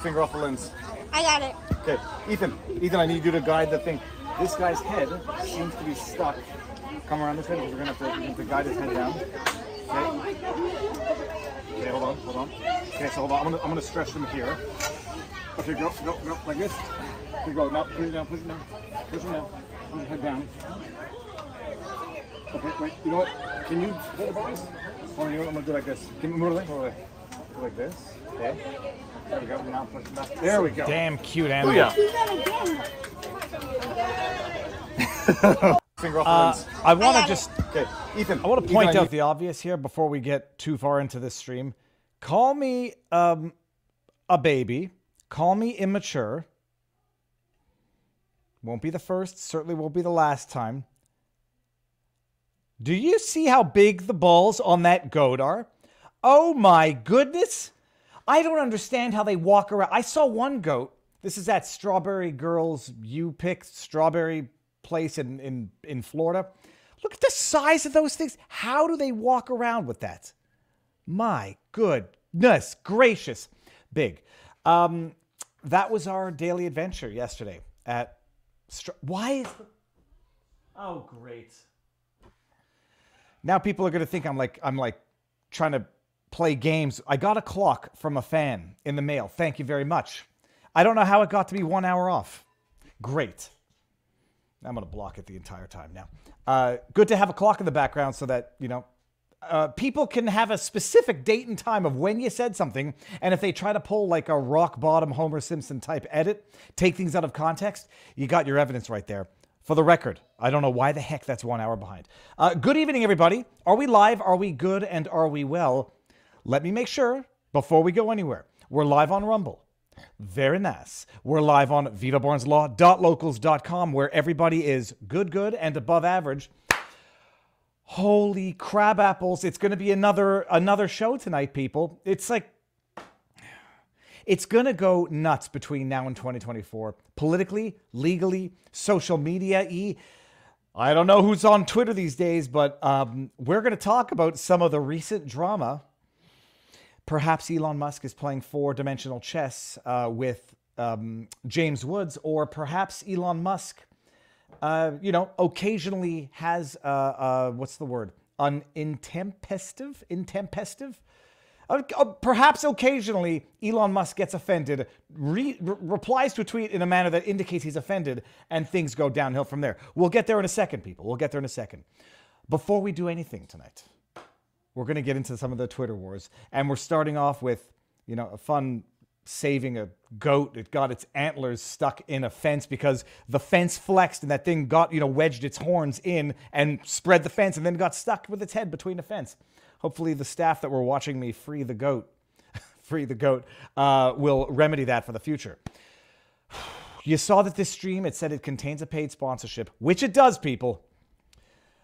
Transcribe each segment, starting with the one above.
Finger off the lens. I got it. Okay, Ethan, I need you to guide the thing. This guy's head seems to be stuck. Come around this way because we're gonna have to guide his head down. Okay. Okay, hold on. Okay, so hold on. I'm gonna stretch him here. Okay, go, like this. Okay, go. Now, push it down. Push him down. Push his head down. Okay, wait. You know what? Can you hold the bars? Hold on, you know what? I'm gonna do like this. Can you move away? Go like this. Okay. There we go. Now push him back. There we go. Damn cute animal. Booyah. Finger off the lens. I want to just. Okay, Ethan. I want to point out the obvious here before we get too far into this stream. Call me a baby. Call me immature. Won't be the first. Certainly won't be the last time. Do you see how big the balls on that goat are? Oh my goodness. I don't understand how they walk around. I saw one goat. This is at Strawberry Girls You Pick Strawberry place in Florida. Look at the size of those things. How do they walk around with that? My goodness gracious. Big. That was our daily adventure yesterday at Oh, great. Now people are going to think I'm like trying to play games. I got a clock from a fan in the mail. Thank you very much. I don't know how it got to be 1 hour off. Great. I'm going to block it the entire time now. Good to have a clock in the background so that, you know, people can have a specific date and time of when you said something. And if they try to pull like a rock bottom Homer Simpson type edit, take things out of context, you got your evidence right there. For the record, I don't know why the heck that's 1 hour behind. Good evening, everybody. Are we live? Are we good? And are we well? Let me make sure before we go anywhere. We're live on Rumble. Very nice. We're live on vivabarneslaw.locals.com where everybody is good, and above average. Holy crab apples. It's going to be another show tonight, people. It's like, it's going to go nuts between now and 2024. Politically, legally, social media-y. I don't know who's on Twitter these days, but we're going to talk about some of the recent drama. Perhaps Elon Musk is playing four-dimensional chess with James Woods, or perhaps Elon Musk, occasionally has, what's the word? An intempestive? Perhaps occasionally Elon Musk gets offended, replies to a tweet in a manner that indicates he's offended, and things go downhill from there. We'll get there in a second, people. We'll get there in a second. Before we do anything tonight, we're going to get into some of the Twitter wars, and we're starting off with, a fun saving a goat. It got its antlers stuck in a fence because the fence flexed and that thing got, wedged its horns in and spread the fence and then got stuck with its head between the fence. Hopefully the staff that were watching me free the goat, will remedy that for the future. You saw that this stream, it said it contains a paid sponsorship, which it does, people.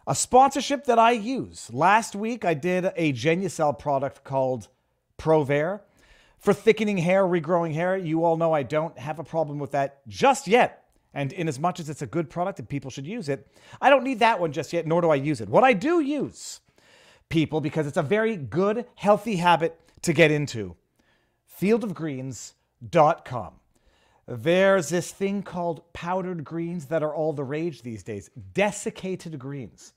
A sponsorship that I use. Last week, I did a Genucel product called ProVair for thickening hair, regrowing hair. You all know I don't have a problem with that just yet. And in as much as it's a good product and people should use it, I don't need that one just yet, nor do I use it. What I do use, people, because it's a very good, healthy habit to get into, fieldofgreens.com. There's this thing called powdered greens that are all the rage these days. Desiccated greens.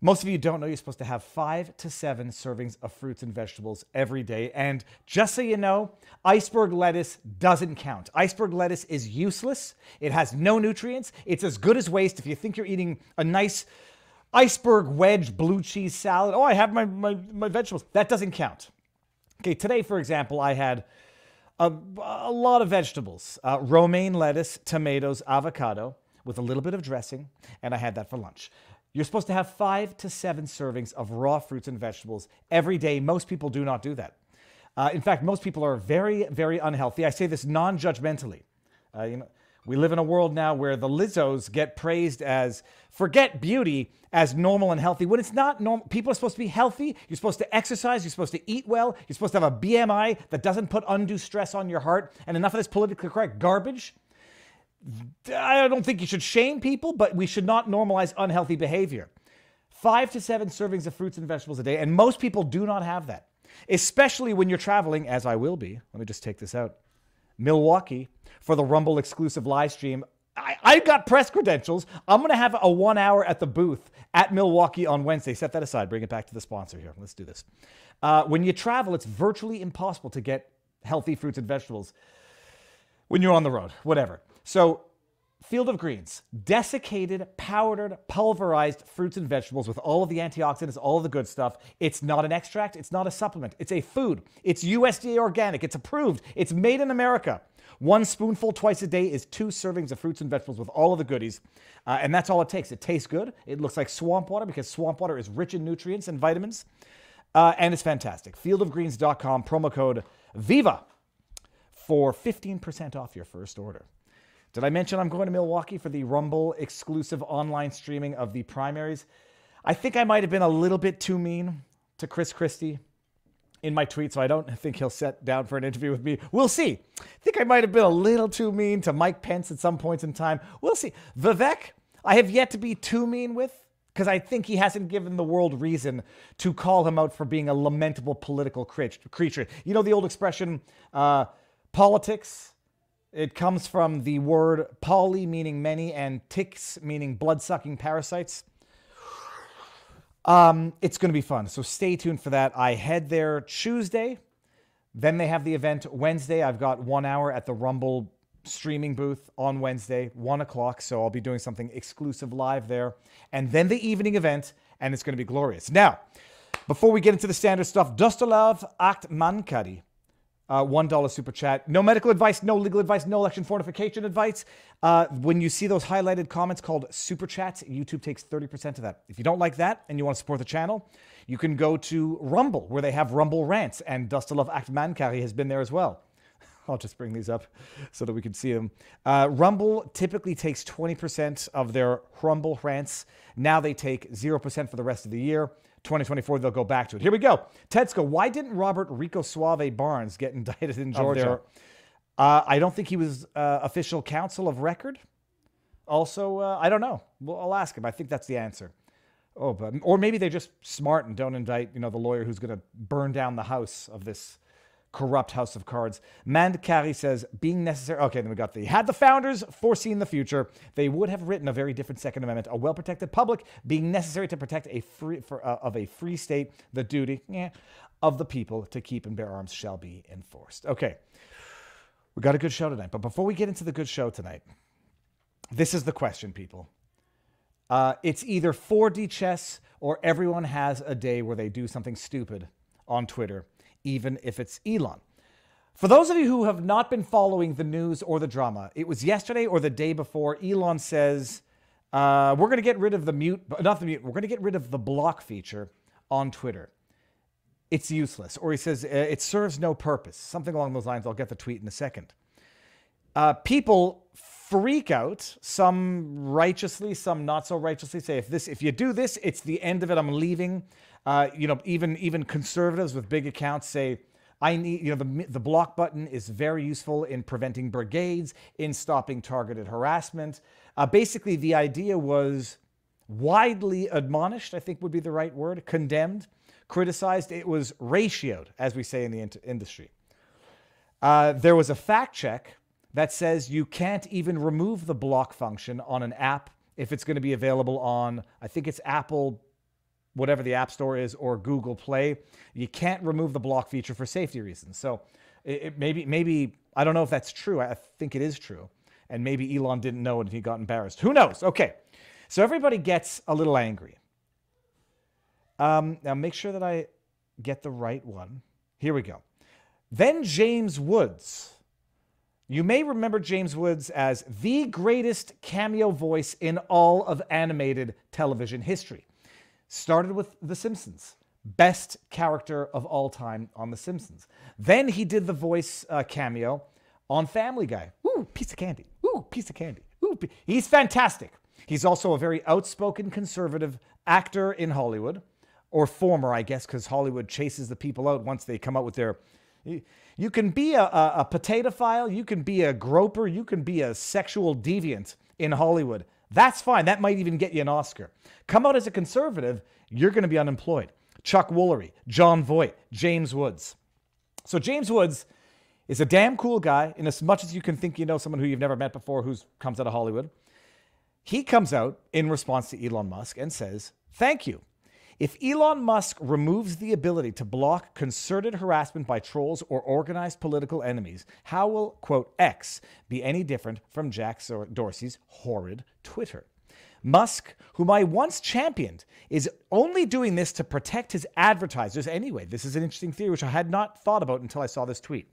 Most of you don't know you're supposed to have 5 to 7 servings of fruits and vegetables every day. And just so you know, iceberg lettuce doesn't count. Iceberg lettuce is useless. It has no nutrients. It's as good as waste if you think you're eating a nice iceberg wedge blue cheese salad. Oh, I have my vegetables. That doesn't count. Okay, today, for example, I had a lot of vegetables. Romaine lettuce, tomatoes, avocado with a little bit of dressing, and I had that for lunch. You're supposed to have 5 to 7 servings of raw fruits and vegetables every day. Most people do not do that. In fact, most people are very, very unhealthy. I say this non-judgmentally. We live in a world now where the Lizzos get praised as, forget beauty, as normal and healthy. When it's not normal, people are supposed to be healthy. You're supposed to exercise. You're supposed to eat well. You're supposed to have a BMI that doesn't put undue stress on your heart. And enough of this politically correct garbage. I don't think you should shame people, but we should not normalize unhealthy behavior. 5 to 7 servings of fruits and vegetables a day, and most people do not have that, especially when you're traveling, as I will be. Let me just take this out. Milwaukee, for the Rumble exclusive live stream. I got press credentials. I'm going to have a 1 hour at the booth at Milwaukee on Wednesday. Set that aside. Bring it back to the sponsor here. Let's do this. When you travel, it's virtually impossible to get healthy fruits and vegetables when you're on the road, whatever. So Field of Greens, desiccated, powdered, pulverized fruits and vegetables with all of the antioxidants, all of the good stuff. It's not an extract. It's not a supplement. It's a food. It's USDA organic. It's approved. It's made in America. 1 spoonful twice a day is 2 servings of fruits and vegetables with all of the goodies. And that's all it takes. It tastes good. It looks like swamp water because swamp water is rich in nutrients and vitamins. And it's fantastic. Fieldofgreens.com, promo code VIVA for 15% off your first order. Did I mention I'm going to Milwaukee for the Rumble exclusive online streaming of the primaries? I think I might have been a little bit too mean to Chris Christie in my tweet, so I don't think he'll sit down for an interview with me. We'll see. I think I might have been a little too mean to Mike Pence at some points in time. We'll see. Vivek, I have yet to be too mean with, because I think he hasn't given the world reason to call him out for being a lamentable political creature. You know the old expression, politics? It comes from the word poly, meaning many, and ticks, meaning blood-sucking parasites. It's going to be fun, so stay tuned for that. I head there Tuesday. Then they have the event Wednesday. I've got 1 hour at the Rumble streaming booth on Wednesday, 1 o'clock, so I'll be doing something exclusive live there. And then the evening event, and it's going to be glorious. Now, before we get into the standard stuff, Dostalav Akt Mankari. $1 super chat. No medical advice, no legal advice, no election fortification advice. When you see those highlighted comments called super chats, YouTube takes 30% of that. If you don't like that and you want to support the channel, you can go to Rumble, where they have Rumble rants, and Dostalav Akt Mankari has been there as well. I'll just bring these up so that we can see them. Rumble typically takes 20% of their Rumble rants. Now they take 0% for the rest of the year. 2024, they'll go back to it. Here we go. Tetsuko, why didn't Robert Rico Suave Barnes get indicted in Georgia? I don't think he was official counsel of record. Also, I don't know. Well, I'll ask him. I think that's the answer. Or maybe they're just smart and don't indict, the lawyer who's going to burn down the house of this corrupt house of cards. Mandkari says, being necessary. Okay, then we got had the founders foreseen the future, they would have written a very different Second Amendment. A well-protected public being necessary to protect a free state, the duty of the people to keep and bear arms shall be enforced. Okay, we got a good show tonight. But before we get into the good show tonight, this is the question, people. It's either 4D chess or everyone has a day where they do something stupid on Twitter, even if it's Elon. For those of you who have not been following the news or the drama, it was yesterday or the day before, Elon says, we're going to get rid of we're going to get rid of the block feature on Twitter. It's useless. Or he says, it serves no purpose. Something along those lines. I'll get the tweet in a second. People freak out, some righteously, some not so righteously, say, if you do this, it's the end of it, I'm leaving. Even conservatives with big accounts say, I need, the block button is very useful in preventing brigades, in stopping targeted harassment. Basically, the idea was widely admonished, I think would be the right word, condemned, criticized. It was ratioed, as we say in the industry. There was a fact check that says you can't even remove the block function on an app if it's going to be available on, I think it's Apple, whatever the App Store is, or Google Play. You can't remove the block feature for safety reasons. So maybe, I don't know if that's true. I think it is true. And maybe Elon didn't know it and he got embarrassed. Who knows? Okay. So everybody gets a little angry. Now make sure that I get the right one. Here we go. Then James Woods. You may remember James Woods as the greatest cameo voice in all of animated television history. Started with The Simpsons. Best character of all time on The Simpsons. Then he did the voice cameo on Family Guy. Ooh, piece of candy. Ooh, piece of candy. Ooh, he's fantastic. He's also a very outspoken conservative actor in Hollywood. Or former, I guess, because Hollywood chases the people out once they come out with their... You can be a potatophile, you can be a groper, you can be a sexual deviant in Hollywood. That's fine. That might even get you an Oscar. Come out as a conservative, you're going to be unemployed. Chuck Woolery, John Voight, James Woods. So James Woods is a damn cool guy, in as much as you can think you know someone who you've never met before who comes out of Hollywood. He comes out in response to Elon Musk and says, "Thank you. If Elon Musk removes the ability to block concerted harassment by trolls or organized political enemies, how will, quote, X be any different from Jack Dorsey's horrid Twitter? Musk, whom I once championed, is only doing this to protect his advertisers anyway." This is an interesting theory, which I had not thought about until I saw this tweet.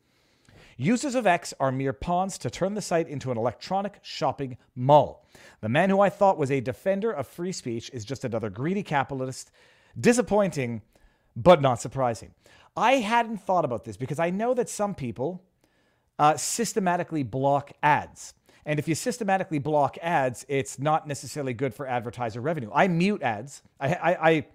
"Users of X are mere pawns to turn the site into an electronic shopping mall. The man who I thought was a defender of free speech is just another greedy capitalist. Disappointing, but not surprising." I hadn't thought about this because I know that some people systematically block ads. And if you systematically block ads, it's not necessarily good for advertiser revenue. I mute ads. I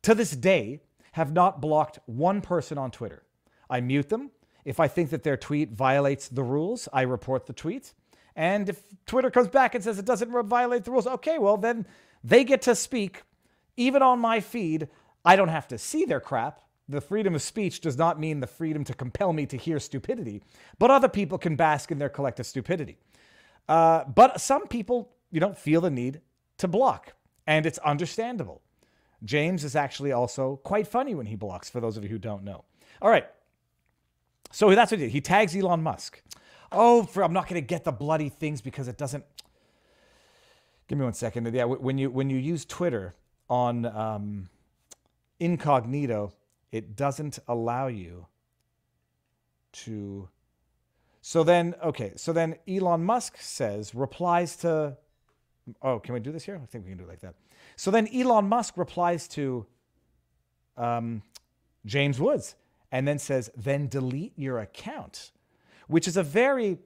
to this day, have not blocked one person on Twitter. I mute them. If I think that their tweet violates the rules, I report the tweet. And if Twitter comes back and says it doesn't violate the rules, okay, well, then they get to speak. Even on my feed, I don't have to see their crap. The freedom of speech does not mean the freedom to compel me to hear stupidity, but other people can bask in their collective stupidity. But some people, feel the need to block, and it's understandable. James is actually also quite funny when he blocks, for those of you who don't know. All right. So that's what he did. He tags Elon Musk. I'm not going to get the bloody things because it doesn't. Give me 1 second. Yeah, when you use Twitter on incognito, it doesn't allow you to. So then Elon Musk replies to. Oh, can we do this here? I think we can do it like that. So then Elon Musk replies to James Woods and then says, "Then delete your account," which is a very,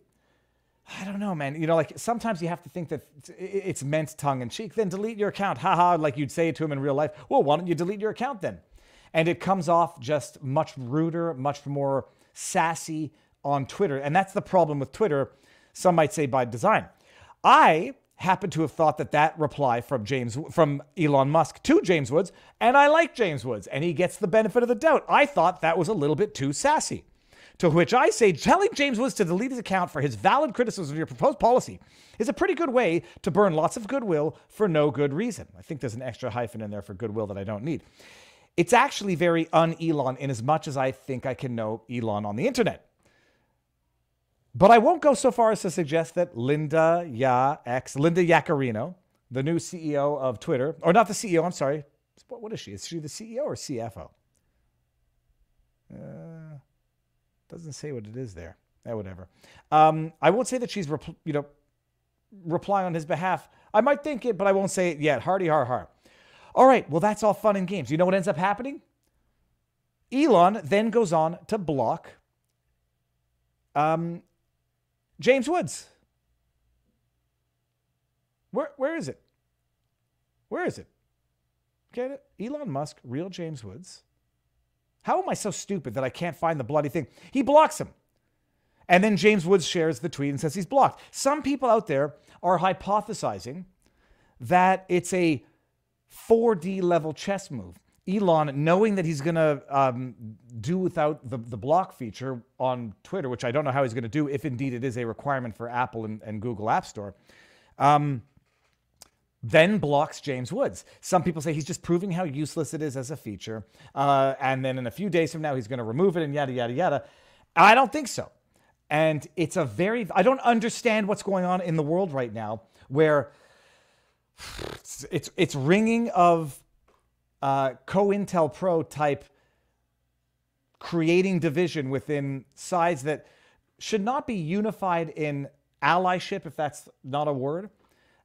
I don't know, man. Sometimes you have to think that it's meant tongue in cheek. "Then delete your account." Haha, like you'd say it to him in real life. Well, why don't you delete your account then? And it comes off just much ruder, much more sassy on Twitter. And that's the problem with Twitter. Some might say by design. I happen to have thought that reply from Elon Musk to James Woods, and I like James Woods, and he gets the benefit of the doubt. I thought that was a little bit too sassy. To which I say, telling James Woods to delete his account for his valid criticism of your proposed policy is a pretty good way to burn lots of goodwill for no good reason. I think there's an extra hyphen in there for goodwill that I don't need. It's actually very un-Elon in as much as I think I can know Elon on the internet. But I won't go so far as to suggest that Linda Yaccarino, the new CEO of Twitter, or not the CEO, I'm sorry. What is she? Is she the CEO or CFO? Doesn't say what it is there. Whatever. I won't say that she's replying on his behalf. I might think it, but I won't say it yet. Hardy har har. All right, well, that's all fun and games. You know what ends up happening? Elon then goes on to block James Woods. Where is it? Where is it? Get it? Elon Musk, real James Woods. How am I so stupid that I can't find the bloody thing? He blocks him. And then James Woods shares the tweet and says he's blocked. Some people out there are hypothesizing that it's a 4D level chess move. Elon, knowing that he's going to do without the block feature on Twitter, which I don't know how he's going to do, if indeed it is a requirement for Apple and Google App Store, then blocks James Woods. Some people say he's just proving how useless it is as a feature. And then in a few days from now, he's going to remove it and yada, yada, yada. I don't think so. And I don't understand what's going on in the world right now where it's ringing of COINTELPRO type creating division within sides that should not be unified in allyship, if that's not a word,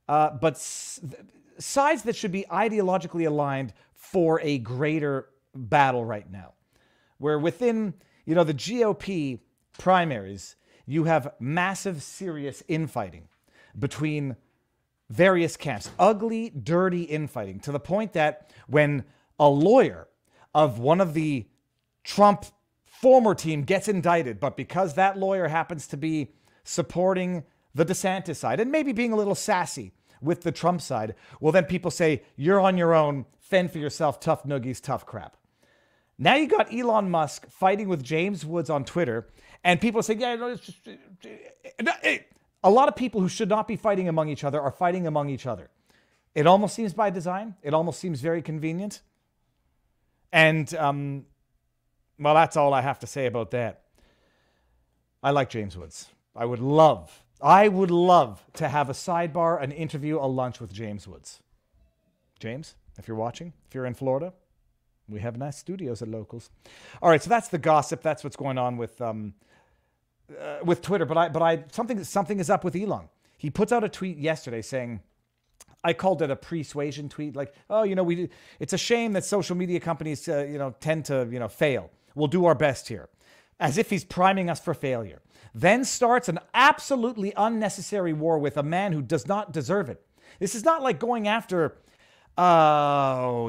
but sides that should be ideologically aligned for a greater battle right now. Where within, the GOP primaries, you have massive, serious infighting between various camps, ugly, dirty infighting, to the point that when a lawyer of one of the Trump former team gets indicted, but because that lawyer happens to be supporting the DeSantis side and maybe being a little sassy with the Trump side, well, then people say, you're on your own, fend for yourself, tough noogies, tough crap. Now you got Elon Musk fighting with James Woods on Twitter, And people say, yeah, no, it's just, a lot of people who should not be fighting among each other are fighting among each other. It almost seems by design. It almost seems very convenient. And, well, that's all I have to say about that. I like James Woods. I would love to have a sidebar, an interview, a lunch with James Woods. James, if you're watching, if you're in Florida, we have nice studios at Locals. All right, so that's the gossip. That's what's going on with Twitter. But something is up with Elon. He puts out a tweet yesterday saying, I called it a persuasion tweet, like, oh, it's a shame that social media companies, tend to, fail. We'll do our best here, as if he's priming us for failure. Then starts an absolutely unnecessary war with a man who does not deserve it. This is not like going after,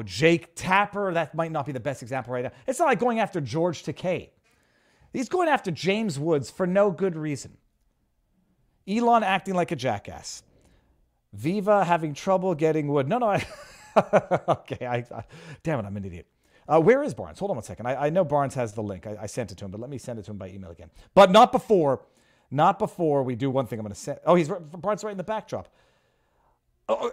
Jake Tapper. That might not be the best example right now. It's not like going after George Takei. He's going after James Woods for no good reason. Elon acting like a jackass. Viva having trouble getting wood. No. Okay, damn it, I'm an idiot. Where is Barnes? Hold on one second. I know Barnes has the link. I sent it to him, but let me send it to him by email again. But not before we do one thing. I'm going to send. Oh, Barnes right in the backdrop.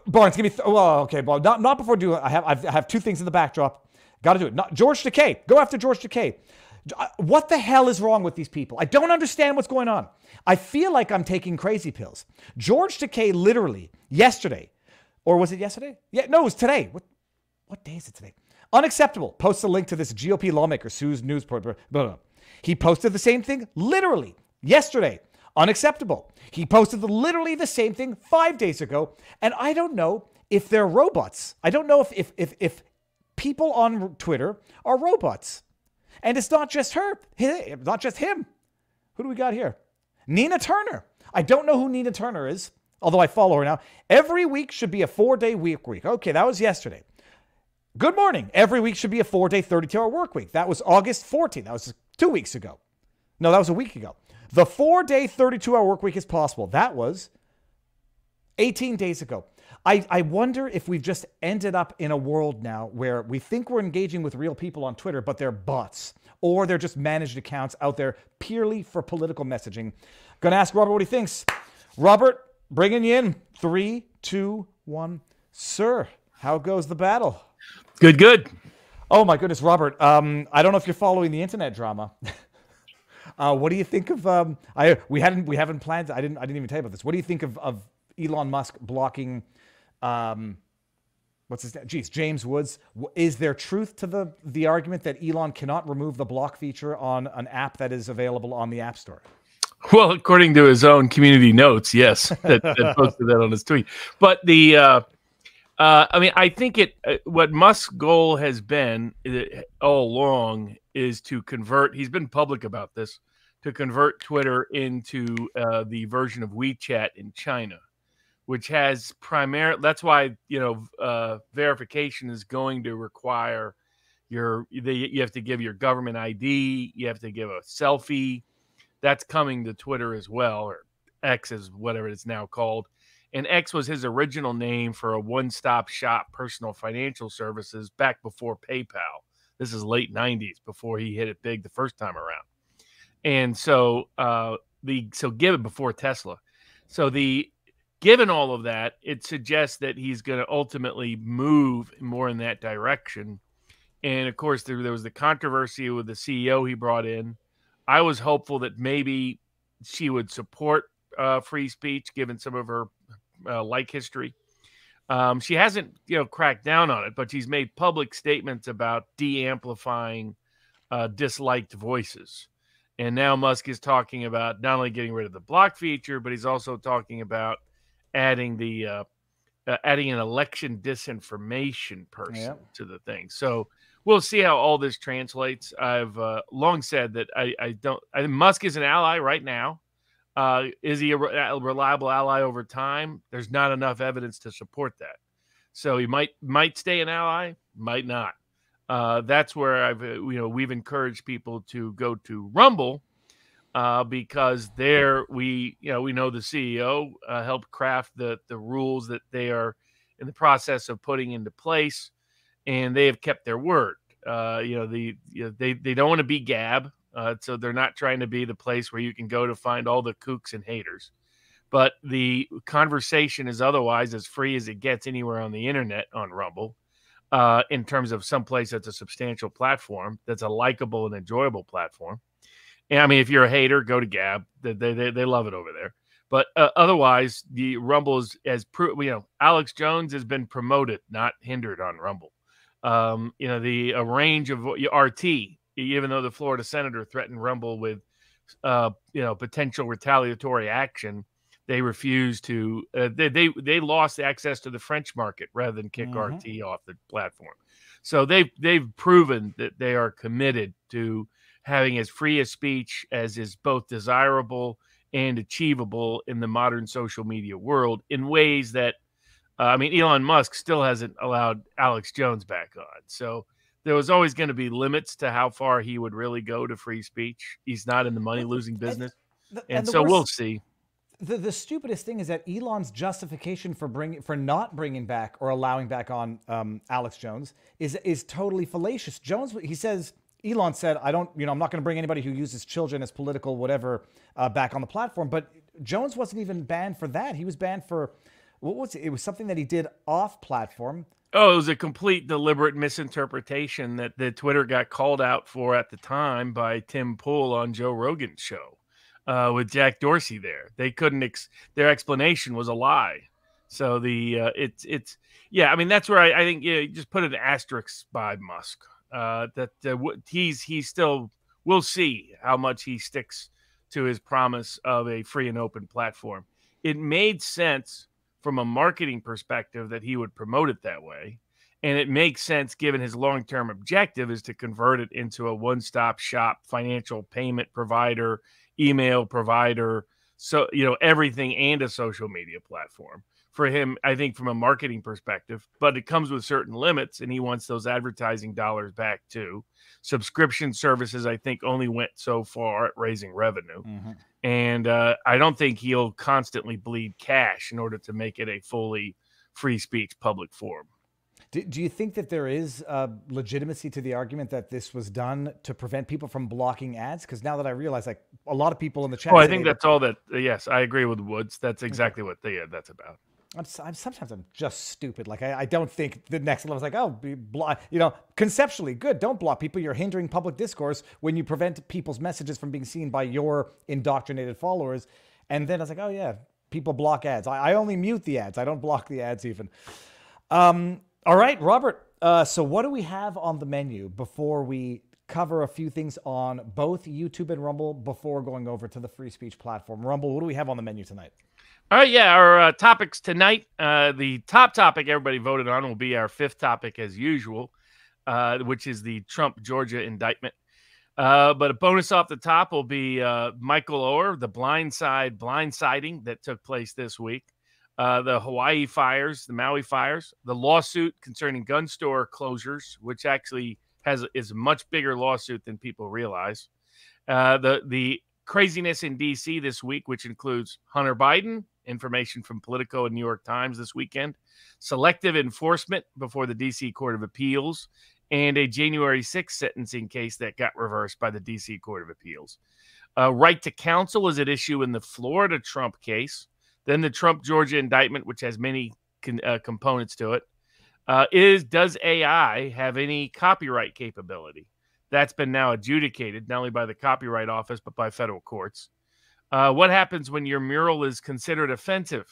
Barnes, give me. Okay, Bob. Not before do. I have two things in the backdrop. Got to do it. Not George Takei. Go after George Takei. What the hell is wrong with these people? I don't understand what's going on. I feel like I'm taking crazy pills. George Takei literally yesterday, or was it yesterday? Yeah, no, it was today. What day is it today? Unacceptable. Posts a link to this GOP lawmaker sues news. He posted the same thing literally yesterday. Unacceptable. He posted literally the same thing 5 days ago. And I don't know if they're robots. I don't know if people on Twitter are robots. And it's not just her, not just him. Who do we got here? Nina Turner. I don't know who Nina Turner is, although I follow her now. Every week should be a 4-day work week. Okay, that was yesterday. Good morning. Every week should be a 4-day, 32-hour work week. That was August 14th. That was 2 weeks ago. No, that was a week ago. The 4-day, 32-hour work week is possible. That was 18 days ago. I wonder if we've just ended up in a world now where we think we're engaging with real people on Twitter, but they're bots, or they're just managed accounts out there purely for political messaging. Going to ask Robert what he thinks. Robert, bringing you in. 3, 2, 1. Sir, how goes the battle? Good. Oh my goodness, Robert. I don't know if you're following the internet drama. What do you think of? We haven't planned. I didn't even tell you about this. What do you think of Elon Musk blocking? What's his name? James Woods. Is there truth to the argument that Elon cannot remove the block feature on an app that is available on the App Store? Well, according to his own community notes, yes, that posted that on his tweet. But I think what Musk's goal has been all along is to convert. He's been public about this, to convert Twitter into the version of WeChat in China, which has that's why, verification is going to require you have to give your government ID, you have to give a selfie. That's coming to Twitter as well, or X is whatever it's now called. And X was his original name for a one-stop shop personal financial services back before PayPal. This is late 90s, before he hit it big the first time around. And so given before Tesla. So given all of that, it suggests that he's going to ultimately move more in that direction. And of course, there was the controversy with the CEO he brought in. I was hopeful that maybe she would support free speech, given some of her history. She hasn't, cracked down on it, but she's made public statements about de-amplifying disliked voices. And now Musk is talking about not only getting rid of the block feature, but he's also talking about adding adding an election disinformation person to the thing. So we'll see how all this translates. I've long said that I think Musk is an ally right now. Is he a reliable ally over time? There's not enough evidence to support that. So he might stay an ally, might not. That's where we've encouraged people to go to Rumble because there we know the CEO helped craft the rules that they are in the process of putting into place, and they have kept their word. They don't want to be Gab. So they're not trying to be the place where you can go to find all the kooks and haters. But the conversation is otherwise as free as it gets anywhere on the internet on Rumble, in terms of some place that's a substantial platform, that's a likable and enjoyable platform. And I mean, if you're a hater, go to Gab. They love it over there. But otherwise, the Rumble is Alex Jones has been promoted, not hindered on Rumble. The range of RT, even though the Florida senator threatened Rumble with, potential retaliatory action, they refused to. They lost access to the French market rather than kick RT off the platform. So they've proven that they are committed to having as free a speech as is both desirable and achievable in the modern social media world in ways that, Elon Musk still hasn't allowed Alex Jones back on. So there was always going to be limits to how far he would really go to free speech. He's not in the money-losing business. And so we'll see. The stupidest thing is that Elon's justification for not bringing back or allowing back on Alex Jones is totally fallacious. Elon said, I'm not going to bring anybody who uses children as political whatever back on the platform. But Jones wasn't even banned for that. He was banned for, what was it? It was something that he did off platform. Oh, it was a complete deliberate misinterpretation that the Twitter got called out for at the time by Tim Pool on Joe Rogan's show with Jack Dorsey there. They couldn't, their explanation was a lie. So that's where I think you just put an asterisk by Musk. He's still, we'll see how much he sticks to his promise of a free and open platform. It made sense from a marketing perspective that he would promote it that way. And it makes sense given his long-term objective is to convert it into a one-stop shop financial payment provider, email provider, so, everything, and a social media platform. For him, I think from a marketing perspective, but it comes with certain limits, and he wants those advertising dollars back too. Subscription services, I think, only went so far at raising revenue. And I don't think he'll constantly bleed cash in order to make it a fully free speech public forum. Do you think that there is legitimacy to the argument that this was done to prevent people from blocking ads? Because now that I realize, like, a lot of people in the chat. Oh, I think that's all that. Yes, I agree with Woods. That's exactly what that's about. Sometimes I'm just stupid. Like I don't think the next level is like, conceptually good. Don't block people. You're hindering public discourse when you prevent people's messages from being seen by your indoctrinated followers. And then I was like, oh yeah, people block ads. I only mute the ads. I don't block the ads even. All right, Robert. So what do we have on the menu before we cover a few things on both YouTube and Rumble before going over to the free speech platform? Rumble, what do we have on the menu tonight? All right, yeah, our topics tonight, the top topic everybody voted on will be our fifth topic as usual, which is the Trump Georgia indictment. But a bonus off the top will be Michael Oher, the blindsiding that took place this week, the Hawaii fires, the Maui fires, the lawsuit concerning gun store closures, which actually is a much bigger lawsuit than people realize, the craziness in D.C. this week, which includes Hunter Biden, information from Politico and New York Times this weekend, selective enforcement before the D.C. Court of Appeals, and a January 6th sentencing case that got reversed by the D.C. Court of Appeals. Right to counsel is at issue in the Florida Trump case. Then the Trump Georgia indictment, which has many components to it, does AI have any copyright capability? That's been now adjudicated, not only by the Copyright Office, but by federal courts. What happens when your mural is considered offensive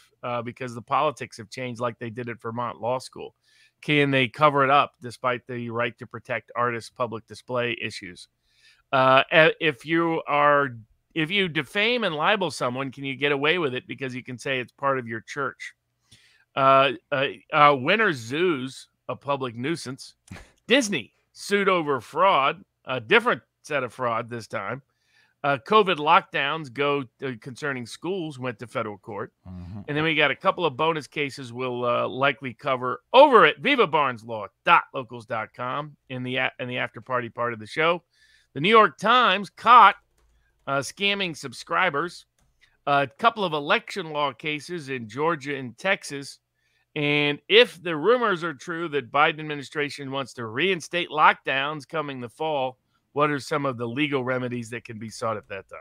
because the politics have changed like they did at Vermont Law School? Can they cover it up despite the right to protect artists' public display issues? If you defame and libel someone, can you get away with it because you can say it's part of your church? Winter zoos, a public nuisance. Disney sued over fraud, a different set of fraud this time. COVID lockdowns concerning schools went to federal court. And then we got a couple of bonus cases we'll likely cover over at vivabarneslaw.locals.com in the after party part of the show. The New York Times caught scamming subscribers. A couple of election law cases in Georgia and Texas. And if the rumors are true that Biden administration wants to reinstate lockdowns coming the fall, what are some of the legal remedies that can be sought at that time?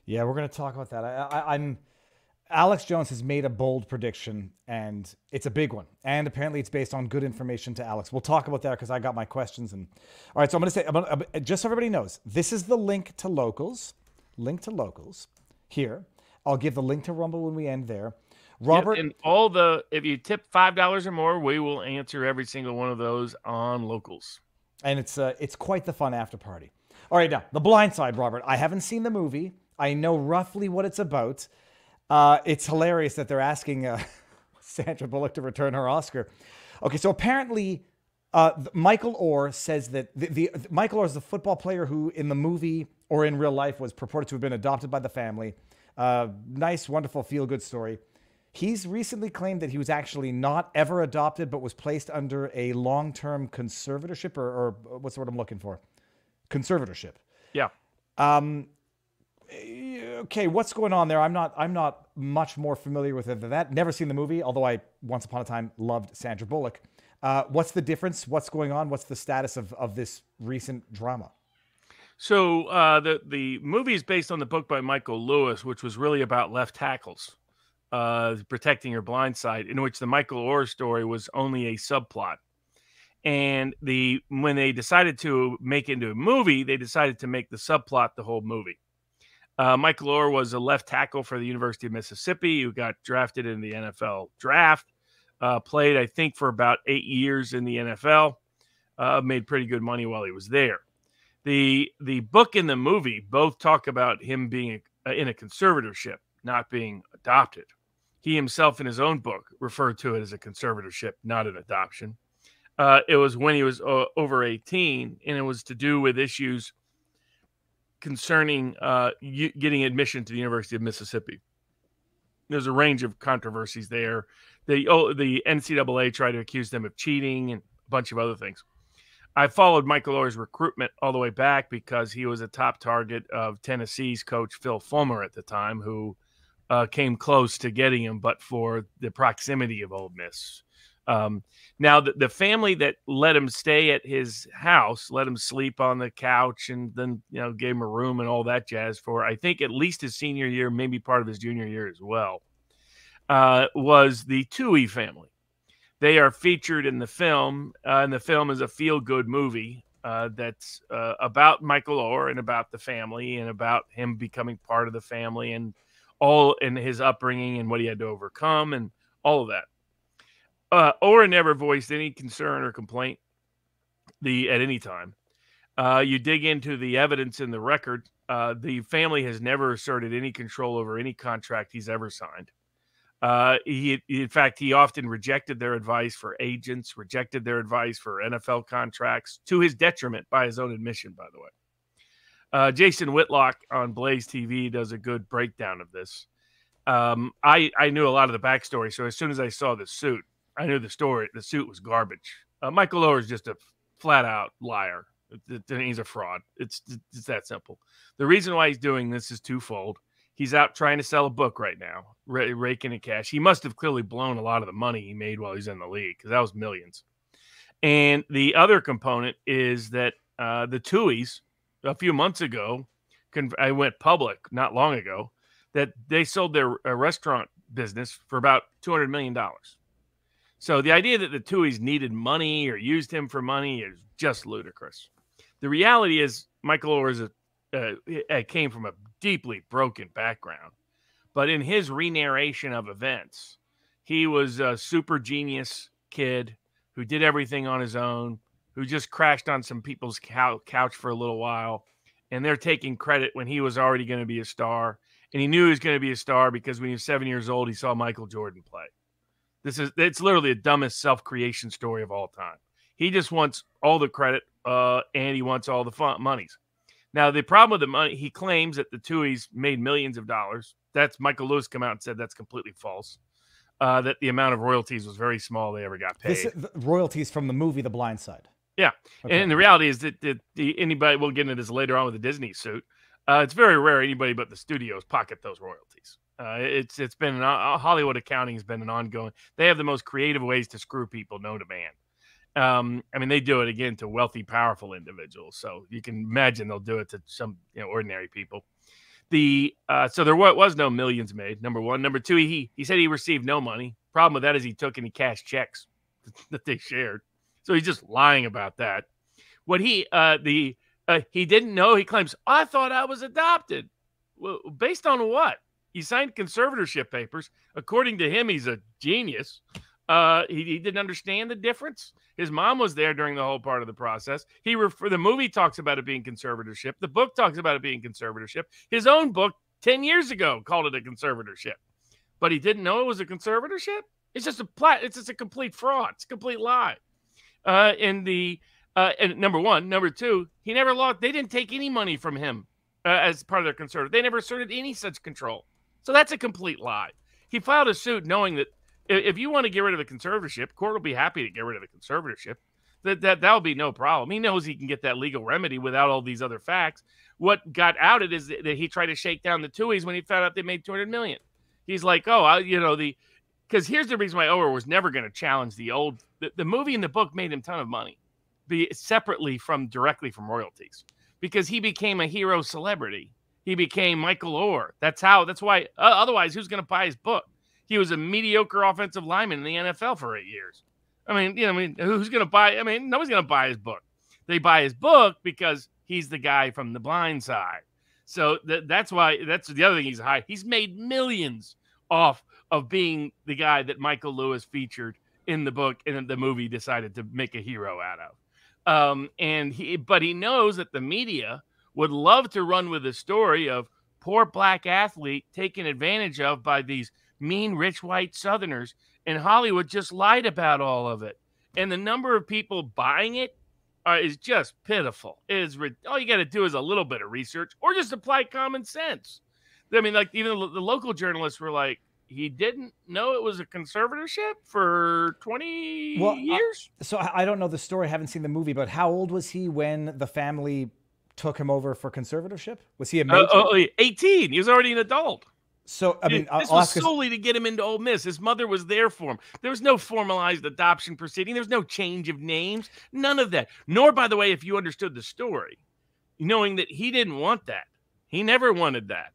Yeah, we're going to talk about that. I'm Alex Jones has made a bold prediction, and it's a big one. And apparently, it's based on good information to Alex. We'll talk about that because I got my questions. And all right, so I'm going to say, just so everybody knows, this is the link to Locals. Link to Locals here. I'll give the link to Rumble when we end there. Robert, and if you tip $5 or more, we will answer every single one of those on Locals. And it's quite the fun after party. All right, now The Blind Side, Robert. I haven't seen the movie. I know roughly what it's about. It's hilarious that they're asking Sandra Bullock to return her Oscar. Okay, so apparently Michael Orr says that Michael Orr is the football player who in the movie or in real life was purported to have been adopted by the family. Nice, wonderful, feel-good story. He's recently claimed that he was actually not ever adopted, but was placed under a long-term conservatorship, or what's the word I'm looking for? Conservatorship. Yeah. Okay, what's going on there? I'm not much more familiar with it than that. Never seen the movie, although I once upon a time loved Sandra Bullock. What's the difference? What's going on? What's the status of this recent drama? So the movie is based on the book by Michael Lewis, which was really about left tackles protecting your blind side, in which the Michael Orr story was only a subplot. And when they decided to make it into a movie, they decided to make the subplot the whole movie. Michael Orr was a left tackle for the University of Mississippi who got drafted in the NFL draft, played, I think, for about 8 years in the NFL, made pretty good money while he was there. The book and the movie both talk about him being in a conservatorship, not being adopted. He himself in his own book referred to it as a conservatorship, not an adoption. It was when he was over 18, and it was to do with issues concerning getting admission to the University of Mississippi. There's a range of controversies there. The NCAA tried to accuse them of cheating and a bunch of other things. I followed Michael Orr's recruitment all the way back because he was a top target of Tennessee's coach Phil Fulmer at the time, who came close to getting him, but for the proximity of Ole Miss. Now, the family that let him stay at his house, let him sleep on the couch, and then gave him a room and all that jazz for, I think, at least his senior year, maybe part of his junior year as well, was the Tui family. They are featured in the film, and the film is a feel-good movie that's about Michael Orr and about the family and about him becoming part of the family and all in his upbringing and what he had to overcome and all of that. Orr never voiced any concern or complaint at any time. You dig into the evidence in the record, the family has never asserted any control over any contract he's ever signed. In fact, he often rejected their advice for agents, rejected their advice for NFL contracts, to his detriment by his own admission, by the way. Jason Whitlock on Blaze TV does a good breakdown of this. I knew a lot of the backstory, so as soon as I saw the suit, I knew the story. The suit was garbage. Michael Orr is just a flat-out liar. He's a fraud. It's that simple. The reason why he's doing this is twofold. He's out trying to sell a book right now, raking in cash. He must have clearly blown a lot of the money he made while he's in the league, because that was millions. And the other component is that the Tuies, a few months ago, I went public not long ago, that they sold their restaurant business for about $200 million. So the idea that the Tuies needed money or used him for money is just ludicrous. The reality is Michael Orr came from a deeply broken background. But in his re-narration of events, he was a super genius kid who did everything on his own, who just crashed on some people's couch for a little while. And they're taking credit when he was already going to be a star. And he knew he was going to be a star because when he was 7 years old, he saw Michael Jordan play. It's literally the dumbest self-creation story of all time. He just wants all the credit and he wants all the monies. Now, the problem with the money, he claims that the Tuies made millions of dollars. That's Michael Lewis come out and said that's completely false. That the amount of royalties was very small they ever got paid. Royalties from the movie The Blind Side. Yeah. Okay. And the reality is that anybody, we'll get into this later on with the Disney suit, it's very rare anybody but the studios pocket those royalties. It's been Hollywood accounting has been an ongoing. They have the most creative ways to screw people known to man, I mean, they do it again to wealthy, powerful individuals. So you can imagine they'll do it to some ordinary people. So there was no millions made. Number one. Number two, he said he received no money. Problem with that is he took and he cashed checks that they shared. So he's just lying about that. What he didn't know, he claims, I thought I was adopted. Well, based on what? He signed conservatorship papers. According to him, he's a genius. He didn't understand the difference. His mom was there during the whole part of the process. The movie talks about it being conservatorship. The book talks about it being conservatorship. His own book 10 years ago called it a conservatorship. But he didn't know it was a conservatorship? It's just a complete fraud. It's a complete lie. And number one. Number two, he never lost. They didn't take any money from him as part of their conservatorship. They never asserted any such control. So that's a complete lie. He filed a suit knowing that if you want to get rid of the conservatorship, court will be happy to get rid of the conservatorship. That'll be no problem. He knows he can get that legal remedy without all these other facts. What got outed is that he tried to shake down the Tuohys when he found out they made $200 million. He's like, because here's the reason why Oher was never going to challenge the movie and the book made him a ton of money, separately directly from royalties, because he became a hero celebrity. He became Michael Oher. That's why. Otherwise, who's going to buy his book? He was a mediocre offensive lineman in the NFL for 8 years. Who's going to buy? Nobody's going to buy his book. They buy his book because he's the guy from The Blind Side. So that's why. That's the other thing he's high. He's made millions off of being the guy that Michael Lewis featured in the book and the movie decided to make a hero out of. But he knows that the media would love to run with the story of poor black athlete taken advantage of by these mean rich white Southerners, and Hollywood just lied about all of it. And the number of people buying it is just pitiful. All you got to do is a little bit of research or just apply common sense. Even the local journalists were like, he didn't know it was a conservatorship for 20 years. So I don't know the story. I haven't seen the movie, but how old was he when the family took him over for conservatorship? Was he a major? 18. He was already an adult. So, this was solely to get him into Ole Miss. His mother was there for him. There was no formalized adoption proceeding. There was no change of names. None of that. Nor, by the way, if you understood the story, knowing that he didn't want that. He never wanted that.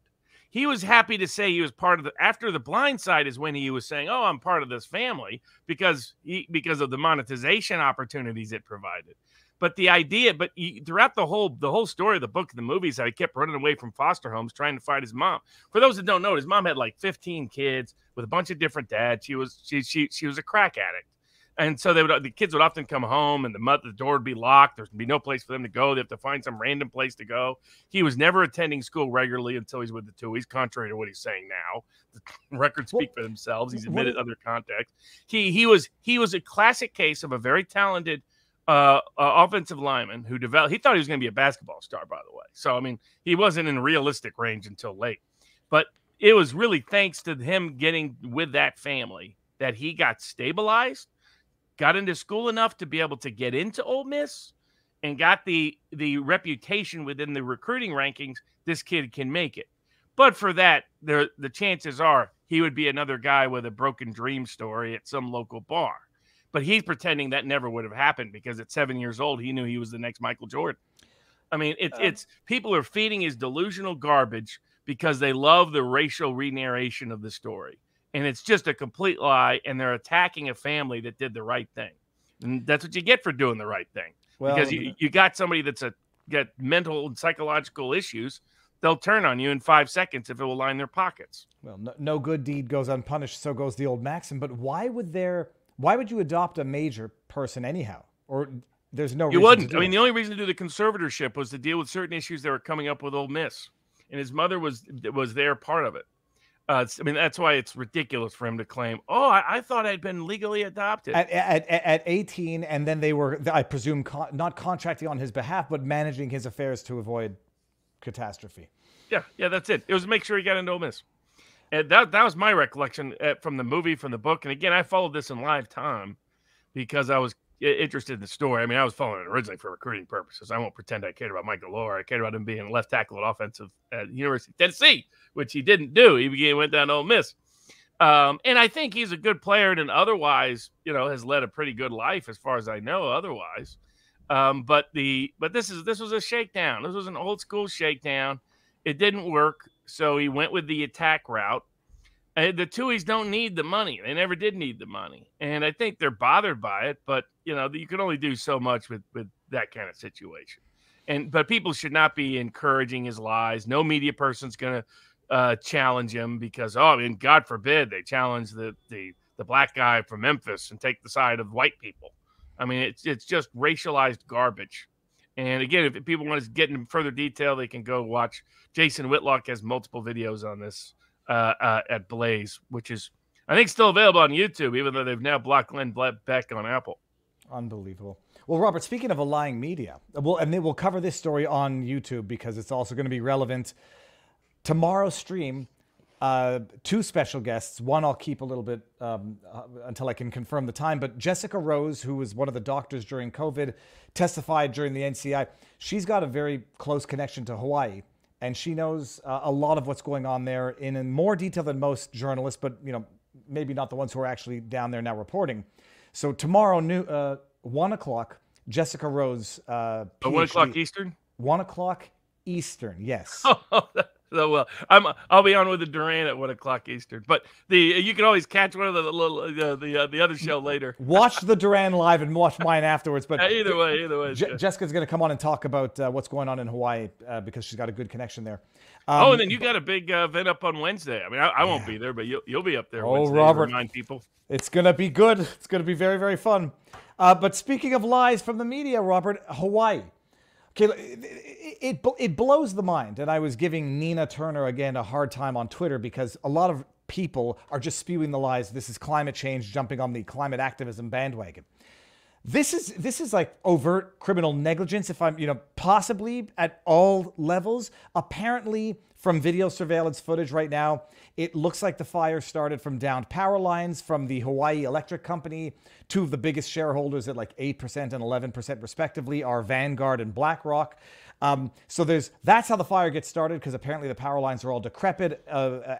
He was happy to say he was part of after The Blind Side is when he was saying, oh, I'm part of this family because of the monetization opportunities it provided. But throughout the whole story of the book and the movies, how he kept running away from foster homes trying to find his mom. For those that don't know, his mom had like 15 kids with a bunch of different dads. She was a crack addict. And so the kids would often come home and the door would be locked. There'd be no place for them to go. They have to find some random place to go. He was never attending school regularly until he's with the Tuohys, contrary to what he's saying now. The records speak for themselves. He's admitted other contexts. He was a classic case of a very talented offensive lineman who developed. He thought he was going to be a basketball star, by the way. So, he wasn't in realistic range until late. But it was really thanks to him getting with that family that he got stabilized, got into school enough to be able to get into Ole Miss, and got the reputation within the recruiting rankings. This kid can make it. But for that, the chances are he would be another guy with a broken dream story at some local bar. But he's pretending that never would have happened because at 7 years old, he knew he was the next Michael Jordan. It's people are feeding his delusional garbage because they love the racial re-narration of the story. And it's just a complete lie. And they're attacking a family that did the right thing. And that's what you get for doing the right thing. Well, because you got somebody that's got mental and psychological issues. They'll turn on you in 5 seconds if it will line their pockets. Well, no good deed goes unpunished. So goes the old maxim. But why would you adopt a major person anyhow? Or there's no reason. You wouldn't. The only reason to do the conservatorship was to deal with certain issues that were coming up with Ole Miss. And his mother was there part of it. That's why it's ridiculous for him to claim, I thought I'd been legally adopted. At 18, and then they were, I presume, not contracting on his behalf, but managing his affairs to avoid catastrophe. Yeah, that's it. It was to make sure he got into Ole Miss. And that was my recollection from the movie, from the book. And again, I followed this in live time because I was interested in the story. I was following it originally for recruiting purposes. I won't pretend I cared about Michael Oher. I cared about him being left tackle at offensive at University of Tennessee, which he didn't do. He went down to Ole Miss. And I think he's a good player and otherwise, has led a pretty good life as far as I know otherwise. But this was a shakedown. This was an old school shakedown. It didn't work, so he went with the attack route. The Tuohys don't need the money. They never did need the money. And I think they're bothered by it, but you can only do so much with that kind of situation. But people should not be encouraging his lies. No media person's going to challenge him because, God forbid they challenge the black guy from Memphis and take the side of white people. I mean, it's just racialized garbage. And again, if people want to get into further detail, they can go watch. Jason Whitlock has multiple videos on this at Blaze, which is, I think, still available on YouTube, even though they've now blocked Glenn Beck on Apple. Unbelievable. Well, Robert, speaking of a lying media, we'll cover this story on YouTube because it's also going to be relevant. Tomorrow's stream, two special guests. One I'll keep a little bit until I can confirm the time. But Jessica Rose, who was one of the doctors during COVID, testified during the NCI. She's got a very close connection to Hawaii, and she knows a lot of what's going on there in more detail than most journalists, but maybe not the ones who are actually down there now reporting. So tomorrow, 1 o'clock, Jessica Rose. 1 o'clock Eastern? 1 o'clock Eastern, yes. So well, I'll be on with the Duran at 1 o'clock Eastern, but you can always catch one of the other show later. Watch the Duran live and watch mine afterwards. But either way, Jessica's going to come on and talk about what's going on in Hawaii because she's got a good connection there. And then you got a big event up on Wednesday. I mean, I won't be there, but you'll be up there. Wednesday, Robert, remind people. It's going to be good. It's going to be very, very fun. But speaking of lies from the media, Robert, Hawaii. Okay, it blows the mind. And I was giving Nina Turner, again, a hard time on Twitter because a lot of people are just spewing the lies. This is climate change, jumping on the climate activism bandwagon. This is like overt criminal negligence, if I'm, possibly at all levels. Apparently, from video surveillance footage right now, it looks like the fire started from downed power lines from the Hawaii Electric Company. Two of the biggest shareholders at like 8% and 11% respectively are Vanguard and BlackRock. So that's how the fire gets started because apparently the power lines are all decrepit,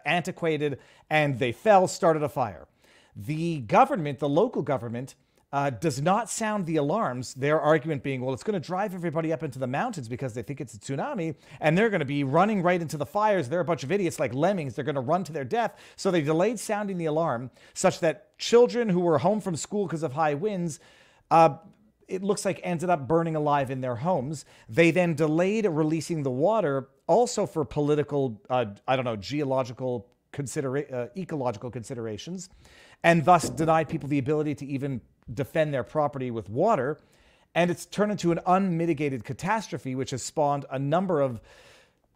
antiquated, and they started a fire. The government, the local government, does not sound the alarms. Their argument being, well, it's going to drive everybody up into the mountains because they think it's a tsunami, and they're going to be running right into the fires. They're a bunch of idiots like lemmings. They're going to run to their death. So they delayed sounding the alarm such that children who were home from school because of high winds, it looks like ended up burning alive in their homes. They then delayed releasing the water also for political, geological, ecological considerations, and thus denied people the ability to even defend their property with water. And it's turned into an unmitigated catastrophe, which has spawned a number of,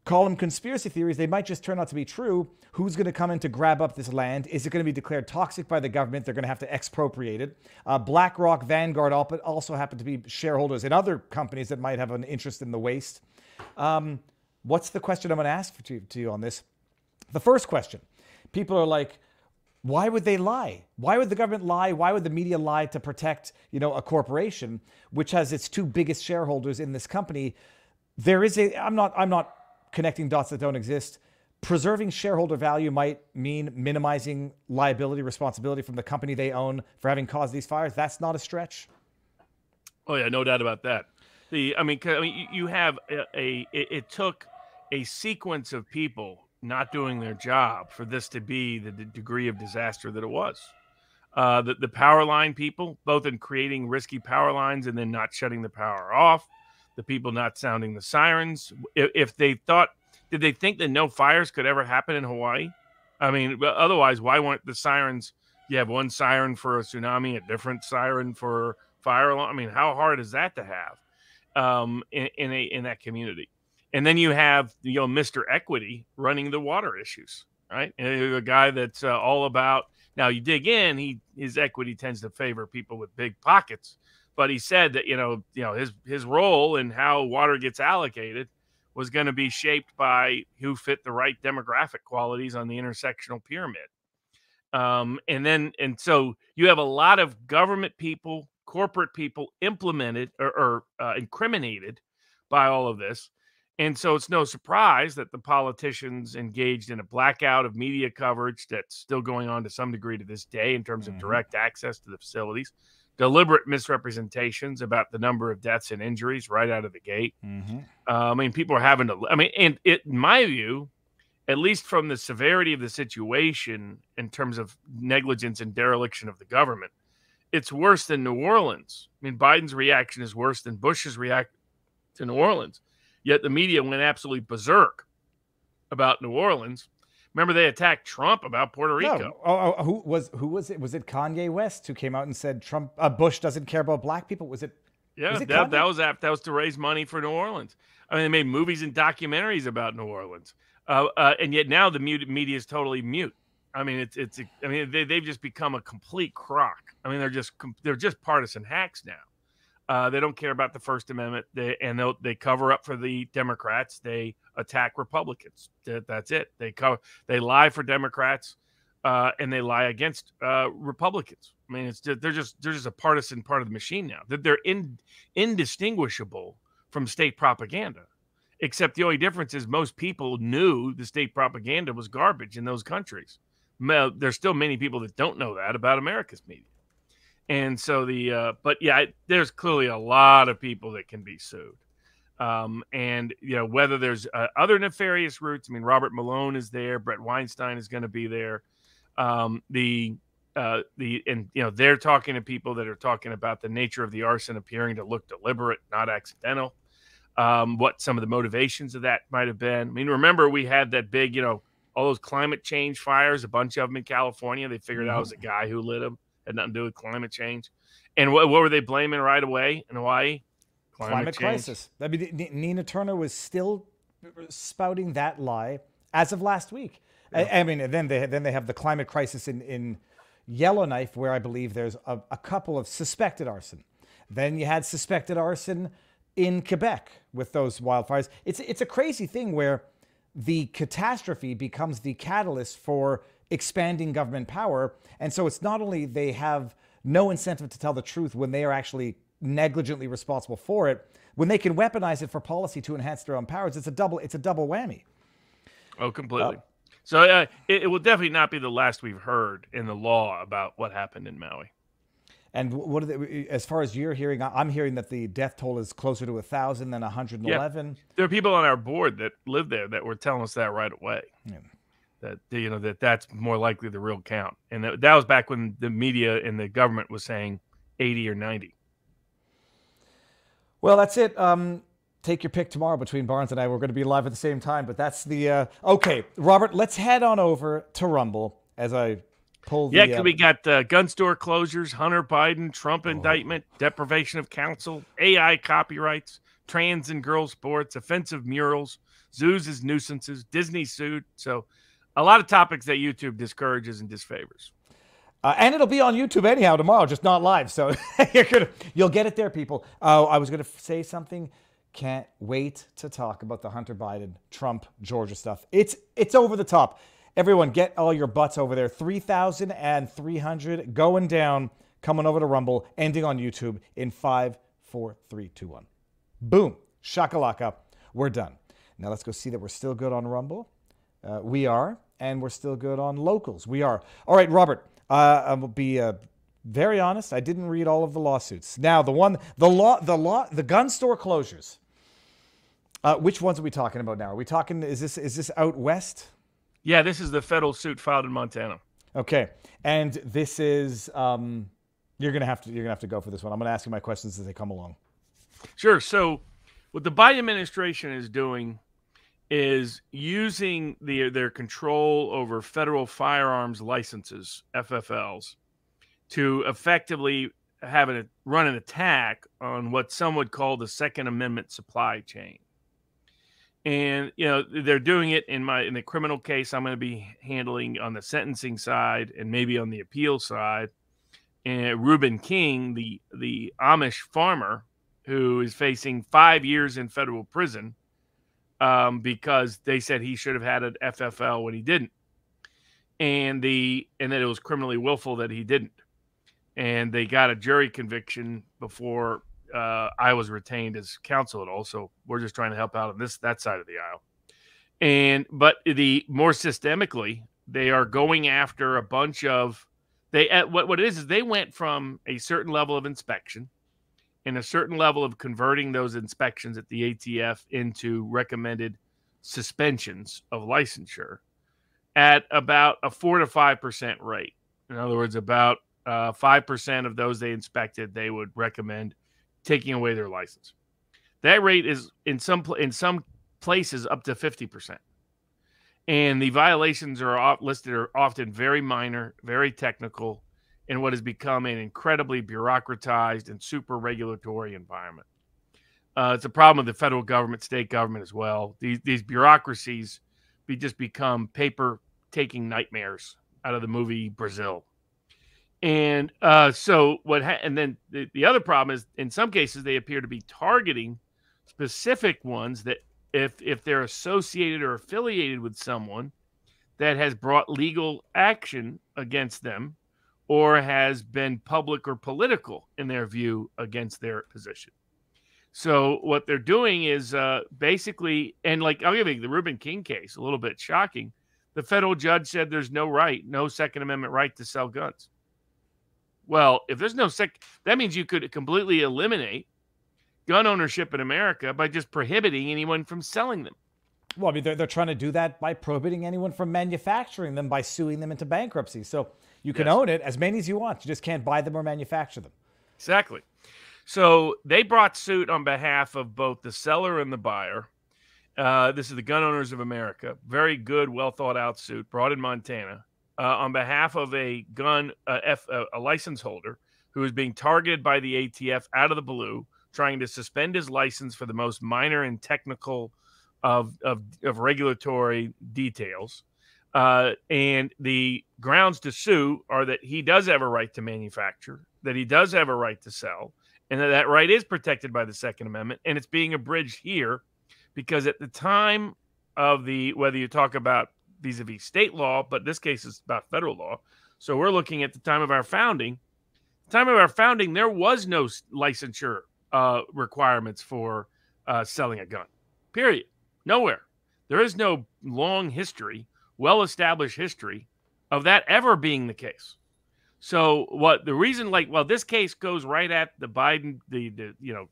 call them conspiracy theories. They might just turn out to be true. Who's going to come in to grab up this land? Is it going to be declared toxic by the government? They're going to have to expropriate it. BlackRock, Vanguard also happen to be shareholders in other companies that might have an interest in the waste. What's the question I'm going to ask to you on this? The first question. People are like, why would they lie? Why would the government lie? Why would the media lie to protect, a corporation which has its two biggest shareholders in this company? I'm not connecting dots that don't exist. Preserving shareholder value might mean minimizing liability, responsibility from the company they own for having caused these fires. That's not a stretch. Oh yeah, no doubt about that. You have it took a sequence of people not doing their job for this to be the degree of disaster that it was. The power line people, both in creating risky power lines and then not shutting the power off, the people not sounding the sirens. If they thought, did they think that no fires could ever happen in Hawaii? I mean, otherwise, why weren't the sirens? You have one siren for a tsunami, a different siren for fire alarm. I mean, how hard is that to have in that community? And then you have, Mr. Equity running the water issues, right? And a guy that's all about, now you dig in, his equity tends to favor people with big pockets. But he said that, his role in how water gets allocated was going to be shaped by who fit the right demographic qualities on the intersectional pyramid. And so you have a lot of government people, corporate people implemented or incriminated by all of this. And so it's no surprise that the politicians engaged in a blackout of media coverage that's still going on to some degree to this day in terms of direct access to the facilities, deliberate misrepresentations about the number of deaths and injuries right out of the gate. I mean, people are having to, I mean, and it, in my view, at least from the severity of the situation in terms of negligence and dereliction of the government, it's worse than New Orleans. I mean, Biden's reaction is worse than Bush's reaction to New Orleans. Yet the media went absolutely berserk about New Orleans. Remember, they attacked Trump about Puerto Rico. No. Who was it? Was it Kanye West who came out and said Bush doesn't care about black people? Was it? Yeah, was it that was to raise money for New Orleans. I mean, they made movies and documentaries about New Orleans, and yet now the media is totally mute. I mean, they've just become a complete crock. I mean, they're just partisan hacks now. They don't care about the First Amendment. They cover up for the Democrats. They attack Republicans. That's it. They lie for Democrats, and they lie against Republicans. I mean, they're just a partisan part of the machine now. They're indistinguishable from state propaganda. Except the only difference is most people knew the state propaganda was garbage in those countries. There's still many people that don't know that about America's media. And so but yeah, there's clearly a lot of people that can be sued. And, whether there's other nefarious routes, I mean, Robert Malone is there. Brett Weinstein is going to be there. They're talking to people that are talking about the nature of the arson appearing to look deliberate, not accidental. What some of the motivations of that might have been. I mean, remember we had that big, all those climate change fires, a bunch of them in California. They figured out it was a guy who lit them. Had nothing to do with climate change. And what were they blaming right away in Hawaii? Climate crisis. I mean, Nina Turner was still spouting that lie as of last week. Yeah. I mean, then they have the climate crisis in Yellowknife, where I believe there's a couple of suspected arson. Then you had suspected arson in Quebec with those wildfires. It's a crazy thing where the catastrophe becomes the catalyst for expanding government power. And so it's not only they have no incentive to tell the truth when they are actually negligently responsible for it, when they can weaponize it for policy to enhance their own powers, it's a double whammy. Oh, completely. So it will definitely not be the last we've heard in the law about what happened in Maui. And as far as you're hearing, I'm hearing that the death toll is closer to 1,000 than 111. Yeah. There are people on our board that live there that were telling us that right away. Yeah. That that's more likely the real count. And that was back when the media and the government was saying 80 or 90. Well, that's it. Take your pick tomorrow between Barnes and I. We're going to be live at the same time, but that's the okay. Robert, let's head on over to Rumble as I pull the... Yeah, we got gun store closures, Hunter Biden, Trump indictment, deprivation of counsel, AI copyrights, trans and girl sports, offensive murals, zoos as nuisances, Disney sued. So a lot of topics that YouTube discourages and disfavors. And it'll be on YouTube anyhow tomorrow, just not live. So you'll get it there, people. I was going to say something. Can't wait to talk about the Hunter Biden, Trump, Georgia stuff. It's over the top. Everyone, get all your butts over there. 3,300 going down, coming over to Rumble, ending on YouTube in 5, 4, 3, 2, 1. Boom. Shakalaka. We're done. Now let's go see that we're still good on Rumble. We are, and we're still good on locals. We are. All right, Robert. I will be very honest. I didn't read all of the lawsuits. Now, the gun store closures. Which ones are we talking about now? Are we talking? Is this out west? Yeah, this is the federal suit filed in Montana. Okay, and this is you're gonna have to go for this one. I'm gonna ask you my questions as they come along. Sure. So, what the Biden administration is doing is using their control over federal firearms licenses, FFLs, to effectively run an attack on what some would call the Second Amendment supply chain. And they're doing it in the criminal case. I'm going to be handling on the sentencing side and maybe on the appeal side. And Reuben King, the Amish farmer who is facing 5 years in federal prison because they said he should have had an FFL when he didn't, and that it was criminally willful that he didn't, and they got a jury conviction before I was retained as counsel at all, so we're just trying to help out on that side of the aisle. But more systemically, they are going after a bunch of what it is they went from a certain level of inspection and a certain level of converting those inspections at the ATF into recommended suspensions of licensure at about a 4 to 5% rate. In other words, about 5% of those they inspected, they would recommend taking away their license. That rate is in some places up to 50%. And the violations listed are often very minor, very technical, in what has become an incredibly bureaucratized and super regulatory environment. It's a problem with the federal government, state government as well. These bureaucracies just become paper-taking nightmares out of the movie Brazil. And and then the other problem is, in some cases, they appear to be targeting specific ones that if they're associated or affiliated with someone that has brought legal action against them or has been public or political in their view against their position. So what they're doing is basically, and like I'll give you the Reuben King case, a little bit shocking. The federal judge said there's no Second Amendment right to sell guns. Well, if there's that means you could completely eliminate gun ownership in America by just prohibiting anyone from selling them. Well, I mean, they're trying to do that by prohibiting anyone from manufacturing them by suing them into bankruptcy. So you can own it as many as you want. You just can't buy them or manufacture them. Exactly. So they brought suit on behalf of both the seller and the buyer. This is the Gun Owners of America. Very good, well thought out suit brought in Montana on behalf of a license holder who is being targeted by the ATF out of the blue, trying to suspend his license for the most minor and technical of regulatory details. And the grounds to sue are that he does have a right to manufacture, that he does have a right to sell, and that right is protected by the Second Amendment. And it's being abridged here because at the time of whether you talk about vis-a-vis state law, but in this case is about federal law. So we're looking at the time of our founding. There was no licensure requirements for selling a gun, period. Nowhere. There is no long history, well-established history of that ever being the case. So this case goes right at the Biden,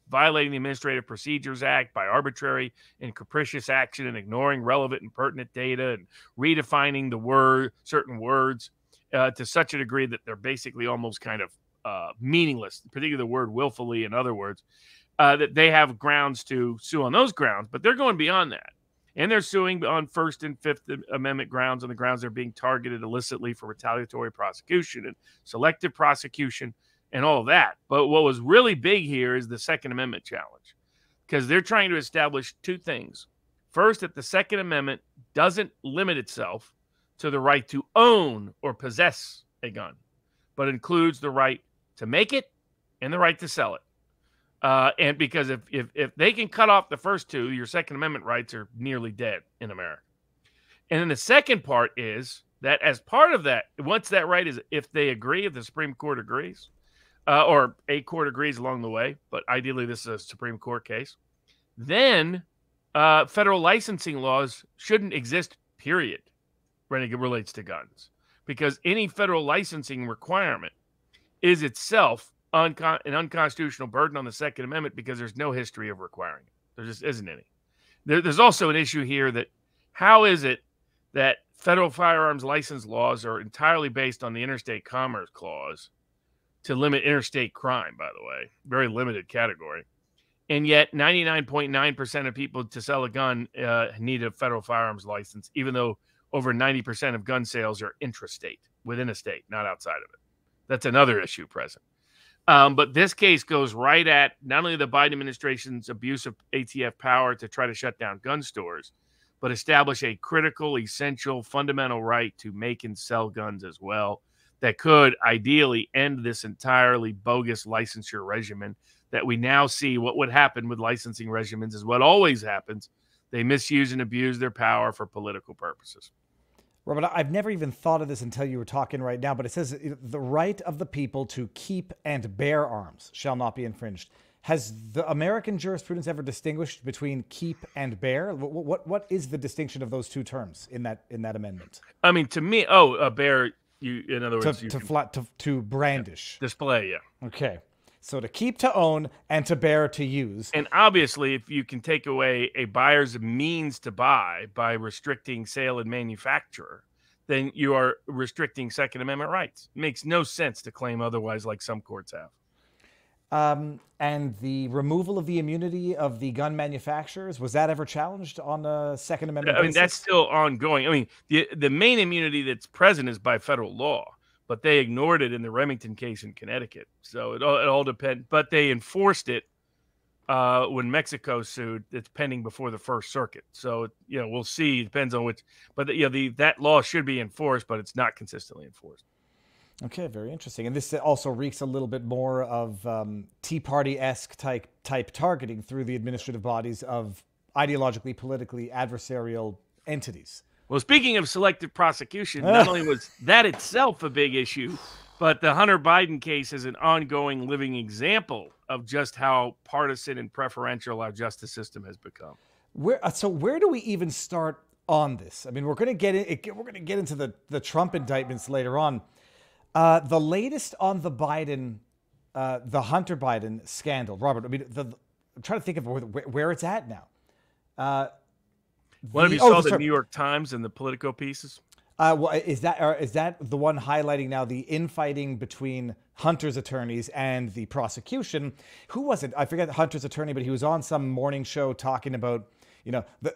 violating the Administrative Procedures Act by arbitrary and capricious action and ignoring relevant and pertinent data and redefining certain words to such a degree that they're basically almost kind of meaningless, particularly the word willfully, in other words, that they have grounds to sue on those grounds, but they're going beyond that. And they're suing on First and Fifth Amendment grounds, on the grounds they're being targeted illicitly for retaliatory prosecution and selective prosecution and all of that. But what was really big here is the Second Amendment challenge, because they're trying to establish two things. First, that the Second Amendment doesn't limit itself to the right to own or possess a gun, but includes the right to make it and the right to sell it. And because if they can cut off the first two, your Second Amendment rights are nearly dead in America. And then the second part is that as part of that, once that right is, if the Supreme Court agrees, or a court agrees along the way, but ideally this is a Supreme Court case, then federal licensing laws shouldn't exist, period, when it relates to guns. Because any federal licensing requirement is itself an unconstitutional burden on the Second Amendment because there's no history of requiring it. There just isn't any. There's also an issue here that how is it that federal firearms license laws are entirely based on the Interstate Commerce Clause to limit interstate crime, by the way, very limited category. And yet 99.9% of people to sell a gun need a federal firearms license, even though over 90% of gun sales are intrastate, within a state, not outside of it. That's another issue present. But this case goes right at not only the Biden administration's abuse of ATF power to try to shut down gun stores, but establish a critical, essential, fundamental right to make and sell guns as well that could ideally end this entirely bogus licensure regimen that we now see. What would happen with licensing regimens is what always happens. They misuse and abuse their power for political purposes. Robert, I've never even thought of this until you were talking right now, but it says the right of the people to keep and bear arms shall not be infringed. Has the American jurisprudence ever distinguished between keep and bear? What is the distinction of those two terms in that amendment? I mean, to me, a bear. In other words, to brandish, display. Yeah. Okay. So to keep, to own, and to bear, to use. And obviously, if you can take away a buyer's means to buy by restricting sale and manufacture, then you are restricting Second Amendment rights. It makes no sense to claim otherwise, like some courts have. And the removal of the immunity of the gun manufacturers, was that ever challenged on a Second Amendment basis? I mean, that's still ongoing. I mean, the main immunity that's present is by federal law, but they ignored it in the Remington case in Connecticut. So it all depends. But they enforced it when Mexico sued. It's pending before the First Circuit. So, we'll see. It depends on which. But, that law should be enforced, but it's not consistently enforced. Okay, very interesting. And this also reeks a little bit more of Tea Party-esque type targeting through the administrative bodies of ideologically, politically adversarial entities. Well, speaking of selective prosecution, not only was that itself a big issue, but the Hunter Biden case is an ongoing living example of just how partisan and preferential our justice system has become. Where do we even start on this? I mean, we're going to get into the Trump indictments later on. The latest on the Hunter Biden scandal, Robert. I mean, I'm trying to think of where it's at now. Have you saw the New York Times and the Politico pieces? Well, is that the one highlighting now the infighting between Hunter's attorneys and the prosecution? Who was it? I forget Hunter's attorney, but he was on some morning show talking about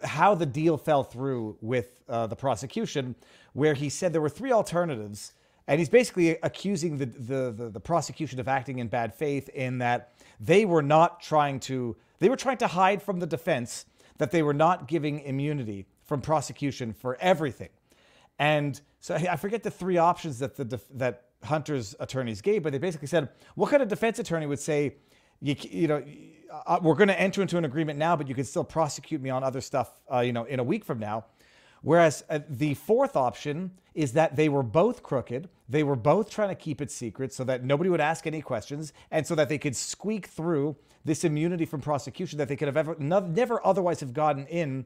how the deal fell through with the prosecution, where he said there were three alternatives. And he's basically accusing the prosecution of acting in bad faith in that they were trying to hide from the defense that they were not giving immunity from prosecution for everything. And so I forget the three options that Hunter's attorneys gave, but they basically said, what kind of defense attorney would say, we're going to enter into an agreement now, but you can still prosecute me on other stuff, in a week from now. Whereas the fourth option is that they were both crooked. They were both trying to keep it secret so that nobody would ask any questions and so that they could squeak through this immunity from prosecution that they could have never otherwise have gotten in,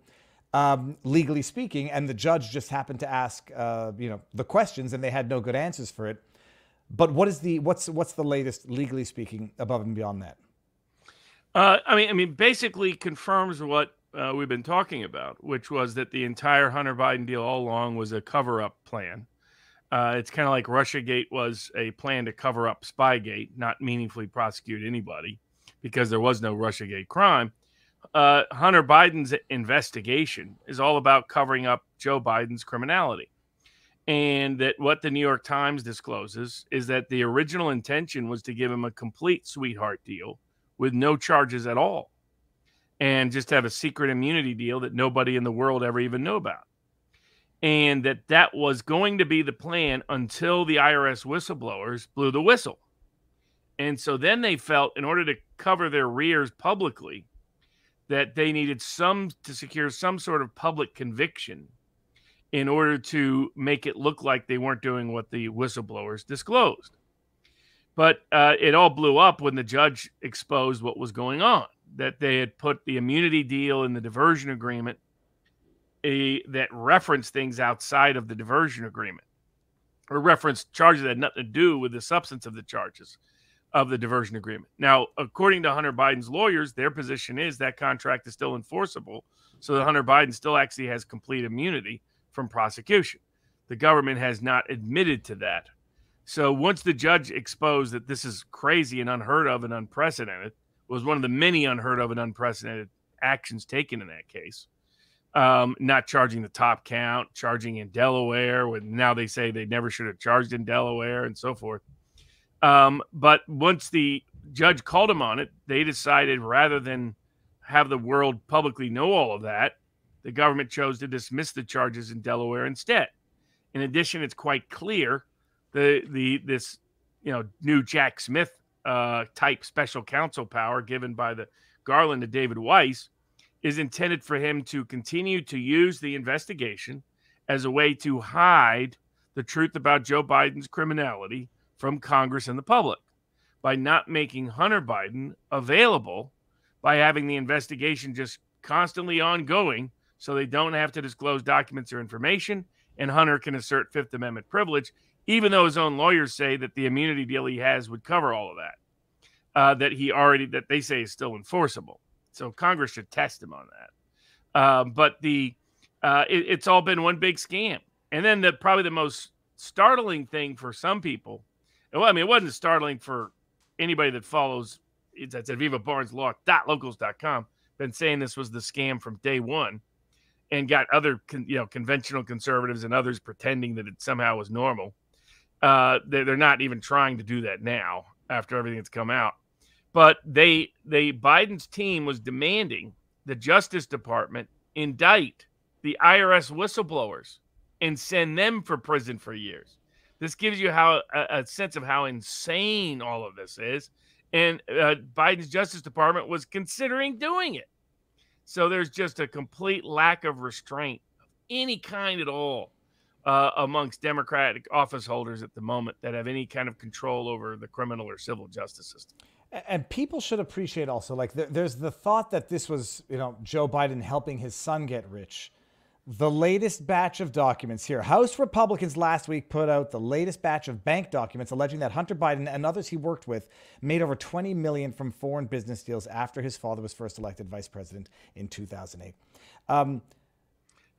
legally speaking. And the judge just happened to ask, the questions, and they had no good answers for it. But what's the latest, legally speaking, above and beyond that? I mean, basically confirms what we've been talking about, which was that the entire Hunter Biden deal all along was a cover-up plan. It's kind of like Russiagate was a plan to cover up Spygate, not meaningfully prosecute anybody because there was no Russiagate crime. Hunter Biden's investigation is all about covering up Joe Biden's criminality. And that what the New York Times discloses is that the original intention was to give him a complete sweetheart deal with no charges at all, and just have a secret immunity deal that nobody in the world ever even knew about. And that was going to be the plan until the IRS whistleblowers blew the whistle. And so then they felt, in order to cover their rears publicly, that they needed to secure some sort of public conviction in order to make it look like they weren't doing what the whistleblowers disclosed. But it all blew up when the judge exposed what was going on, that they had put the immunity deal in the diversion agreement that referenced things outside of the diversion agreement, or referenced charges that had nothing to do with the substance of the charges of the diversion agreement. Now, according to Hunter Biden's lawyers, their position is that contract is still enforceable, so that Hunter Biden still actually has complete immunity from prosecution. The government has not admitted to that. So once the judge exposed that this is crazy and unheard of and unprecedented, was one of the many unheard of and unprecedented actions taken in that case, not charging the top count, charging in Delaware, when now they say they never should have charged in Delaware and so forth. But once the judge called him on it, they decided rather than have the world publicly know all of that, the government chose to dismiss the charges in Delaware instead. In addition, it's quite clear this new Jack Smith type special counsel power given by the Garland to David Weiss is intended for him to continue to use the investigation as a way to hide the truth about Joe Biden's criminality from Congress and the public. by not making Hunter Biden available, by having the investigation just constantly ongoing so they don't have to disclose documents or information, and Hunter can assert Fifth Amendment privilege, even though his own lawyers say that the immunity deal he has would cover all of that, that they say is still enforceable. So Congress should test him on that. But it's all been one big scam. And then probably the most startling thing for some people, well, I mean, it wasn't startling for anybody that follows, that's at vivabarneslaw.locals.com, been saying this was the scam from day one, and got other conventional conservatives and others pretending that it somehow was normal. They're not even trying to do that now after everything that's come out. But Biden's team was demanding the Justice Department indict the IRS whistleblowers and send them for prison for years. This gives you a sense of how insane all of this is. And Biden's Justice Department was considering doing it. So there's just a complete lack of restraint of any kind at all amongst Democratic office holders at the moment that have any kind of control over the criminal or civil justice system. And people should appreciate also, like, there's the thought that this was, Joe Biden helping his son get rich. The latest batch of documents here. House Republicans last week put out the latest batch of bank documents alleging that Hunter Biden and others he worked with made over $20 million from foreign business deals after his father was first elected vice president in 2008.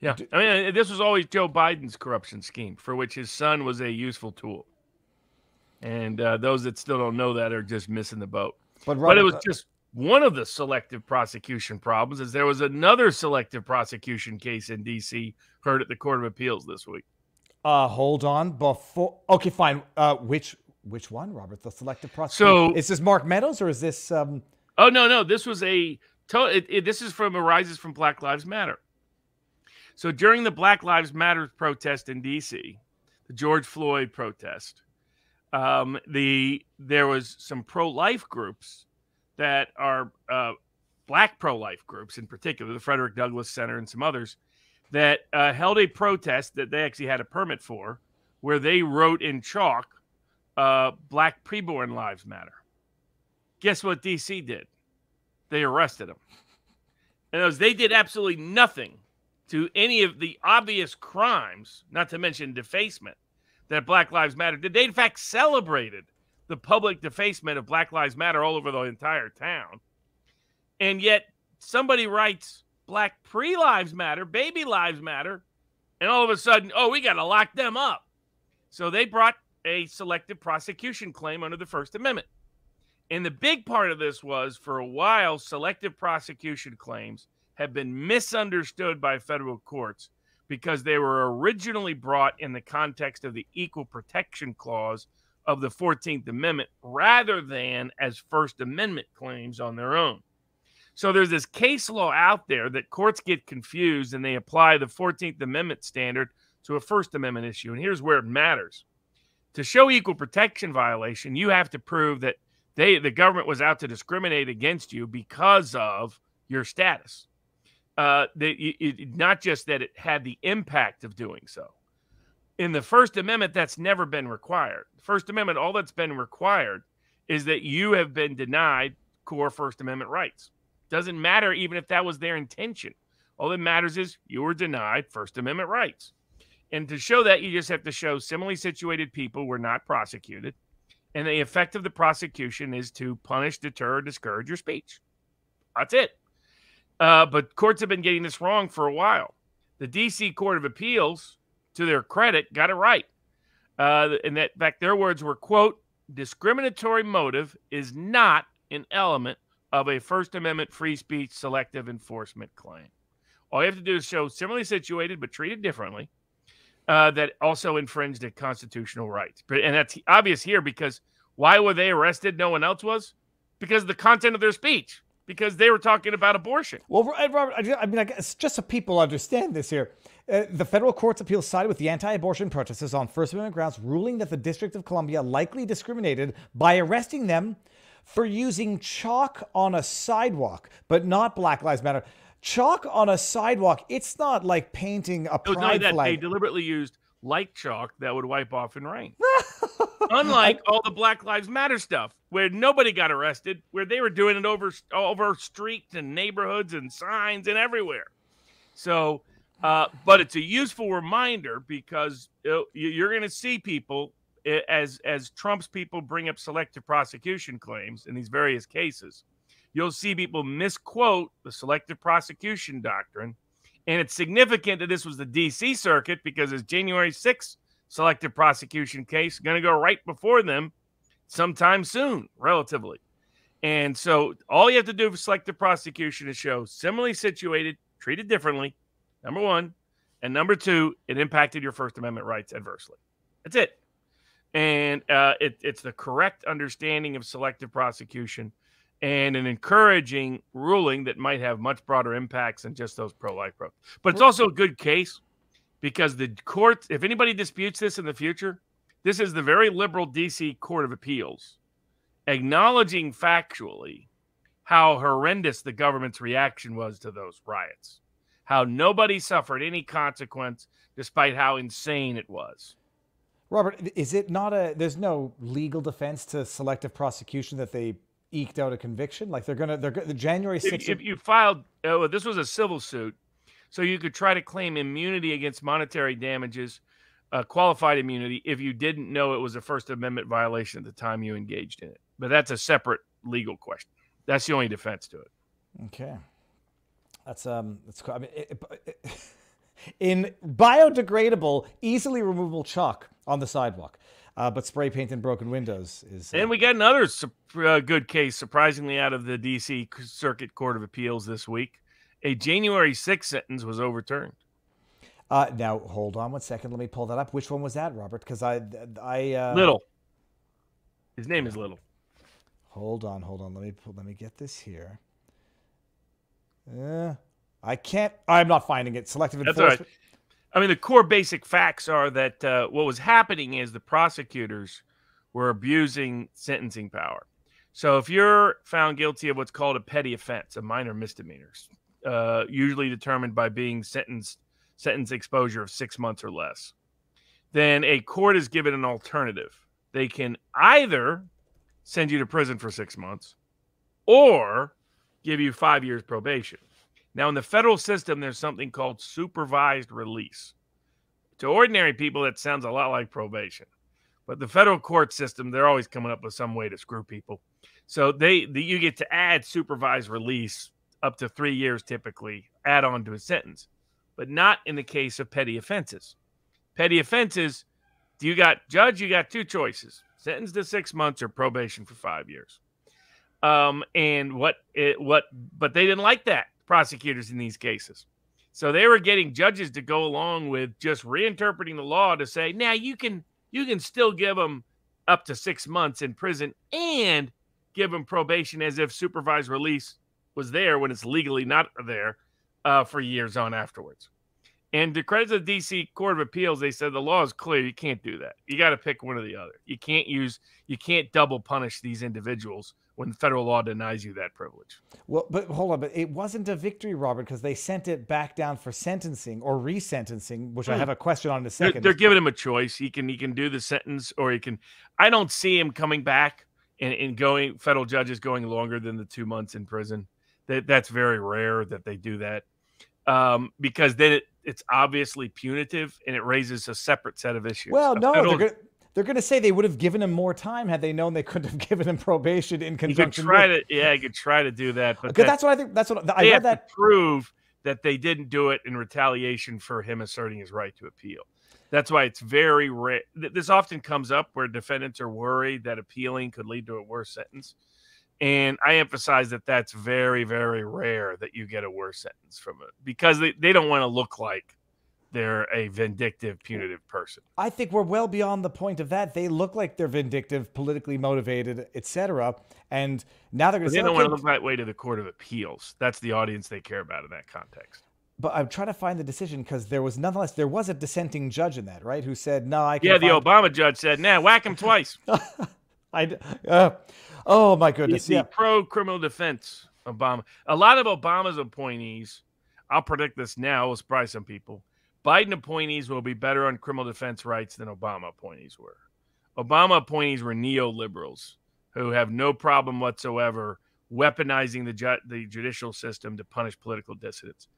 Yeah, I mean, this was always Joe Biden's corruption scheme, for which his son was a useful tool. And those that still don't know that are just missing the boat. But it was just one of the selective prosecution problems, is there was another selective prosecution case in D.C. heard at the Court of Appeals this week. Hold on. Okay, fine. Which one, Robert? The selective prosecution? So is this Mark Meadows or is this? Oh no. This was this is arises from Black Lives Matter. So during the Black Lives Matter protest in D.C., the George Floyd protest, there was some pro-life groups that are black pro-life groups, in particular, the Frederick Douglass Center and some others, that held a protest that they actually had a permit for, where they wrote in chalk, Black Preborn Lives Matter. Guess what D.C. did? They arrested them. And they did absolutely nothing to any of the obvious crimes, not to mention defacement, that Black Lives Matter did. They, in fact, celebrated the public defacement of Black Lives Matter all over the entire town. And yet somebody writes Black Pre-Lives Matter, Baby Lives Matter, and all of a sudden, we got to lock them up. So they brought a selective prosecution claim under the First Amendment. And the big part of this was, for a while, selective prosecution claims have been misunderstood by federal courts because they were originally brought in the context of the Equal Protection Clause of the 14th Amendment rather than as First Amendment claims on their own. So there's this case law out there that courts get confused and they apply the 14th Amendment standard to a First Amendment issue. And here's where it matters. To show equal protection violation, you have to prove that the government was out to discriminate against you because of your status. Not just that it had the impact of doing so. In the First Amendment, that's never been required. The First Amendment, all that's been required is that you have been denied core First Amendment rights. Doesn't matter even if that was their intention. All that matters is you were denied First Amendment rights. And to show that, you just have to show similarly situated people were not prosecuted. And the effect of the prosecution is to punish, deter, or discourage your speech. That's it. But courts have been getting this wrong for a while. The D.C. Court of Appeals, to their credit, got it right. And that, in fact, their words were, quote, discriminatory motive is not an element of a First Amendment free speech selective enforcement claim. All you have to do is show similarly situated but treated differently that also infringed a constitutional rights. And that's obvious here because why were they arrested? No one else was? Because of the content of their speech. Because they were talking about abortion. Well, Robert, I mean, I guess just so people understand this here, the federal court's appeals sided with the anti-abortion protesters on First Amendment grounds, ruling that the District of Columbia likely discriminated by arresting them for using chalk on a sidewalk, but not Black Lives Matter. Chalk on a sidewalk, it's not like painting a pride flag. They deliberately used like chalk that would wipe off in rain. Unlike all the Black Lives Matter stuff, where nobody got arrested, where they were doing it over streets and neighborhoods and signs and everywhere. So, but it's a useful reminder because you're going to see people as Trump's people bring up selective prosecution claims in these various cases. You'll see people misquote the selective prosecution doctrine. And it's significant that this was the D.C. Circuit because his January 6th selective prosecution case is going to go right before them sometime soon, relatively. And so all you have to do for selective prosecution is show similarly situated, treated differently, number one. And number two, it impacted your First Amendment rights adversely. That's it. And it's the correct understanding of selective prosecution and an encouraging ruling that might have much broader impacts than just those pro-life protests. But it's also a good case because the court, if anybody disputes this in the future, this is the very liberal D.C. Court of Appeals acknowledging factually how horrendous the government's reaction was to those riots, how nobody suffered any consequence despite how insane it was. Robert, is it not there's no legal defense to selective prosecution that they eked out a conviction? Like the January 6th. If you filed, this was a civil suit, so you could try to claim immunity against monetary damages, qualified immunity, if you didn't know it was a First Amendment violation at the time you engaged in it. But that's a separate legal question. That's the only defense to it. Okay. That's cool. I mean, in biodegradable, easily removable chalk on the sidewalk. But spray paint and broken windows is... And we got another good case, surprisingly, out of the D.C. Circuit Court of Appeals this week. A January 6th sentence was overturned. Now, hold on one second. Let me pull that up. Which one was that, Robert? Because I Little. His name is Little. Hold on. Let me get this here. I can't... I'm not finding it. Selective enforcement... That's all right. I mean, the core basic facts are that what was happening is the prosecutors were abusing sentencing power. So if you're found guilty of what's called a petty offense, a minor misdemeanor, usually determined by being sentence exposure of 6 months or less, then a court is given an alternative. They can either send you to prison for 6 months or give you 5 years probation. Now, in the federal system, there's something called supervised release. To ordinary people, that sounds a lot like probation. But the federal court system, they're always coming up with some way to screw people. So you get to add supervised release up to 3 years typically, add on to a sentence. But not in the case of petty offenses. Petty offenses, you got two choices. Sentence to 6 months or probation for 5 years. But they didn't like that. Prosecutors in these cases. So they were getting judges to go along with just reinterpreting the law to say, now you can still give them up to 6 months in prison and give them probation as if supervised release was there when it's legally not there for years on afterwards. And to credit the D.C. Court of Appeals, they said the law is clear. You can't do that. You got to pick one or the other. You can't double punish these individuals when the federal law denies you that privilege. Well, but hold on, but it wasn't a victory, Robert, because they sent it back down for sentencing or resentencing, which I have a question on in a second. They're giving him a choice. He can do the sentence, or he can. I don't see him coming back and going. Federal judges going longer than the 2 months in prison. That's very rare that they do that, because then it's obviously punitive and it raises a separate set of issues. Well, no, they're going to say they would have given him more time had they known they couldn't have given him probation in conjunction. You could try to do that, but that's what I think. That's what I read. That to prove that they didn't do it in retaliation for him asserting his right to appeal. That's why it's very rare. This often comes up where defendants are worried that appealing could lead to a worse sentence. And I emphasize that that's very, very rare that you get a worse sentence from it because they don't want to look like they're a vindictive, punitive person. I think we're well beyond the point of that. They look like they're vindictive, politically motivated, etc. And now they're going to say, they don't want to look that way to the Court of Appeals. That's the audience they care about in that context. But I'm trying to find the decision because there was a dissenting judge in that, right? Who said, no, I can't. Yeah, the Obama judge said, nah, whack him twice. Oh, my goodness. The pro-criminal defense Obama. A lot of Obama's appointees, I'll predict this now, will surprise some people, Biden appointees will be better on criminal defense rights than Obama appointees were. Obama appointees were neoliberals who have no problem whatsoever weaponizing the judicial system to punish political dissidents.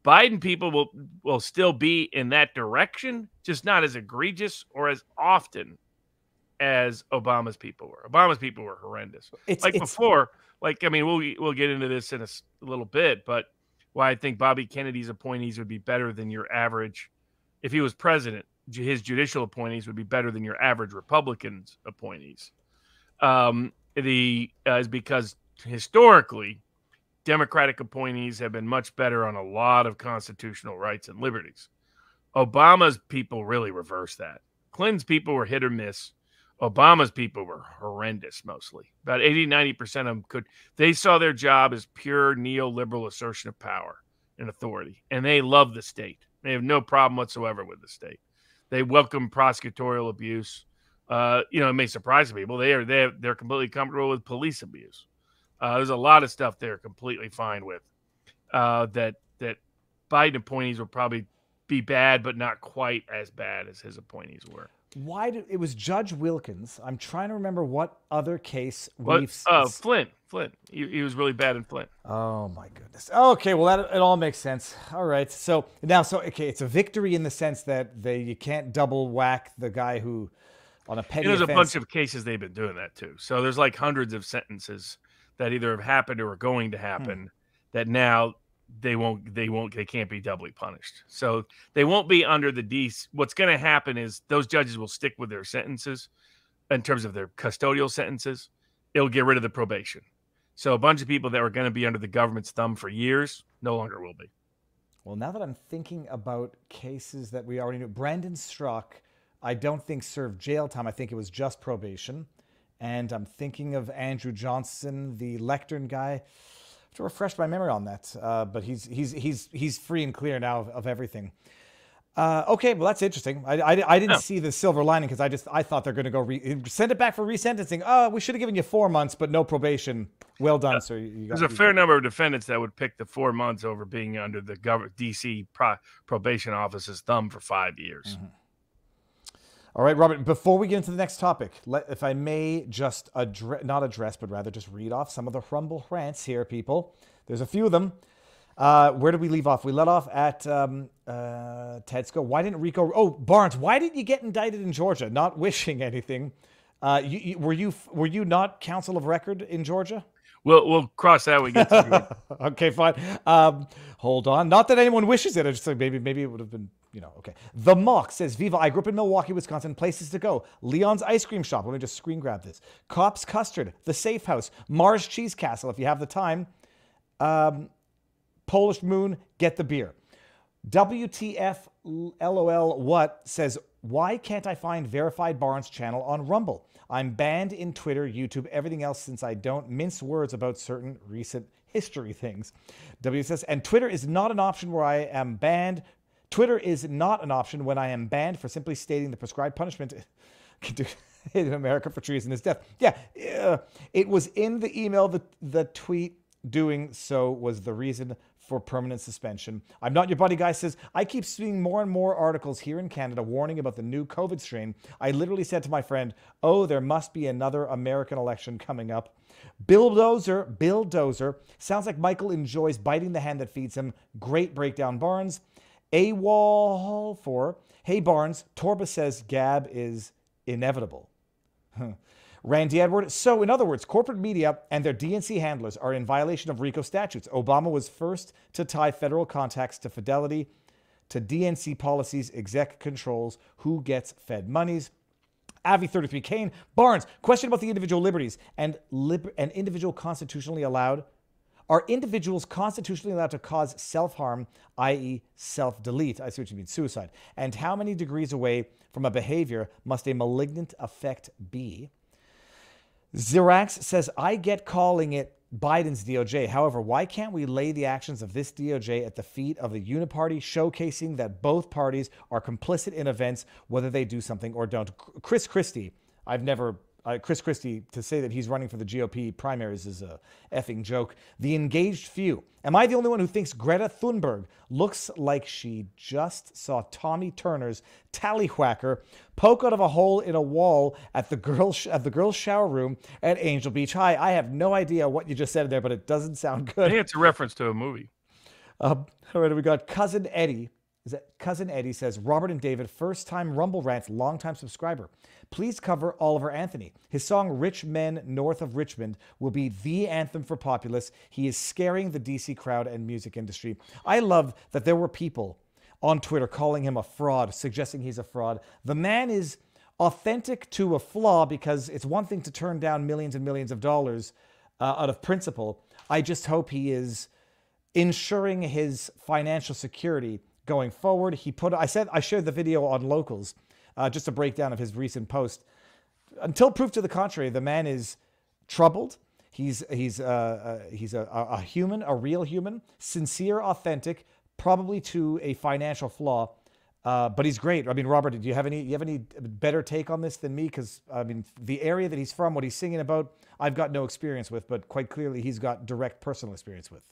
Biden people will still be in that direction, just not as egregious or as often as Obama's people were. Obama's people were horrendous. Before, I mean, we'll get into this in a little bit, but why I think Bobby Kennedy's appointees would be better than your average, if he was president, his judicial appointees would be better than your average Republican's appointees. Is because historically, Democratic appointees have been much better on a lot of constitutional rights and liberties. Obama's people really reversed that. Clinton's people were hit or miss. Obama's people were horrendous mostly. About 80-90% of them they saw their job as pure neoliberal assertion of power and authority. And they love the state. They have no problem whatsoever with the state. They welcome prosecutorial abuse. It may surprise people. They're completely comfortable with police abuse. There's a lot of stuff they're completely fine with. That Biden appointees will probably be bad, but not quite as bad as his appointees were. It was Judge Wilkins. I'm trying to remember what other case Flint. He was really bad in Flint. Oh my goodness. Okay, well it all makes sense. All right. So it's a victory in the sense that you can't double whack the guy who on a petty There's offense. a bunch of cases they've been doing that too. So there's like hundreds of sentences that either have happened or are going to happen that now they can't be doubly punished. So they won't be under the DC. What's going to happen is those judges will stick with their sentences in terms of their custodial sentences. It'll get rid of the probation. So a bunch of people that were going to be under the government's thumb for years no longer will be. Well, now that I'm thinking about cases that we already knew, Brandon Strzok, I don't think served jail time. I think it was just probation. And I'm thinking of Andrew Johnson, the lectern guy. To refresh my memory on that, but he's free and clear now of everything. Okay, well that's interesting. I didn't see the silver lining because I thought they're going to go send it back for resentencing. Oh, we should have given you 4 months, but no probation. Well done, sir. There's a fair number of defendants that would pick the 4 months over being under the DC probation office's thumb for 5 years. Mm-hmm. All right, Robert, before we get into the next topic, if I may just not address, but rather just read off some of the Rumble rants here, people. There's a few of them. Where did we leave off? We let off at Tedsko. Why didn't Rico... Oh, Barnes, why didn't you get indicted in Georgia? Not wishing anything. Were you not counsel of record in Georgia? We'll cross that when we get to it. Okay, fine. Hold on. Not that anyone wishes it. I just think maybe it would have been... okay. The Mock says, Viva, I grew up in Milwaukee, Wisconsin. Places to go. Leon's Ice Cream Shop. Let me just screen grab this. Cops Custard. The Safe House. Mars Cheese Castle, if you have the time. Polish Moon. Get the beer. WTF LOL What says, why can't I find Verified Barnes channel on Rumble? I'm banned in Twitter, YouTube, everything else since I don't mince words about certain recent history things. W says, and Twitter is not an option where I am banned. Twitter is not an option when I am banned for simply stating the prescribed punishment in America for treason is death. Yeah, it was in the email. The tweet doing so was the reason for permanent suspension. I'm not your buddy guy says, I keep seeing more and more articles here in Canada warning about the new COVID strain. I literally said to my friend, oh, there must be another American election coming up. Bill Dozer. Sounds like Michael enjoys biting the hand that feeds him. Great breakdown, Barnes. AWOL for, hey Barnes, Torba says Gab is inevitable. Randy Edward. So in other words, corporate media and their DNC handlers are in violation of RICO statutes. Obama was first to tie federal contacts to fidelity to DNC policies, exec controls, who gets fed monies. Avi 33 Kane. Barnes, question about the individual liberties and individual constitutionally allowed. Are individuals constitutionally allowed to cause self-harm, i.e. self-delete? I see what you mean, suicide. And how many degrees away from a behavior must a malignant effect be? Xerax says, I get calling it Biden's DOJ. However, why can't we lay the actions of this DOJ at the feet of the uniparty, showcasing that both parties are complicit in events, whether they do something or don't? Chris Christie, I've never Chris Christie, to say that he's running for the GOP primaries is a effing joke. The engaged few. Am I the only one who thinks Greta Thunberg looks like she just saw Tommy Turner's tallywhacker poke out of a hole in a wall at the girls' shower room at Angel Beach High? I have no idea what you just said there, but it doesn't sound I good. think it's a reference to a movie. All right, we got Cousin Eddie. Is that Cousin Eddie says, Robert and David, first-time Rumble Rants, long-time subscriber. Please cover Oliver Anthony. His song Rich Men North of Richmond will be the anthem for Populace. He is scaring the DC crowd and music industry. I love that there were people on Twitter calling him a fraud, suggesting he's a fraud. The man is authentic to a flaw, because it's one thing to turn down millions and millions of dollars out of principle. I just hope he is ensuring his financial security going forward. I shared the video on Locals, just a breakdown of his recent post. Until proof to the contrary, the man is troubled. He's a human, a real human, sincere, authentic, probably to a financial flaw, but he's great. I mean, Robert, do you have any better take on this than me? Because I mean, the area that he's from, what he's singing about, I've got no experience with, but quite clearly he's got direct personal experience with.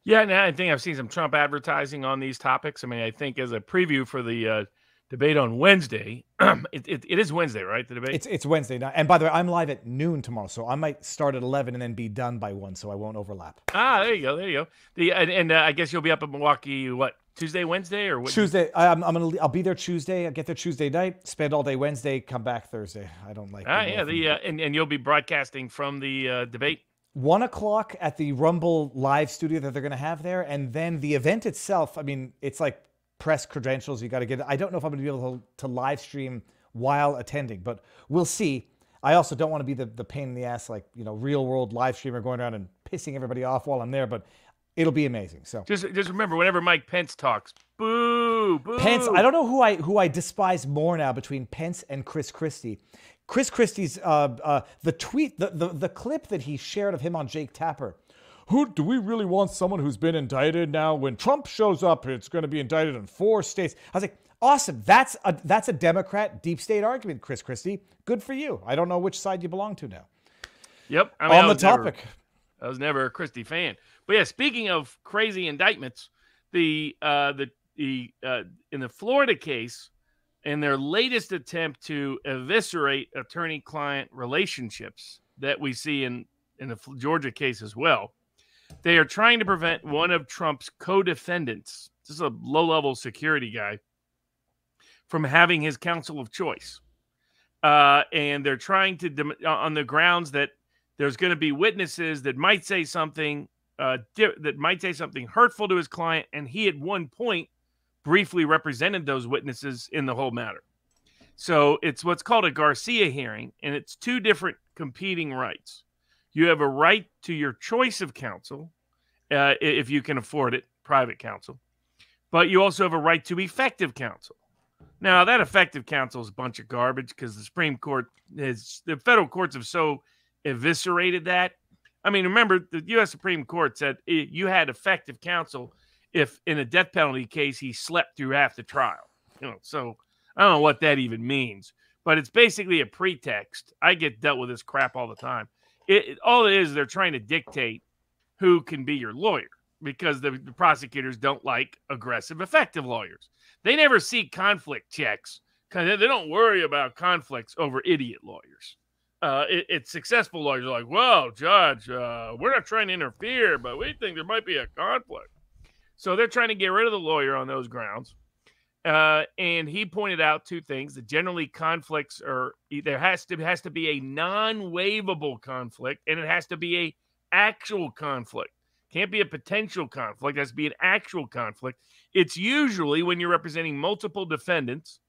Yeah, and I think I've seen some Trump advertising on these topics. I mean, I think as a preview for the debate on Wednesday, it is Wednesday, right? The debate? It's Wednesday night. And by the way, I'm live at noon tomorrow, so I might start at 11 and then be done by 1, so I won't overlap. Ah, there you go. I guess you'll be up in Milwaukee, what, Tuesday, Wednesday, or what? Tuesday. I'll be there Tuesday. I get there Tuesday night, spend all day Wednesday, come back Thursday. I don't like. And you'll be broadcasting from the debate. 1 o'clock at the Rumble live studio that they're going to have there. And then the event itself, I mean, it's like press credentials. You got to get it. I don't know if I'm going to be able to live stream while attending, but we'll see. I also don't want to be the pain in the ass, like, real world live streamer going around and pissing everybody off while I'm there, but it'll be amazing. So just remember, whenever Mike Pence talks, boo, boo. Pence, I don't know who I despise more now between Pence and Chris Christie. Chris Christie's the tweet, the clip that he shared of him on Jake Tapper. Do we really want someone who's been indicted now? When Trump shows up, it's going to be indicted in 4 states. I was like, awesome. That's a Democrat deep state argument, Chris Christie. Good for you. I don't know which side you belong to now. Yep. I mean, on the topic. I was never a Christie fan. But yeah, speaking of crazy indictments, in the Florida case, in their latest attempt to eviscerate attorney-client relationships that we see in the Georgia case as well, they are trying to prevent one of Trump's co-defendants, this is a low-level security guy, from having his counsel of choice. And they're trying to, on the grounds that there's going to be witnesses that might say something hurtful to his client, and he at one point briefly represented those witnesses in the whole matter. So it's what's called a Garcia hearing, and it's 2 different competing rights. You have a right to your choice of counsel, if you can afford it, private counsel, but you also have a right to effective counsel. Now, that effective counsel is a bunch of garbage because the federal courts have so eviscerated that. I mean, remember, the U.S. Supreme Court said you had effective counsel if in a death penalty case he slept through half the trial. So I don't know what that even means, but it's basically a pretext. I get dealt with this crap all the time. All it is, they're trying to dictate who can be your lawyer because the prosecutors don't like aggressive, effective lawyers. They never see conflict checks because they don't worry about conflicts over idiot lawyers. It's successful lawyers are like, well, Judge, we're not trying to interfere, but we think there might be a conflict. So they're trying to get rid of the lawyer on those grounds. And he pointed out 2 things: that generally conflicts there has to be a non-waivable conflict, and it has to be a actual conflict. Can't be a potential conflict. It has to be an actual conflict. It's usually when you're representing multiple defendants,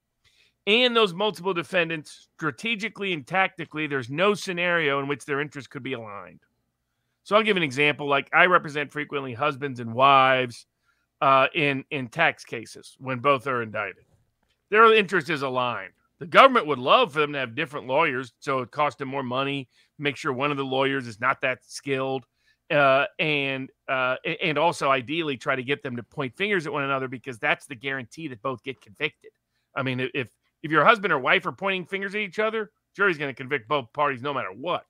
and those multiple defendants, strategically and tactically, there's no scenario in which their interests could be aligned. So I'll give an example. Like, I represent frequently husbands and wives in tax cases when both are indicted. Their interest is aligned. The government would love for them to have different lawyers, so it costs them more money, make sure one of the lawyers is not that skilled, and also ideally try to get them to point fingers at one another, because that's the guarantee that both get convicted. I mean, if your husband or wife are pointing fingers at each other, jury's going to convict both parties no matter what.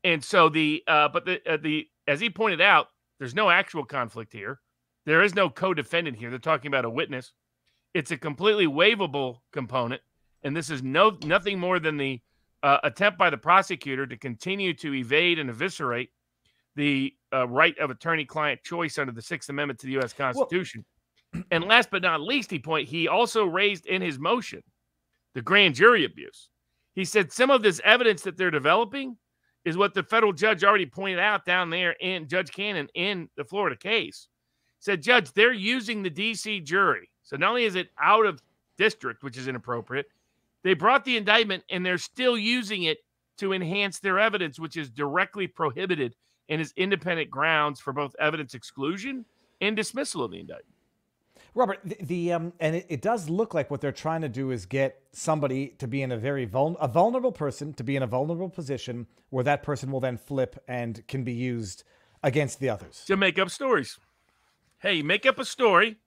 And so as he pointed out, there's no actual conflict here. There is no co-defendant here. They're talking about a witness. It's a completely waivable component, and this is nothing more than the attempt by the prosecutor to continue to evade and eviscerate the right of attorney-client choice under the Sixth Amendment to the U.S. Constitution. Well, and last but not least, he also raised in his motion the grand jury abuse. He said some of this evidence that they're developing is what the federal judge already pointed out down there in Judge Cannon in the Florida case. Said, Judge, they're using the D.C. jury. So not only is it out of district, which is inappropriate, they brought the indictment and they're still using it to enhance their evidence, which is directly prohibited and is independent grounds for both evidence exclusion and dismissal of the indictment. Robert, and it does look like what they're trying to do is get somebody to be in a vulnerable person to be in a vulnerable position where that person will then flip and can be used against the others. To make up stories. Hey, you make up a story.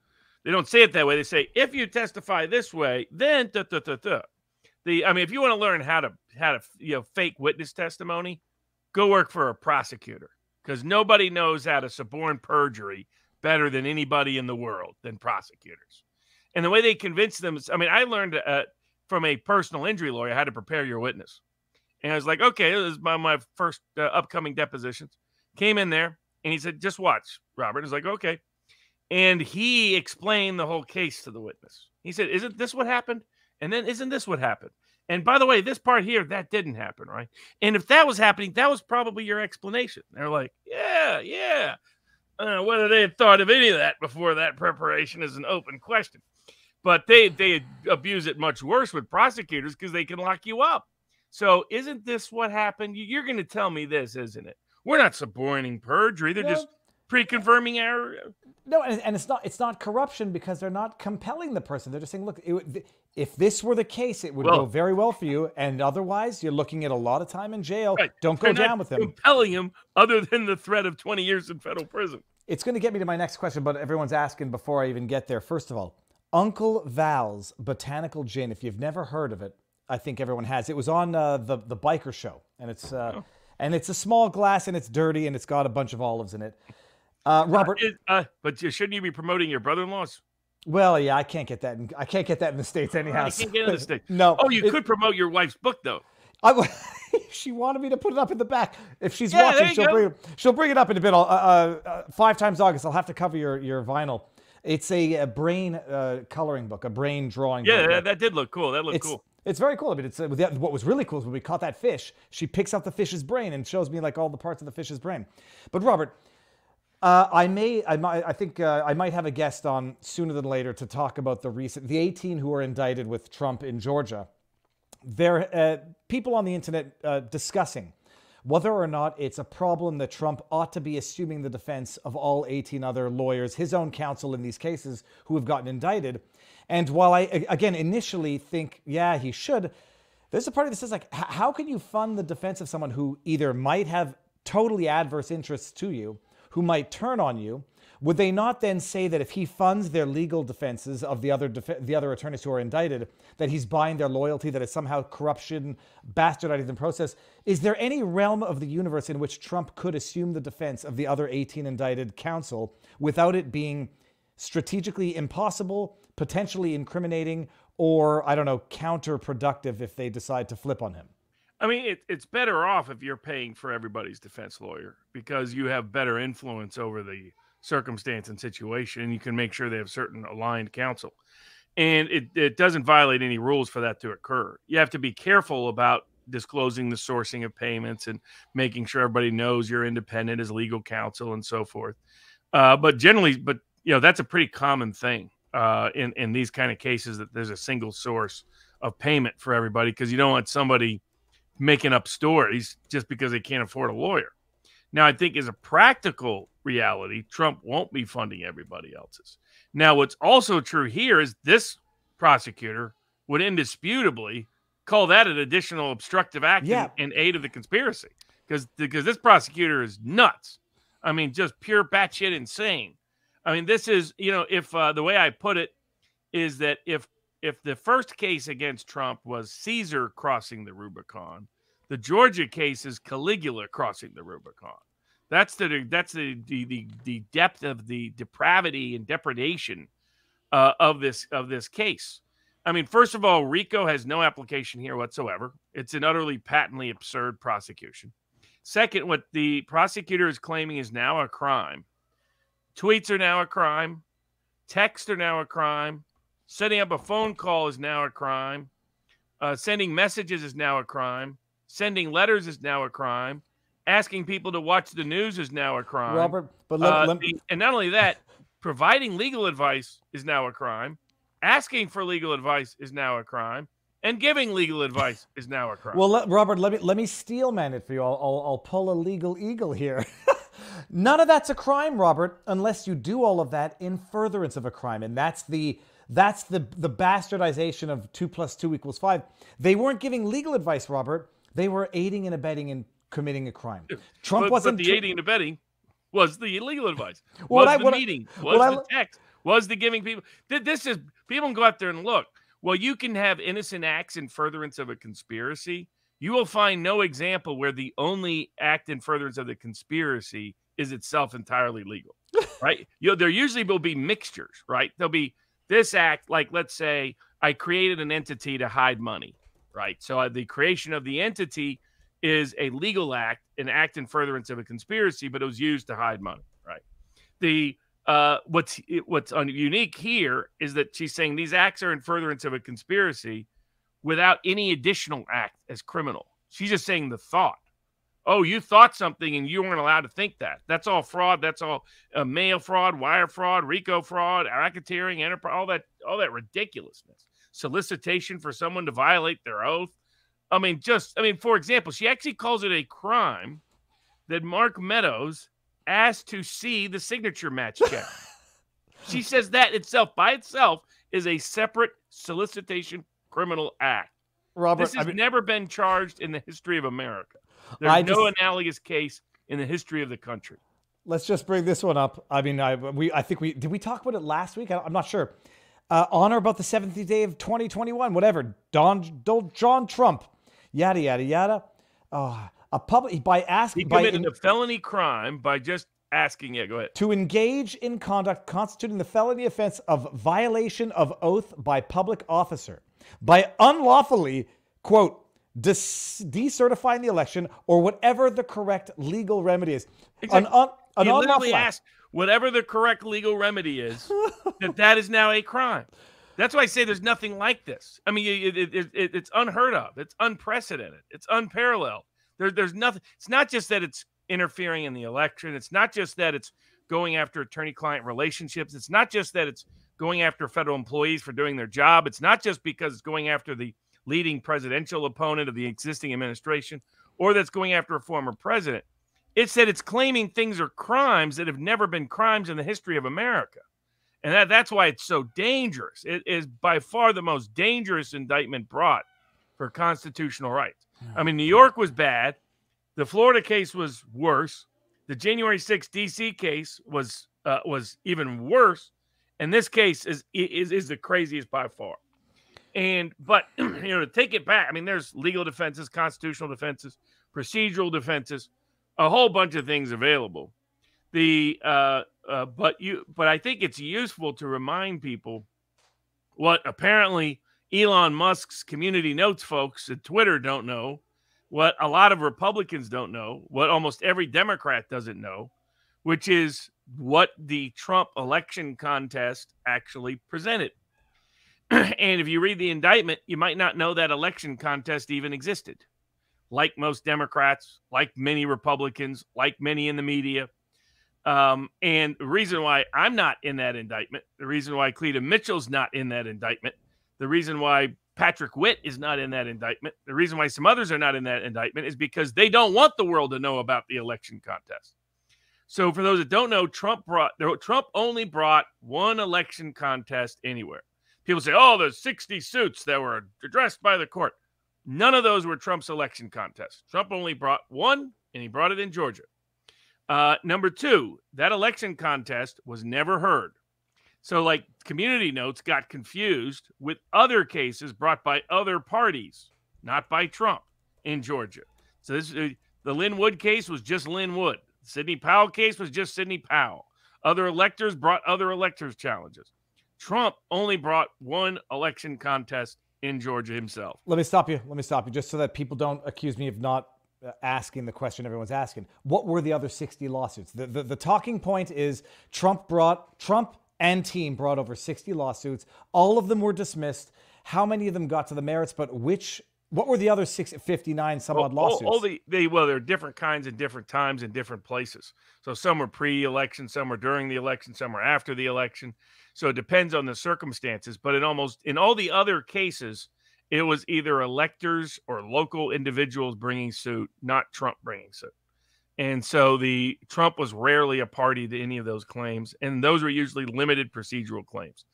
They don't say it that way. They say, if you testify this way, then if you want to learn how to fake witness testimony, go work for a prosecutor, because nobody knows how to suborn perjury better than anybody in the world than prosecutors. And the way they convince them is, I learned from a personal injury lawyer how to prepare your witness. And I was like, okay, this is my first upcoming depositions. Came in there and he said, just watch, Robert. I was like, okay. And he explained the whole case to the witness. He said, isn't this what happened? And then isn't this what happened? And by the way, this part here, that didn't happen, right? And if that was happening, that was probably your explanation. They're like, yeah. Whether they had thought of any of that before that preparation is an open question. But they abuse it much worse with prosecutors because they can lock you up. So isn't this what happened? You're going to tell me this, isn't it? We're not suborning perjury. They're just pre-confirming our... No, and it's not corruption because they're not compelling the person. They're just saying, look, if this were the case, it would go very well for you. And otherwise, you're looking at a lot of time in jail. Right. Don't go down with them. Compelling him other than the threat of 20 years in federal prison. It's going to get me to my next question, but everyone's asking before I even get there. First of all, Uncle Val's Botanical Gin. If you've never heard of it, I think everyone has. It was on the Biker Show, and it's a small glass, and it's dirty, and it's got a bunch of olives in it. Robert, but shouldn't you be promoting your brother-in-law's? Well, yeah, I can't get that in the States anyhow. You can't get in the States. No. Oh, you could promote your wife's book, though. She wanted me to put it up in the back. If she's watching, she'll bring it up in a bit. 5 times August, I'll have to cover your vinyl. It's a brain coloring book, a brain drawing book. Yeah, that did look cool. That looked cool. It's very cool. It's what was really cool is when we caught that fish, she picks up the fish's brain and shows me like all the parts of the fish's brain. But Robert, I might have a guest on sooner than later to talk about the 18 who were indicted with Trump in Georgia. There people on the internet discussing whether or not it's a problem that Trump ought to be assuming the defense of all 18 other lawyers, his own counsel in these cases, who have gotten indicted. And while I, again, initially think, yeah, he should, there's a part of this that says, like, how can you fund the defense of someone who either might have totally adverse interests to you, who might turn on you? Would they not then say that if he funds their legal defenses of the other attorneys who are indicted, that he's buying their loyalty, that it's somehow corruption, bastardizing the process? Is there any realm of the universe in which Trump could assume the defense of the other 18 indicted counsel without it being strategically impossible, potentially incriminating, or, I don't know, counterproductive if they decide to flip on him? I mean, it's better off if you're paying for everybody's defense lawyer because you have better influence over the circumstance and situation, and you can make sure they have certain aligned counsel. And it doesn't violate any rules for that to occur. You have to be careful about disclosing the sourcing of payments and making sure everybody knows you're independent as legal counsel and so forth. But generally, that's a pretty common thing in these kind of cases, that there's a single source of payment for everybody, because you don't want somebody making up stories just because they can't afford a lawyer. Now, I think as a practical reality, Trump won't be funding everybody else's. Now, what's also true here is this prosecutor would indisputably call that an additional obstructive act in aid of the conspiracy, because this prosecutor is nuts. I mean, just pure batshit insane. I mean, this is, if the way I put it is that if if the first case against Trump was Caesar crossing the Rubicon, the Georgia case is Caligula crossing the Rubicon. That's the depth of the depravity and depredation of this case. I mean, first of all, RICO has no application here whatsoever. It's an utterly patently absurd prosecution. Second, what the prosecutor is claiming is now a crime. Tweets are now a crime. Texts are now a crime. Setting up a phone call is now a crime. Sending messages is now a crime. Sending letters is now a crime. Asking people to watch the news is now a crime. Robert, but and not only that, providing legal advice is now a crime. Asking for legal advice is now a crime. And giving legal advice is now a crime. Well, Robert, let me steelman it for you. I'll pull a legal eagle here. None of that's a crime, Robert, unless you do all of that in furtherance of a crime, and that's the bastardization of 2 + 2 = 5. They weren't giving legal advice, Robert. They were aiding and abetting in committing a crime. Trump wasn't. But the aiding and abetting was the illegal advice. Was the meeting? Was the text? Was the giving people? This is people can go out there and look. Well, you can have innocent acts in furtherance of a conspiracy. You will find no example where the only act in furtherance of the conspiracy is itself entirely legal, right? There usually will be mixtures, right? There'll be this act, like let's say I created an entity to hide money, right? So the creation of the entity is a legal act, an act in furtherance of a conspiracy, but it was used to hide money, right? What's unique here is that she's saying these acts are in furtherance of a conspiracy without any additional act as criminal. She's just saying the thought. Oh, you thought something and you weren't allowed to think that. That's all fraud. That's all mail fraud, wire fraud, RICO fraud, racketeering, enterprise, all that ridiculousness. Solicitation for someone to violate their oath. For example, she actually calls it a crime that Mark Meadows asked to see the signature match check. She says that by itself is a separate solicitation criminal act. Robert, this has never been charged in the history of America. There's no analogous case in the history of the country. Let's just bring this one up. I think did we talk about it last week? I'm not sure. On or about the 70th day of 2021, whatever. John Trump, yada yada yada. He committed a felony crime by just asking. Yeah, go ahead. To engage in conduct constituting the felony offense of violation of oath by public officer by unlawfully, quote, decertifying the election or whatever the correct legal remedy is. Exactly. He literally asked whatever the correct legal remedy is, that is now a crime. That's why I say there's nothing like this. I mean, it's unheard of. It's unprecedented. It's unparalleled. There's nothing. It's not just that it's interfering in the election. It's not just that it's going after attorney-client relationships. It's not just that it's going after federal employees for doing their job. It's not just because it's going after the leading presidential opponent of the existing administration, or that's going after a former president. It's that it's claiming things are crimes that have never been crimes in the history of America. And that's why it's so dangerous. It is by far the most dangerous indictment brought for constitutional rights. I mean, New York was bad. The Florida case was worse. The January 6th D.C. case was even worse. And this case is the craziest by far. But to take it back, I mean, there's legal defenses, constitutional defenses, procedural defenses, a whole bunch of things available. But I think it's useful to remind people what apparently Elon Musk's community notes folks at Twitter don't know, what a lot of Republicans don't know, what almost every Democrat doesn't know, which is what the Trump election contest actually presented. And if you read the indictment, you might not know that election contest even existed. Like most Democrats, like many Republicans, like many in the media. And the reason why I'm not in that indictment, the reason why Cleta Mitchell's not in that indictment, the reason why Patrick Witt is not in that indictment, the reason why some others are not in that indictment is because they don't want the world to know about the election contest. So for those that don't know, Trump only brought one election contest anywhere. People say, oh, there's 60 suits that were addressed by the court. None of those were Trump's election contests. Trump only brought one, and he brought it in Georgia. Number two, that election contest was never heard. So, like, community notes got confused with other cases brought by other parties, not by Trump in Georgia. So, the Lynn Wood case was just Lynn Wood. The Sidney Powell case was just Sidney Powell. Other electors brought other electors' challenges. Trump only brought one election contest in Georgia himself. Let me stop you. Just so that people don't accuse me of not asking the question everyone's asking. What were the other 60 lawsuits? The talking point is Trump and team brought over 60 lawsuits. All of them were dismissed. How many of them got to the merits? But what were the other 59 some odd lawsuits? There are different kinds and different times and different places. So some were pre-election, some were during the election, some were after the election. So it depends on the circumstances. But in all the other cases, it was either electors or local individuals bringing suit, not Trump bringing suit. And so Trump was rarely a party to any of those claims, and those were usually limited procedural claims.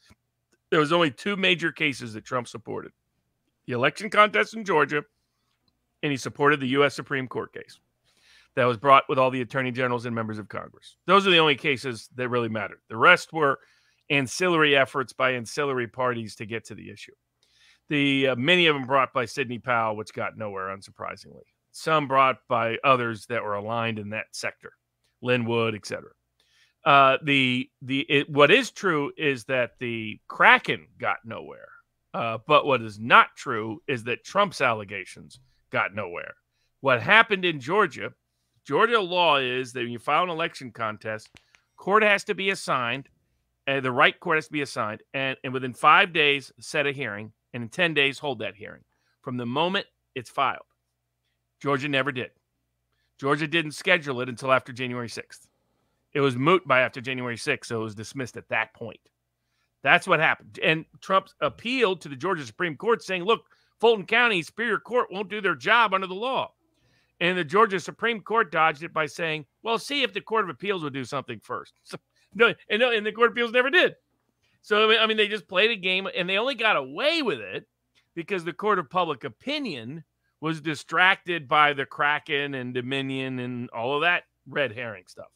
There was only two major cases that Trump supported: the election contest in Georgia, and he supported the U.S. Supreme Court case that was brought with all the attorney generals and members of Congress. Those are the only cases that really mattered. The rest were ancillary efforts by ancillary parties to get to the issue. Many of them brought by Sidney Powell, which got nowhere, unsurprisingly. Some brought by others that were aligned in that sector, Lynn Wood, etc. What is true is that the Kraken got nowhere. But what is not true is that Trump's allegations got nowhere. What happened in Georgia law is that when you file an election contest, court has to be assigned, the right court has to be assigned, and within 5 days, set a hearing, and in 10 days, hold that hearing from the moment it's filed. Georgia never did. Georgia didn't schedule it until after January 6th. It was moot by after January 6th, so it was dismissed at that point. That's what happened. And Trump appealed to the Georgia Supreme Court saying, look, Fulton County Superior Court won't do their job under the law. And the Georgia Supreme Court dodged it by saying, well, see if the Court of Appeals would do something first. And the Court of Appeals never did. So, I mean, they just played a game, and they only got away with it because the Court of Public Opinion was distracted by the Kraken and Dominion and all of that red herring stuff.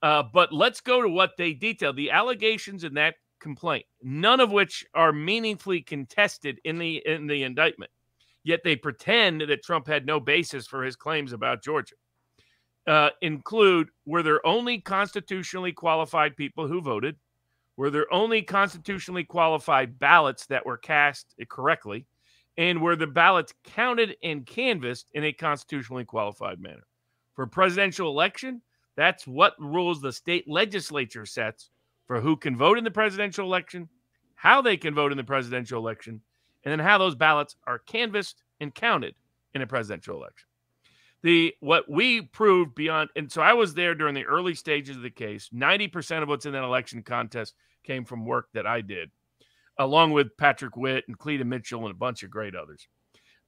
But let's go to what they detailed. The allegations in that complaint, none of which are meaningfully contested in the indictment. Yet they pretend that Trump had no basis for his claims about Georgia. Include, were there only constitutionally qualified people who voted? Were there only constitutionally qualified ballots that were cast correctly? And were the ballots counted and canvassed in a constitutionally qualified manner? For a presidential election, that's what rules the state legislature sets for who can vote in the presidential election, how they can vote in the presidential election, and then how those ballots are canvassed and counted in a presidential election. What we proved beyond, and so I was there during the early stages of the case. 90% of what's in that election contest came from work that I did, along with Patrick Witt and Cleta Mitchell and a bunch of great others.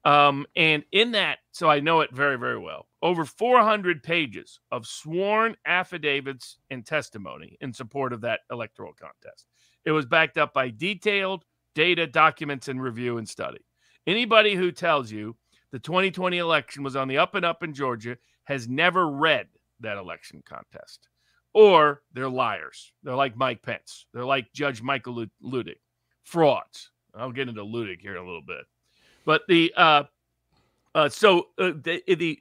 And in that, so I know it very, very well, over 400 pages of sworn affidavits and testimony in support of that electoral contest. It was backed up by detailed data, documents, and review and study. Anybody who tells you the 2020 election was on the up and up in Georgia has never read that election contest. Or they're liars. They're like Mike Pence. They're like Judge Michael Ludig. Frauds. I'll get into Ludig here in a little bit. But the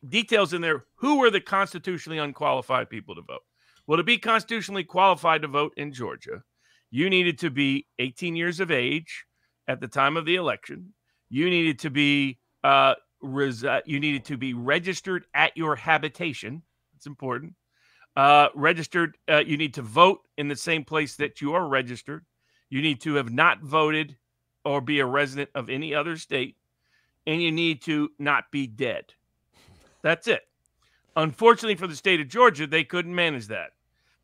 details in there, who were the constitutionally unqualified people to vote? Well, to be constitutionally qualified to vote in Georgia, you needed to be 18 years of age at the time of the election. You needed to be registered at your habitation. It's important. Registered. You need to vote in the same place that you are registered. You need to have not voted or be a resident of any other state. And you need to not be dead. That's it. Unfortunately for the state of Georgia, they couldn't manage that.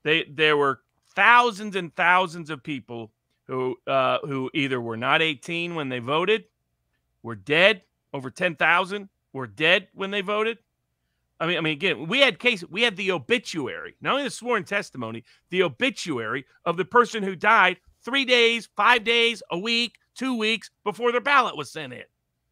There were thousands and thousands of people who either were not 18 when they voted, were dead. Over 10,000 were dead when they voted. I mean, again, we had the obituary, not only the sworn testimony, the obituary of the person who died 3 days, 5 days, a week, 2 weeks before their ballot was sent in.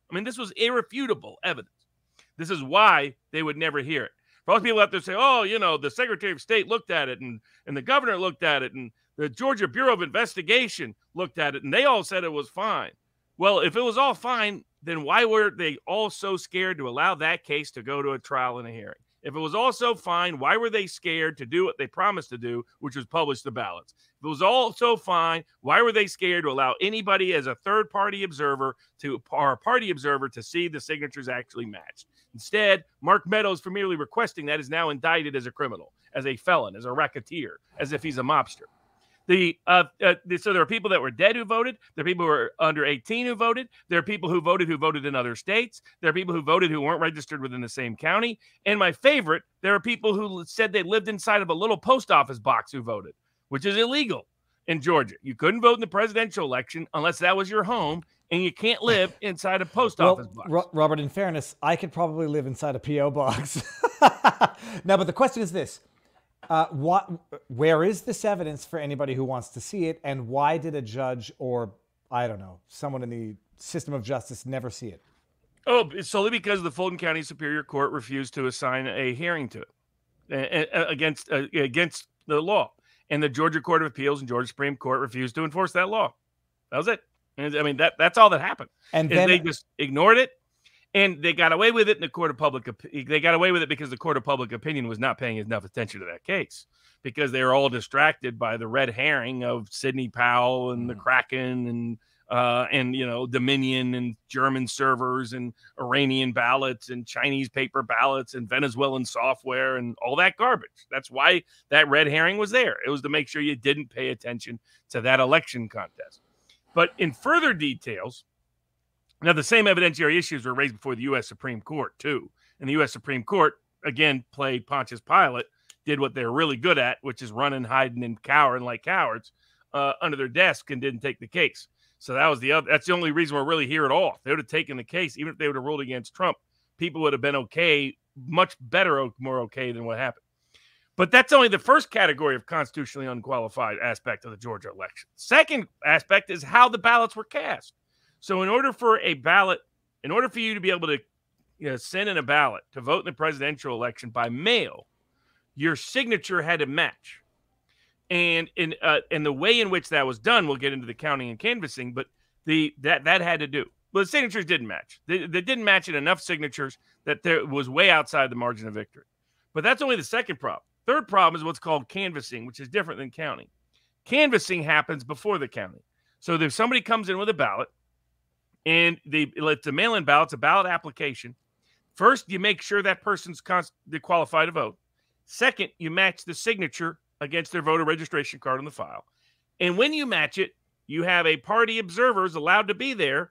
I mean, this was irrefutable evidence. This is why they would never hear it. For all people out there say, oh, the Secretary of State looked at it and the governor looked at it and The Georgia Bureau of Investigation looked at it, and they all said it was fine. Well, if it was all fine, then why were they all so scared to allow that case to go to a trial and a hearing? If it was all so fine, why were they scared to do what they promised to do, which was publish the ballots? If it was all so fine, why were they scared to allow anybody as a third-party observer or a party observer to see the signatures actually matched? Instead, Mark Meadows, for merely requesting that, is now indicted as a criminal, as a felon, as a racketeer, as if he's a mobster. So there are people that were dead who voted. There are people who were under 18 who voted. There are people who voted in other states. There are people who voted who weren't registered within the same county. And my favorite, there are people who said they lived inside of a little post office box who voted, which is illegal in Georgia. You couldn't vote in the presidential election unless that was your home, and you can't live inside a post office box. Robert, in fairness, I could probably live inside a P.O. box. Now, but the question is this. Where is this evidence for anybody who wants to see it, and why did a judge or, I don't know, someone in the system of justice never see it? Oh, it's solely because the Fulton County Superior Court refused to assign a hearing to it against the law. And the Georgia Court of Appeals and Georgia Supreme Court refused to enforce that law. That was it. And, I mean, that's all that happened. And then they just ignored it. And they got away with it in the court of public. They got away with it because the court of public opinion was not paying enough attention to that case, because they were all distracted by the red herring of Sidney Powell and the Kraken and Dominion and German servers and Iranian ballots and Chinese paper ballots and Venezuelan software and all that garbage. That's why that red herring was there. It was to make sure you didn't pay attention to that election contest. But in further details, now, the same evidentiary issues were raised before the U.S. Supreme Court, too. And the U.S. Supreme Court, again, played Pontius Pilate, did what they're really good at, which is running, hiding, and cowering like cowards under their desk, and didn't take the case. So that's the only reason we're really here at all. If they would have taken the case, even if they would have ruled against Trump, people would have been okay, much better, more okay than what happened. But that's only the first category of constitutionally unqualified aspect of the Georgia election. Second aspect is how the ballots were cast. So in order for you to be able to send in a ballot to vote in the presidential election by mail, your signature had to match. And the way in which that was done, we'll get into the counting and canvassing, but that had to do. Well, the signatures didn't match. They didn't match in enough signatures that there was way outside the margin of victory. But that's only the second problem. Third problem is what's called canvassing, which is different than counting. Canvassing happens before the counting. So if somebody comes in with a ballot, and it's a mail-in ballot, it's a ballot application. First, you make sure that person's qualified to vote. Second, you match the signature against their voter registration card on the file. And when you match it, you have a party observers allowed to be there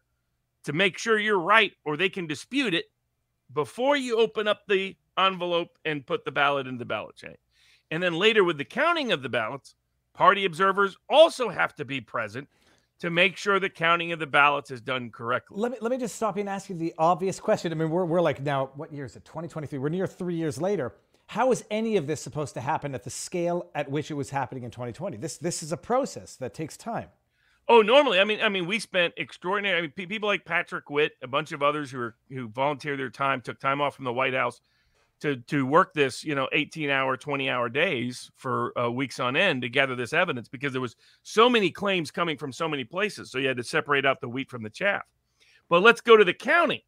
to make sure you're right, or they can dispute it before you open up the envelope and put the ballot in the ballot chain. And then later with the counting of the ballots, party observers also have to be present to make sure the counting of the ballots is done correctly. Let me just stop you and ask you the obvious question. I mean, we're like now, what year is it? 2023. We're near 3 years later. How is any of this supposed to happen at the scale at which it was happening in 2020? This is a process that takes time. Oh, normally, I mean, we spent extraordinary. I mean, people like Patrick Witt, a bunch of others who volunteered their time, took time off from the White House to work this, 18-hour, 20-hour days for weeks on end to gather this evidence, because there was so many claims coming from so many places. So you had to separate out the wheat from the chaff. But let's go to the counting.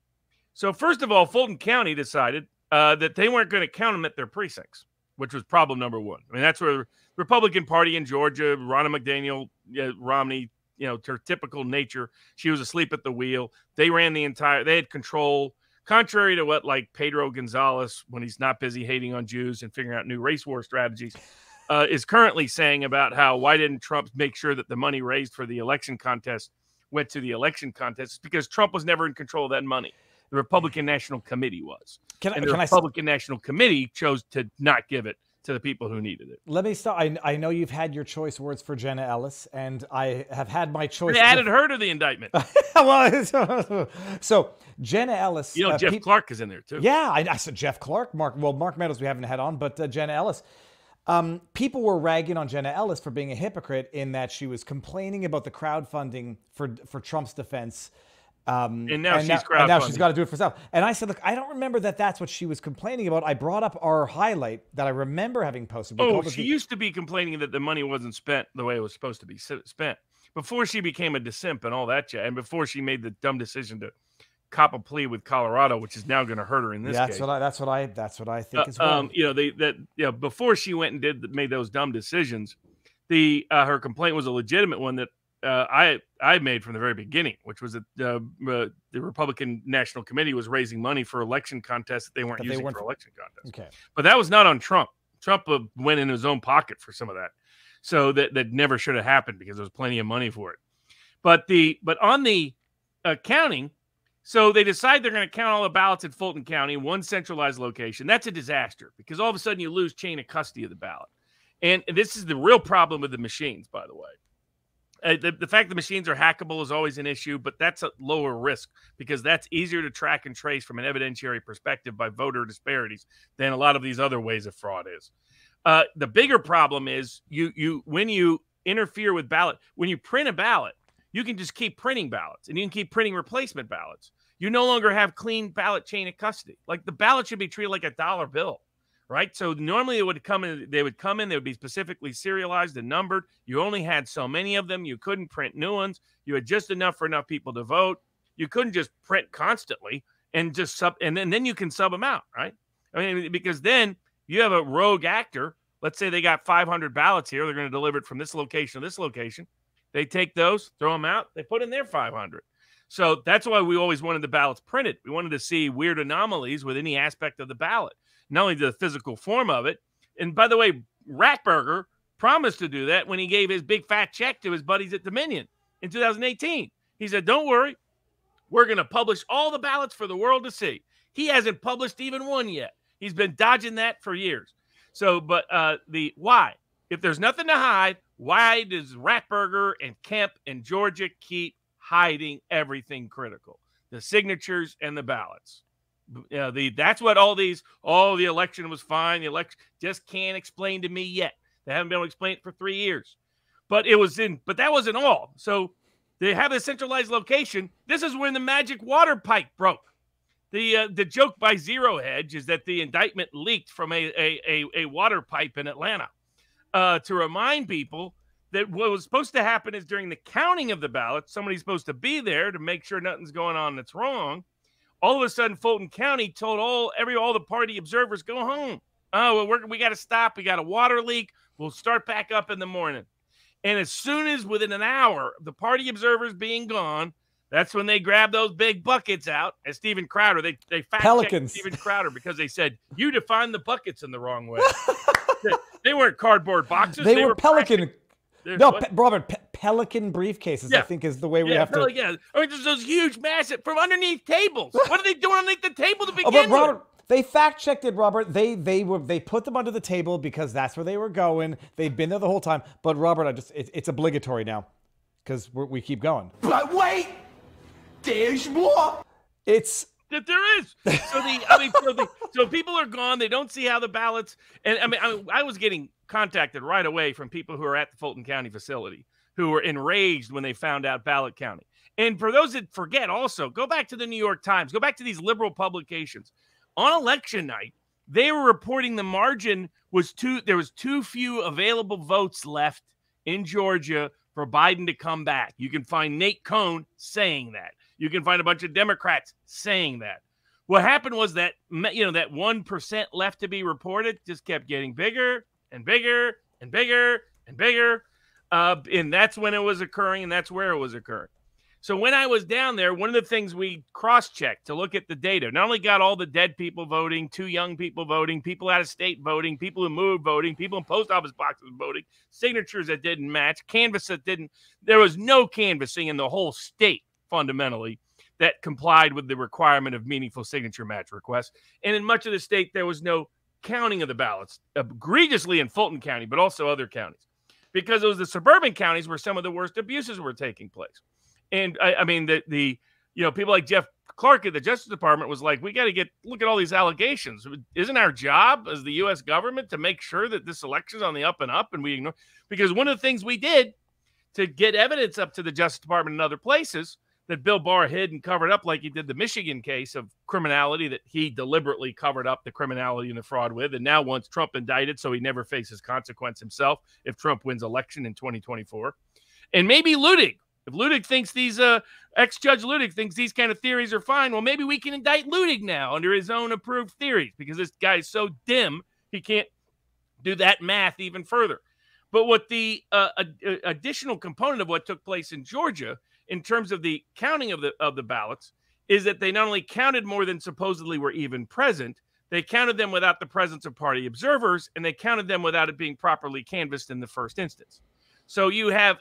So first of all, Fulton County decided that they weren't going to count them at their precincts, which was problem number one. I mean, that's where the Republican Party in Georgia, Ronna McDaniel, Romney, her typical nature, she was asleep at the wheel. They had control. Contrary to what like Pedro Gonzalez, when he's not busy hating on Jews and figuring out new race war strategies, is currently saying about how, why didn't Trump make sure that the money raised for the election contest went to the election contest? It's because Trump was never in control of that money. The Republican National Committee was. The Republican National Committee chose to not give it to the people who needed it. Let me stop. I know you've had your choice words for Jenna Ellis, and I have had my choice. They added her to the indictment. Well, so Jenna Ellis. Jeff Clark is in there too. Yeah, I said Jeff Clark. Mark Meadows we haven't had on, but Jenna Ellis. People were ragging on Jenna Ellis for being a hypocrite in that she was complaining about the crowdfunding for Trump's defense. And now she's got to do it for herself. And I said, look, I don't remember that's what she was complaining about. I brought up our highlight that I remember having posted. She used to be complaining that the money wasn't spent the way it was supposed to be spent before she became a simp and all that, and before she made the dumb decision to cop a plea with Colorado, which is now going to hurt her in this case. That's what I think as well. Before she went and made those dumb decisions, her complaint was a legitimate one that I made from the very beginning, which was that the Republican National Committee was raising money for election contests that they weren't using for election contests. Okay. But that was not on Trump. Trump went in his own pocket for some of that. So that never should have happened because there was plenty of money for it. But on the counting, so they decide they're going to count all the ballots in Fulton County in one centralized location. That's a disaster because all of a sudden you lose chain of custody of the ballot. And this is the real problem with the machines, by the way. The fact the machines are hackable is always an issue, but that's a lower risk because that's easier to track and trace from an evidentiary perspective by voter disparities than a lot of these other ways of fraud is. The bigger problem is when you interfere with ballot, when you print a ballot, you can just keep printing ballots and you can keep printing replacement ballots. You no longer have clean ballot chain of custody. Like the ballot should be treated like a dollar bill, right? So normally they would come in, they would be specifically serialized and numbered. You only had so many of them. You couldn't print new ones. You had just enough for enough people to vote. You couldn't just print constantly and just then you can sub them out, right? I mean, because then you have a rogue actor. Let's say they got 500 ballots here. They're going to deliver it from this location to this location. They take those, throw them out. They put in their 500. So that's why we always wanted the ballots printed. We wanted to see weird anomalies with any aspect of the ballot, not only the physical form of it. And by the way, Ratburger promised to do that when he gave his big fat check to his buddies at Dominion in 2018. He said, don't worry, we're going to publish all the ballots for the world to see. He hasn't published even one yet. He's been dodging that for years. So, but why? If there's nothing to hide, why does Ratburger and Kemp and Georgia keep hiding everything critical? The signatures and the ballots. That's what the election was fine. The election just can't explain to me yet. They haven't been able to explain it for 3 years. But that wasn't all. So they have a centralized location. This is when the magic water pipe broke. The joke by Zero Hedge is that the indictment leaked from a water pipe in Atlanta to remind people that what was supposed to happen is during the counting of the ballots, somebody's supposed to be there to make sure nothing's going on that's wrong. All of a sudden, Fulton County told all the party observers, go home. Oh, well, we got to stop. We got a water leak. We'll start back up in the morning. And as soon as within an hour of the party observers being gone, that's when they grabbed those big buckets out. As Steven Crowder, they fact-checked Steven Crowder because they said, you defined the buckets in the wrong way. They weren't cardboard boxes. They were Pelican. Robert, Pelican briefcases, I think, is the way we have to. Yeah, I mean, just those huge, massive, from underneath tables. What are they doing underneath the table to begin with? They fact-checked it, Robert. They put them under the table because that's where they were going. They've been there the whole time. But Robert, it's obligatory now because we keep going. But wait, there's more. That there is. So people are gone. They don't see how the ballots. And I was getting contacted right away from people who are at the Fulton County facility who were enraged when they found out ballot counting. And for those that forget, also go back to the New York Times. Go back to these liberal publications. On election night, they were reporting the margin was there was too few available votes left in Georgia for Biden to come back. You can find Nate Cohn saying that. You can find a bunch of Democrats saying that. What happened was that, that 1% left to be reported just kept getting bigger and bigger and bigger and bigger. And that's when it was occurring, and that's where it was occurring. So when I was down there, one of the things we cross-checked to look at the data, not only got all the dead people voting, 2 young people voting, people out of state voting, people who moved voting, people in post office boxes voting, signatures that didn't match, canvas that didn't. There was no canvassing in the whole state, fundamentally, that complied with the requirement of meaningful signature match requests. And in much of the state, there was no counting of the ballots, egregiously in Fulton County, but also other counties, because it was the suburban counties where some of the worst abuses were taking place. And I mean, people like Jeff Clark at the Justice Department was like, we got to look at all these allegations. Isn't our job as the U.S. government to make sure that this election is on the up and up? And we ignore, because one of the things we did to get evidence up to the Justice Department and other places that Bill Barr hid and covered up like he did the Michigan case of criminality that he deliberately covered up the criminality and the fraud with, and now wants Trump indicted so he never faces consequence himself if Trump wins election in 2024. And maybe Ludig. If Ludig thinks these, ex-Judge Ludig thinks these kind of theories are fine, well, maybe we can indict Ludig now under his own approved theories because this guy's so dim he can't do that math even further. But what the additional component of what took place in Georgia in terms of the counting of the ballots is that they not only counted more than supposedly were even present, they counted them without the presence of party observers, and they counted them without it being properly canvassed in the first instance. So you had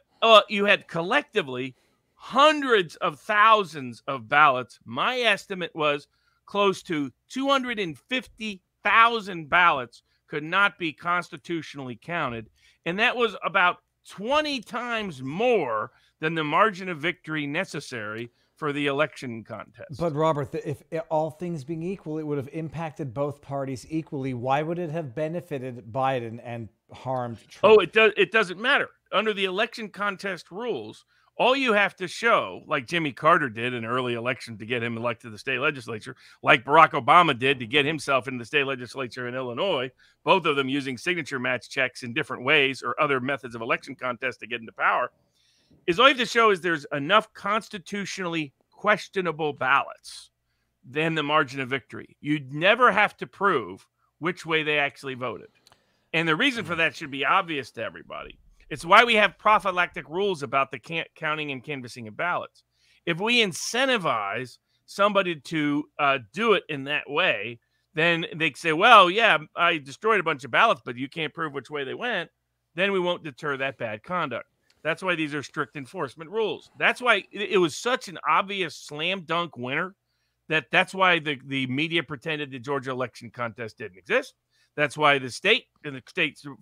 collectively hundreds of thousands of ballots. My estimate was close to 250,000 ballots could not be constitutionally counted. And that was about 20 times more than the margin of victory necessary for the election contest. But Robert, if all things being equal, it would have impacted both parties equally. Why would it have benefited Biden and harmed Trump? Oh, it doesn't matter. Under the election contest rules, all you have to show, like Jimmy Carter did in an early election to get him elected to the state legislature, like Barack Obama did to get himself into the state legislature in Illinois, both of them using signature match checks in different ways or other methods of election contest to get into power, is all you have to show is there's enough constitutionally questionable ballots than the margin of victory. You'd never have to prove which way they actually voted. And the reason for that should be obvious to everybody. It's why we have prophylactic rules about the counting and canvassing of ballots. If we incentivize somebody to do it in that way, then they say, well, yeah, I destroyed a bunch of ballots, but you can't prove which way they went. Then we won't deter that bad conduct. That's why these are strict enforcement rules. That's why it was such an obvious slam dunk winner that's why the media pretended the Georgia election contest didn't exist. That's why the state of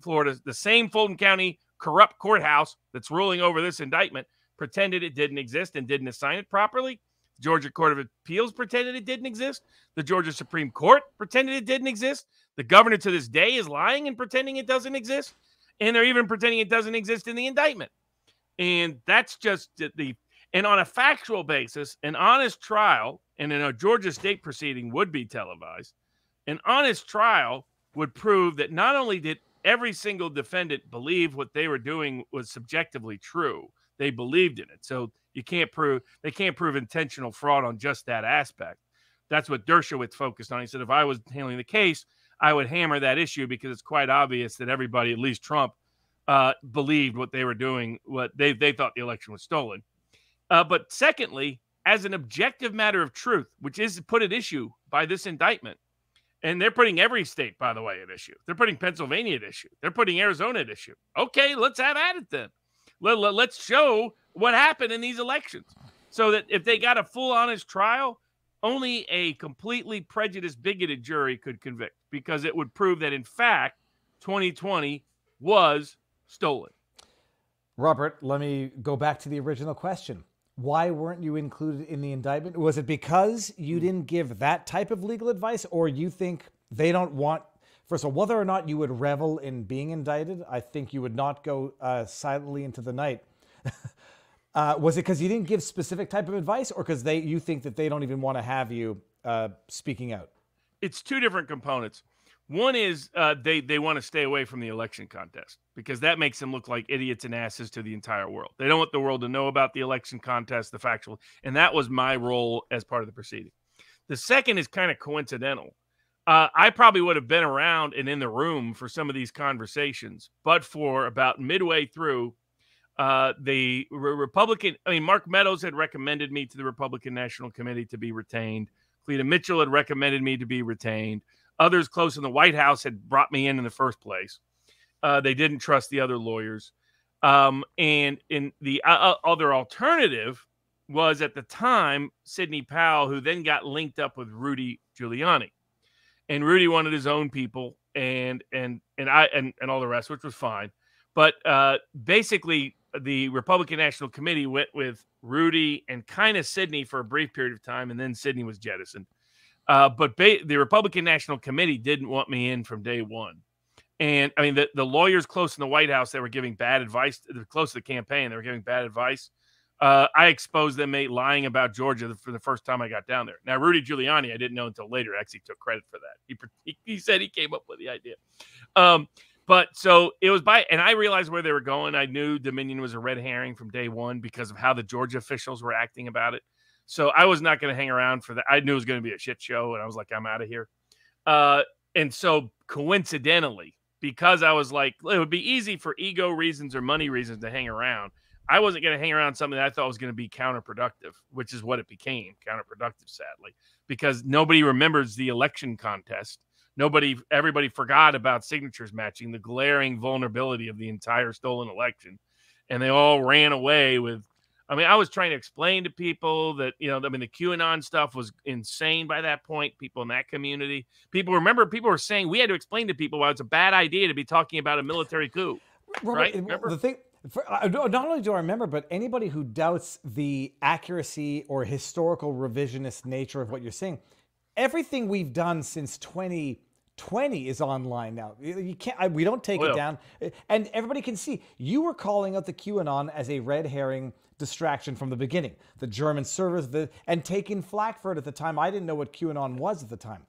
Florida, the same Fulton County corrupt courthouse that's ruling over this indictment, pretended it didn't exist and didn't assign it properly. The Georgia Court of Appeals pretended it didn't exist. The Georgia Supreme Court pretended it didn't exist. The governor to this day is lying and pretending it doesn't exist. And they're even pretending it doesn't exist in the indictment. And that's just and on a factual basis, an honest trial, and in a Georgia state proceeding would be televised, an honest trial would prove that not only did every single defendant believe what they were doing was subjectively true, they believed in it. So they can't prove intentional fraud on just that aspect. That's what Dershowitz focused on. He said, if I was handling the case, I would hammer that issue because it's quite obvious that everybody, at least Trump, believed what they were doing, what they thought the election was stolen. But secondly, as an objective matter of truth, which is put at issue by this indictment, and they're putting every state, by the way, at issue. They're putting Pennsylvania at issue. They're putting Arizona at issue. Okay, let's have at it then. Let's show what happened in these elections so that if they got a full honest trial, only a completely prejudiced, bigoted jury could convict because it would prove that, in fact, 2020 was stolen. Robert, let me go back to the original question. Why weren't you included in the indictment? Was it because you didn't give that type of legal advice, or you think they don't want... First of all, whether or not you would revel in being indicted, I think you would not go silently into the night. Was it because you didn't give specific type of advice, or because you think that they don't even want to have you speaking out? It's two different components. One is they want to stay away from the election contest because that makes them look like idiots and asses to the entire world. They don't want the world to know about the election contest, the factual. And that was my role as part of the proceeding. The second is kind of coincidental. I probably would have been around and in the room for some of these conversations, but for about midway through, the Republican, Mark Meadows had recommended me to the Republican National Committee to be retained. Cleta Mitchell had recommended me to be retained. Others close in the White House had brought me in the first place. They didn't trust the other lawyers. And in the other alternative was at the time, Sidney Powell, who then got linked up with Rudy Giuliani. And Rudy wanted his own people and all the rest, which was fine. But basically, the Republican National Committee went with Rudy and kind of Sidney for a brief period of time, and then Sidney was jettisoned. But the Republican National Committee didn't want me in from day one. And I mean, the lawyers close in the White House that were giving bad advice, close to the campaign, they were giving bad advice, I exposed them lying about Georgia for the first time I got down there. Now, Rudy Giuliani, I didn't know until later, actually took credit for that. He said he came up with the idea. But so it was and I realized where they were going. I knew Dominion was a red herring from day one because of how the Georgia officials were acting about it. So I was not going to hang around for that. I knew it was going to be a shit show, and I was like, I'm out of here. And so coincidentally, because I was like, it would be easy for ego reasons or money reasons to hang around. I wasn't going to hang around something that I thought was going to be counterproductive, which is what it became, counterproductive, sadly, because nobody remembers the election contest. Everybody forgot about signatures matching, the glaring vulnerability of the entire stolen election. And they all ran away with, I was trying to explain to people that, the QAnon stuff was insane by that point, people in that community. People were saying we had to explain to people why it's a bad idea to be talking about a military coup. Robert, right? Remember? The thing, not only do I remember, but anybody who doubts the accuracy or historical revisionist nature of what you're saying, everything we've done since 2020 is online now. You can't. We don't take it down, and everybody can see. You were calling out the QAnon as a red herring distraction from the beginning. The German servers, and taking flack for it at the time. I didn't know what QAnon was at the time.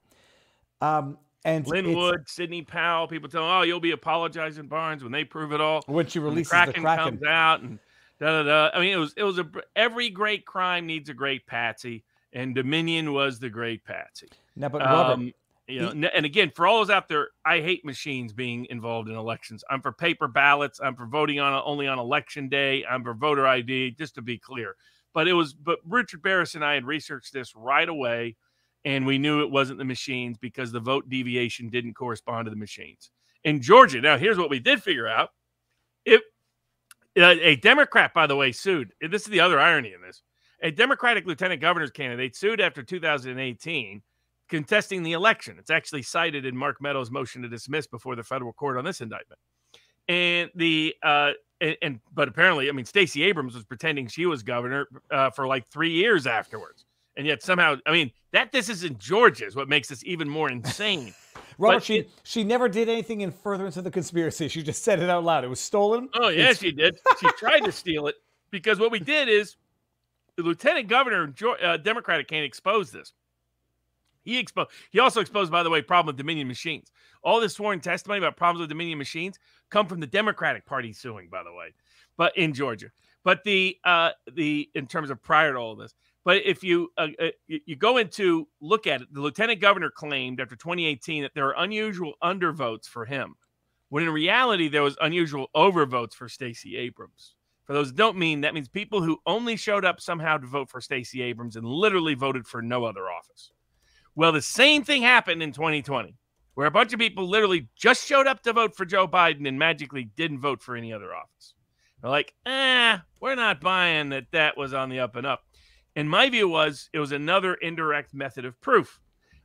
And Linwood, Sidney Powell, people tell them, "Oh, you'll be apologizing, Barnes," when they prove it all. When she releases the Kraken comes out and da da da. It was every great crime needs a great patsy, and Dominion was the great patsy. Now, but Robert, and again, for all those out there, I hate machines being involved in elections. I'm for paper ballots. I'm for voting only on election day. I'm for voter ID, just to be clear. But Richard Barris and I had researched this right away. And we knew it wasn't the machines because the vote deviation didn't correspond to the machines. In Georgia, now here's what we did figure out. A Democrat, by the way, sued. This is the other irony in this. A Democratic lieutenant governor's candidate sued after 2018, contesting the election. It's actually cited in Mark Meadows' motion to dismiss before the federal court on this indictment. And but apparently, Stacey Abrams was pretending she was governor for like 3 years afterwards. And yet somehow, this is in Georgia is what makes this even more insane. Robert, she never did anything in furtherance of the conspiracy. She just said it out loud. It was stolen. Oh, yeah, she did. She tried to steal it because what we did is the lieutenant governor, Democratic candidate, exposed this. He also exposed, by the way, problem with Dominion machines. All this sworn testimony about problems with Dominion machines come from the Democratic Party suing, by the way, but in Georgia. But in terms of prior to all of this. But if you go into look at it, the lieutenant governor claimed after 2018 that there are unusual undervotes for him, when in reality there was unusual overvotes for Stacey Abrams. For those who don't that means people who only showed up somehow to vote for Stacey Abrams and literally voted for no other office. Well, the same thing happened in 2020, where a bunch of people literally just showed up to vote for Joe Biden and magically didn't vote for any other office. They're like, we're not buying that was on the up and up. And my view was it was another indirect method of proof.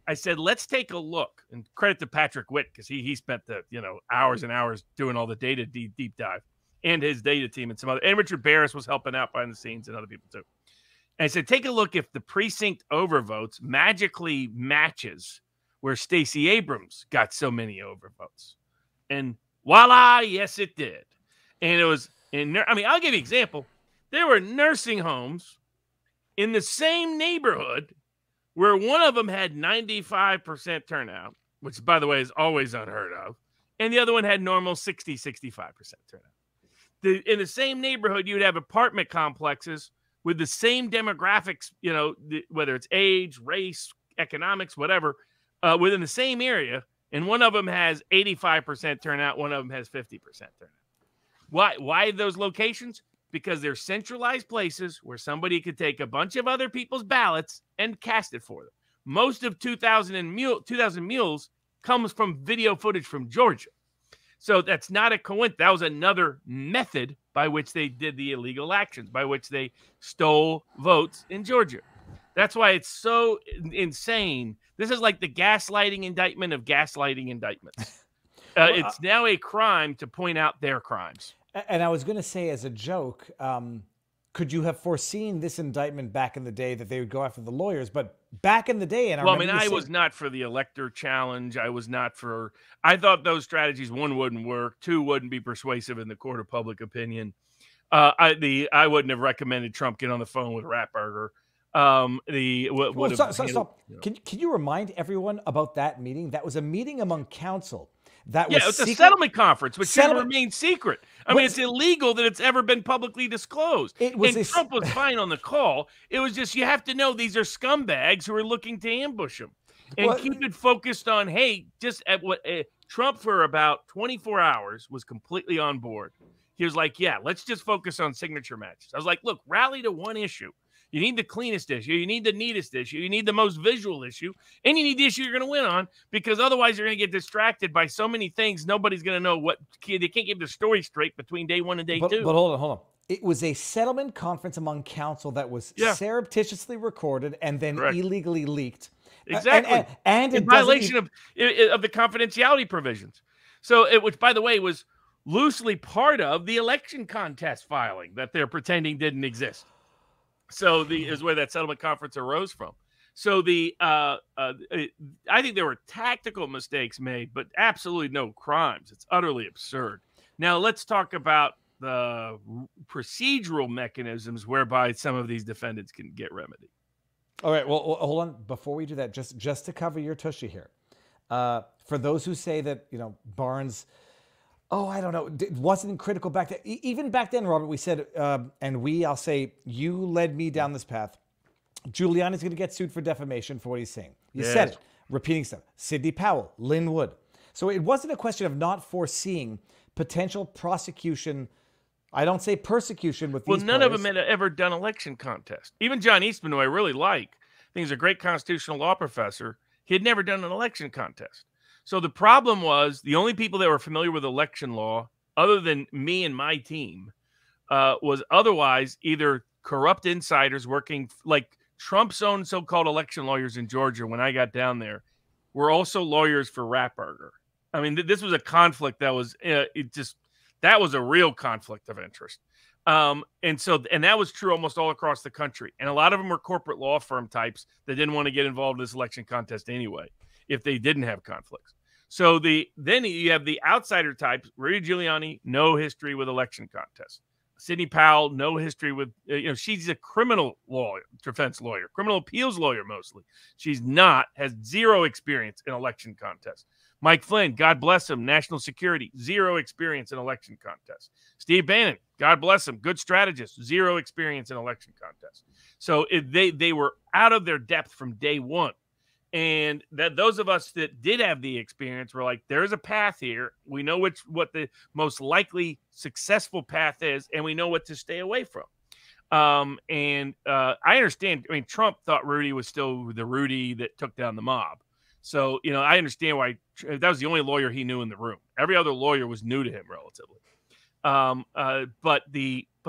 I said, let's take a look, and credit to Patrick Witt because he spent the hours and hours doing all the data deep dive, and his data team and and Richard Barris was helping out behind the scenes and other people too. And I said, take a look if the precinct overvotes magically matches where Stacey Abrams got so many overvotes, and voila, yes it did. And it was I'll give you an example. There were nursing homes in the same neighborhood where one of them had 95% turnout, which, by the way, is always unheard of, and the other one had normal 65% turnout. In the same neighborhood, you'd have apartment complexes with the same demographics, whether it's age, race, economics, whatever, within the same area, and one of them has 85% turnout, one of them has 50% turnout. Why those locations? Because they're centralized places where somebody could take a bunch of other people's ballots and cast it for them. Most of 2000 Mules comes from video footage from Georgia. So that's not a coincidence. That was another method by which they did the illegal actions, by which they stole votes in Georgia. That's why it's so insane. This is like the gaslighting indictment of gaslighting indictments. It's now a crime to point out their crimes. And I was going to say as a joke, could you have foreseen this indictment back in the day that they would go after the lawyers? But back in the day, I was not for the elector challenge. I thought those strategies, one, wouldn't work. Two, wouldn't be persuasive in the court of public opinion. I wouldn't have recommended Trump get on the phone with Ratberger. Stop. Can you remind everyone about that meeting? That was a meeting among counsel. That was it's a secret settlement conference, which should remain secret. I mean, it's illegal that it's ever been publicly disclosed. Trump was fine on the call. It was just, you have to know these are scumbags who are looking to ambush him. And keep it focused on, hey, just at what Trump for about 24 hours was completely on board. He was like, yeah, let's just focus on signature matches. I was like, look, rally to one issue. You need the cleanest issue. You need the neatest issue. You need the most visual issue. And you need the issue you're going to win on, because otherwise you're going to get distracted by so many things. Nobody's going to know what – they can't give the story straight between day one and day two. But hold on. It was a settlement conference among counsel that was surreptitiously recorded and then illegally leaked. Exactly. And in violation of the confidentiality provisions. So which, by the way, was loosely part of the election contest filing that they're pretending didn't exist. So is where that settlement conference arose from. So I think there were tactical mistakes made, but absolutely no crimes. It's utterly absurd. Now let's talk about the procedural mechanisms whereby some of these defendants can get remedy. All right. Well, hold on. Before we do that, just to cover your tushy here, for those who say that Barnes, I don't know, wasn't critical back then. Even back then, Robert, we said, I'll say, you led me down this path. Giuliani's going to get sued for defamation for what he's saying. You said it, repeating stuff. Sidney Powell, Lynn Wood. So it wasn't a question of not foreseeing potential prosecution. I don't say persecution with these Well, none players. of them had ever done election contests. Even John Eastman, who I really like, I think he's a great constitutional law professor, he had never done an election contest. So the problem was the only people that were familiar with election law, other than me and my team, was otherwise either corrupt insiders working, like Trump's own so-called election lawyers in Georgia when I got down there, were also lawyers for Ratberger. I mean, this was a conflict that was that was a real conflict of interest. And that was true almost all across the country. And a lot of them were corporate law firm types that didn't want to get involved in this election contest anyway, if they didn't have conflicts. So then you have the outsider types. Rudy Giuliani, no history with election contests. Sidney Powell, no history with, she's a criminal lawyer, defense lawyer, criminal appeals lawyer mostly. Has zero experience in election contests. Mike Flynn, God bless him, national security, zero experience in election contests. Steve Bannon, God bless him, good strategist, zero experience in election contests. So they were out of their depth from day one. And that those of us that did have the experience were like, there's a path here. We know what the most likely successful path is, and we know what to stay away from. I understand. I mean, Trump thought Rudy was still the Rudy that took down the mob. So, I understand why that was the only lawyer he knew in the room. Every other lawyer was new to him relatively. But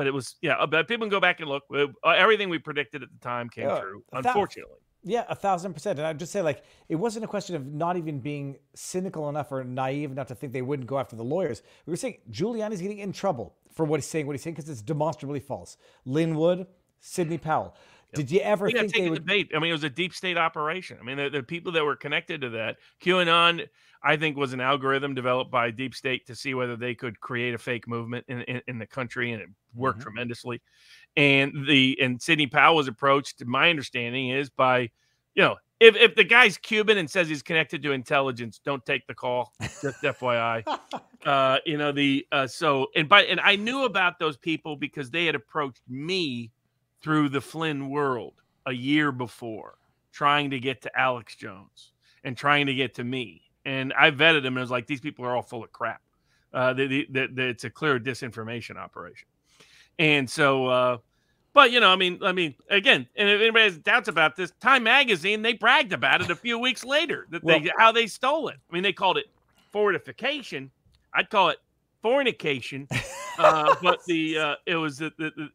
it was, but people can go back and look. Everything we predicted at the time came true, unfortunately. Yeah, 1,000%. And I'd just say, it wasn't a question of not even being cynical enough or naive enough to think they wouldn't go after the lawyers. We were saying Giuliani's getting in trouble for what he's saying, because it's demonstrably false. Lynn Wood, Sidney Powell. Did you ever think they would debate? I mean, it was a deep state operation. I mean, the people that were connected to that, QAnon, I think, was an algorithm developed by deep state to see whether they could create a fake movement in the country, and it worked tremendously. And Sidney Powell was approached, my understanding is, by, if the guy's Cuban and says he's connected to intelligence, don't take the call. Just FYI. And I knew about those people because they had approached me through the Flynn world a year before, trying to get to Alex Jones and trying to get to me. And I vetted them and was like, these people are all full of crap. It's a clear disinformation operation. And so, again, and if anybody has doubts about this, Time Magazine, they bragged about it a few weeks later, how they stole it. I mean, they called it fortification. I'd call it fornication. But it was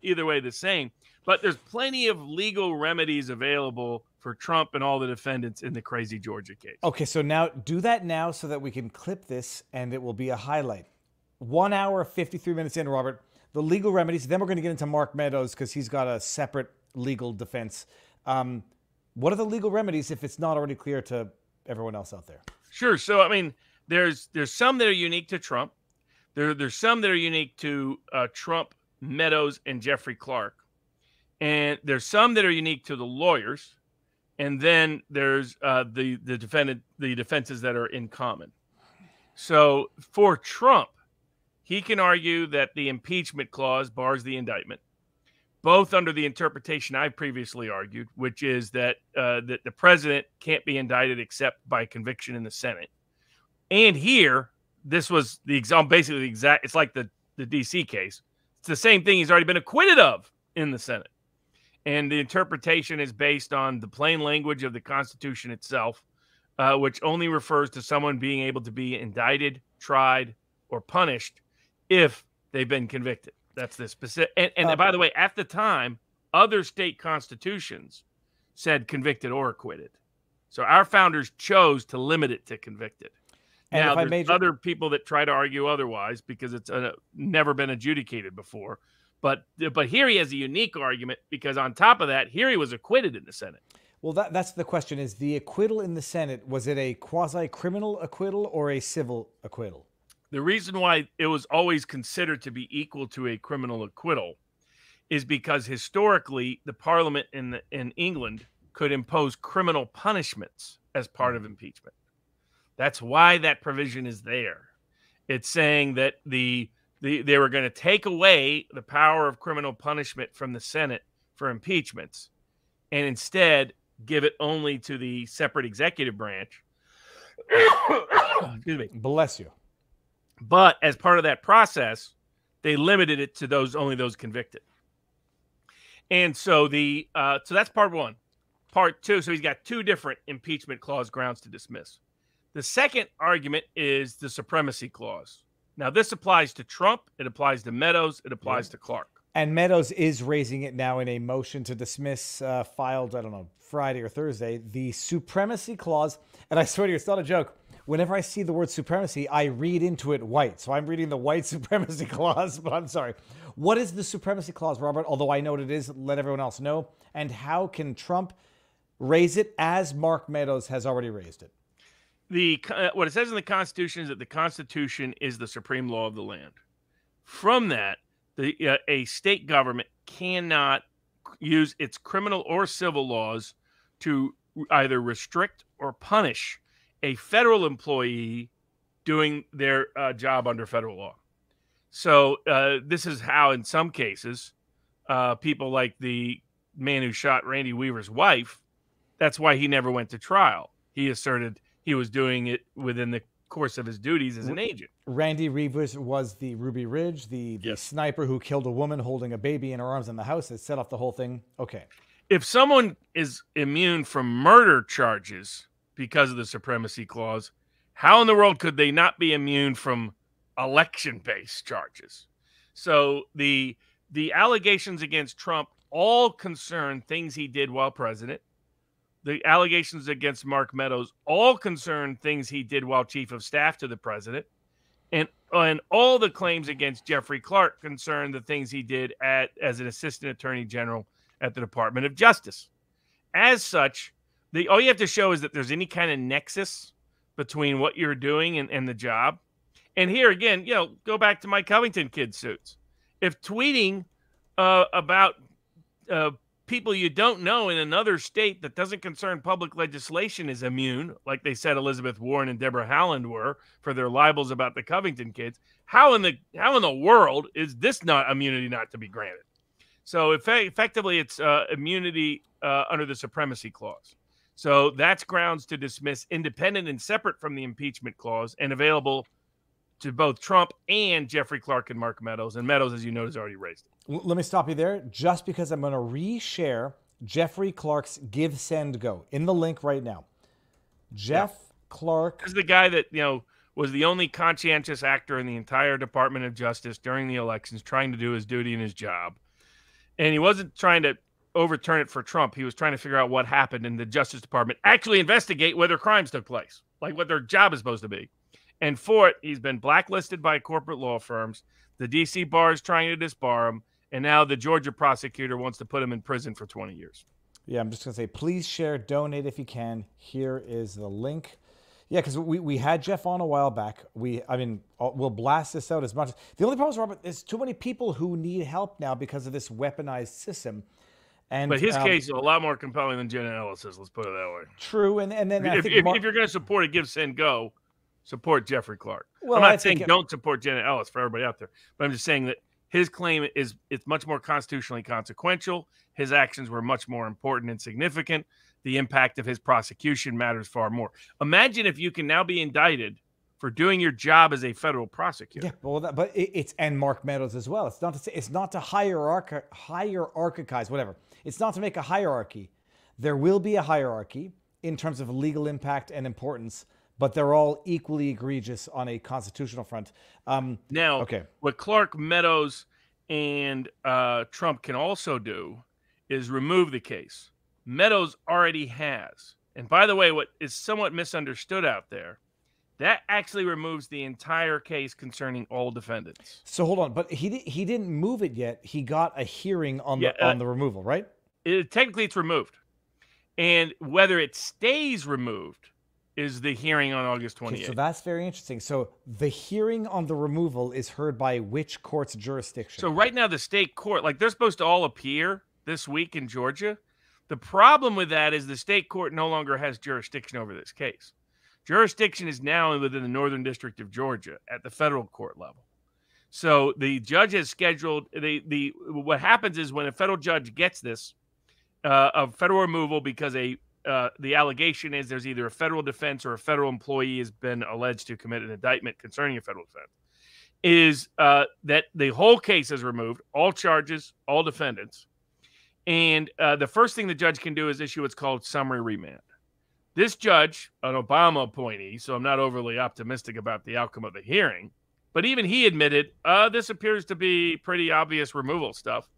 either way the same. But there's plenty of legal remedies available for Trump and all the defendants in the crazy Georgia case. Okay, so now do that now so that we can clip this and it will be a highlight. 1 hour, 53 minutes in, Robert. The legal remedies. Then we're going to get into Mark Meadows because he's got a separate legal defense. What are the legal remedies if it's not already clear to everyone else out there? Sure. So, I mean, there's some that are unique to Trump. There's some that are unique to Trump Meadows, and Jeffrey Clark. And there's some that are unique to the lawyers, and then there's the defenses that are in common. So for Trump, he can argue that the impeachment clause bars the indictment, both under the interpretation I've previously argued, which is that that the president can't be indicted except by conviction in the Senate. And here, this was the example, basically the exact. It's like the DC case. It's the same thing he's already been acquitted of in the Senate. And the interpretation is based on the plain language of the Constitution itself, which only refers to someone being able to be indicted, tried, or punished if they've been convicted. That's the specific. And by the way, at the time, other state constitutions said convicted or acquitted. So our founders chose to limit it to convicted. And now, if I there's other people that try to argue otherwise because it's never been adjudicated before. But here he has a unique argument because on top of that, here he was acquitted in the Senate. Well, that's the question. Is the acquittal in the Senate, was it a quasi-criminal acquittal or a civil acquittal? The reason why it was always considered to be equal to a criminal acquittal is because historically the Parliament in England could impose criminal punishments as part of impeachment. That's why that provision is there. It's saying that they were going to take away the power of criminal punishment from the Senate for impeachments and instead give it only to the separate executive branch. Excuse me. Bless you. But as part of that process, they limited it to only those convicted. And so so that's part one. Part two, so he's got two different impeachment clause grounds to dismiss. The second argument is the supremacy clause. Now, this applies to Trump, it applies to Meadows, it applies to Clark. And Meadows is raising it now in a motion to dismiss filed, I don't know, Friday or Thursday, the supremacy clause. And I swear to you, it's not a joke. Whenever I see the word supremacy, I read into it white. So I'm reading the white supremacy clause, but I'm sorry. What is the supremacy clause, Robert? Although I know what it is, let everyone else know. And how can Trump raise it as Mark Meadows has already raised it? What it says in the Constitution is that the Constitution is the supreme law of the land. From that, a state government cannot use its criminal or civil laws to either restrict or punish a federal employee doing their job under federal law. So this is how, in some cases, people like the man who shot Randy Weaver's wife, that's why he never went to trial. He asserted he was doing it within the course of his duties as an agent. Randy Weaver was the Ruby Ridge, the sniper who killed a woman holding a baby in her arms in the house that set off the whole thing. Okay. If someone is immune from murder charges because of the supremacy clause, how in the world could they not be immune from election-based charges? So the allegations against Trump all concern things he did while president. The allegations against Mark Meadows all concern things he did while chief of staff to the president. And all the claims against Jeffrey Clark concern the things he did as an assistant attorney general at the Department of Justice. As such, all you have to show is that there's any kind of nexus between what you're doing and the job. And here again, go back to my Covington kid suits. If tweeting about people you don't know in another state that doesn't concern public legislation is immune, like they said Elizabeth Warren and Deborah Haaland were for their libels about the Covington kids, how in the world is this not immunity not to be granted? So effectively, it's immunity under the supremacy clause. So that's grounds to dismiss independent and separate from the impeachment clause and available to both Trump and Jeffrey Clark and Mark Meadows. And Meadows, as you know, has already raised it. Let me stop you there just because I'm going to reshare Jeffrey Clark's Give, Send, Go in the link right now. Clark. This is the guy that, was the only conscientious actor in the entire Department of Justice during the elections, trying to do his duty and his job. And he wasn't trying to overturn it for Trump. He was trying to figure out what happened in the Justice Department, actually investigate whether crimes took place, like what their job is supposed to be. And for it, he's been blacklisted by corporate law firms. The D.C. bar is trying to disbar him. And now the Georgia prosecutor wants to put him in prison for 20 years. Yeah, I'm just going to say, please share, donate if you can. Here is the link. Yeah, because we had Jeff on a while back. We'll blast this out as much. The only problem is, Robert, there's too many people who need help now because of this weaponized system. And But his case is a lot more compelling than Jenna Ellis's. Let's put it that way. True, and then if you're going to support a give, send, go, support Jeffrey Clark. Well, I'm not saying don't support Jenna Ellis for everybody out there, but I'm just saying that his claim it's much more constitutionally consequential. His actions were much more important and significant. The impact of his prosecution matters far more. Imagine if you can now be indicted for doing your job as a federal prosecutor. Yeah, well, it's and Mark Meadows as well. It's not to say, it's not to hierarchize, whatever. It's not to make a hierarchy. There will be a hierarchy in terms of legal impact and importance, but they're all equally egregious on a constitutional front. What Clark, Meadows, and Trump can also do is remove the case. Meadows already has. And by the way, what is somewhat misunderstood out there, that actually removes the entire case concerning all defendants. So hold on, but he didn't move it yet. He got a hearing on the removal, right? Technically, it's removed. And whether it stays removed is the hearing on August 28th. Okay, so that's very interesting. So the hearing on the removal is heard by which court's jurisdiction? So right now, the state court, they're supposed to all appear this week in Georgia. The problem with that is the state court no longer has jurisdiction over this case. Jurisdiction is now within the Northern District of Georgia at the federal court level. So the judge has scheduled what happens is when a federal judge gets this of federal removal because the allegation is there's either a federal defense or a federal employee has been alleged to commit an indictment concerning a federal offense, is that the whole case is removed, all charges, all defendants. And the first thing the judge can do is issue what's called summary remand. This judge, an Obama appointee, so I'm not overly optimistic about the outcome of the hearing, but even he admitted, this appears to be pretty obvious removal stuff.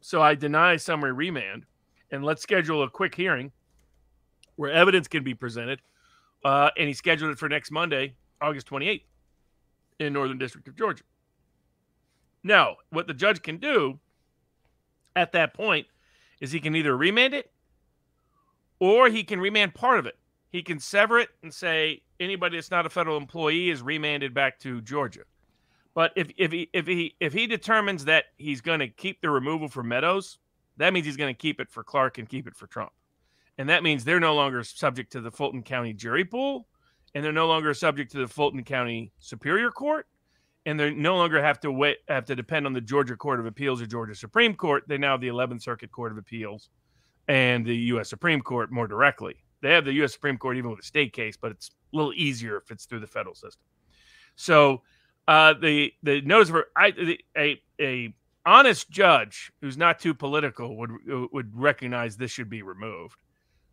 So I deny summary remand, and let's schedule a quick hearing where evidence can be presented. And he scheduled it for next Monday, August 28th, in Northern District of Georgia. Now, what the judge can do at that point is he can either remand it or he can remand part of it. He can sever it and say anybody that's not a federal employee is remanded back to Georgia. But if he determines that he's going to keep the removal for Meadows, that means he's going to keep it for Clark and keep it for Trump. And that means they're no longer subject to the Fulton County jury pool, and they're no longer subject to the Fulton County Superior Court, and they no longer have to depend on the Georgia Court of Appeals or Georgia Supreme Court. They now have the 11th Circuit Court of Appeals and the U.S. Supreme Court more directly. They have the U.S. Supreme Court even with a state case, but it's a little easier if it's through the federal system. So the notice of a honest judge who's not too political would recognize this should be removed.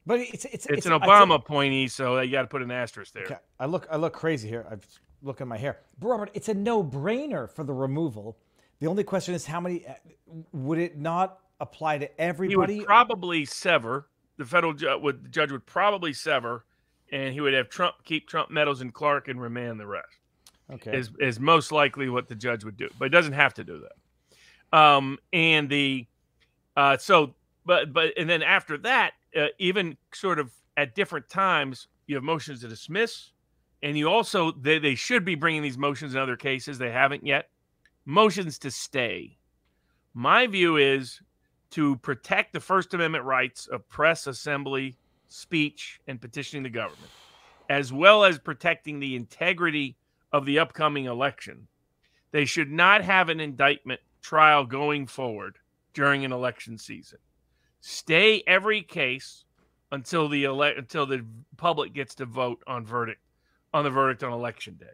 But it's an Obama appointee, so you got to put an asterisk there. Okay. I look crazy here. I look at my hair, but Robert. It's a no-brainer for the removal. The only question is how many would it not apply to everybody? He would probably sever. The federal judge would probably sever, and he would have keep Trump, Meadows, and Clark, and remand the rest. Okay, is most likely what the judge would do, but it doesn't have to do that. And then after that, even sort of at different times, you have motions to dismiss, and you also they should be bringing these motions in other cases. They haven't yet. Motions to stay. My view is to protect the First Amendment rights of press, assembly, speech, and petitioning the government, as well as protecting the integrity of the upcoming election. They should not have an indictment trial going forward during an election season. Stay every case until the public gets to vote on the verdict on election day.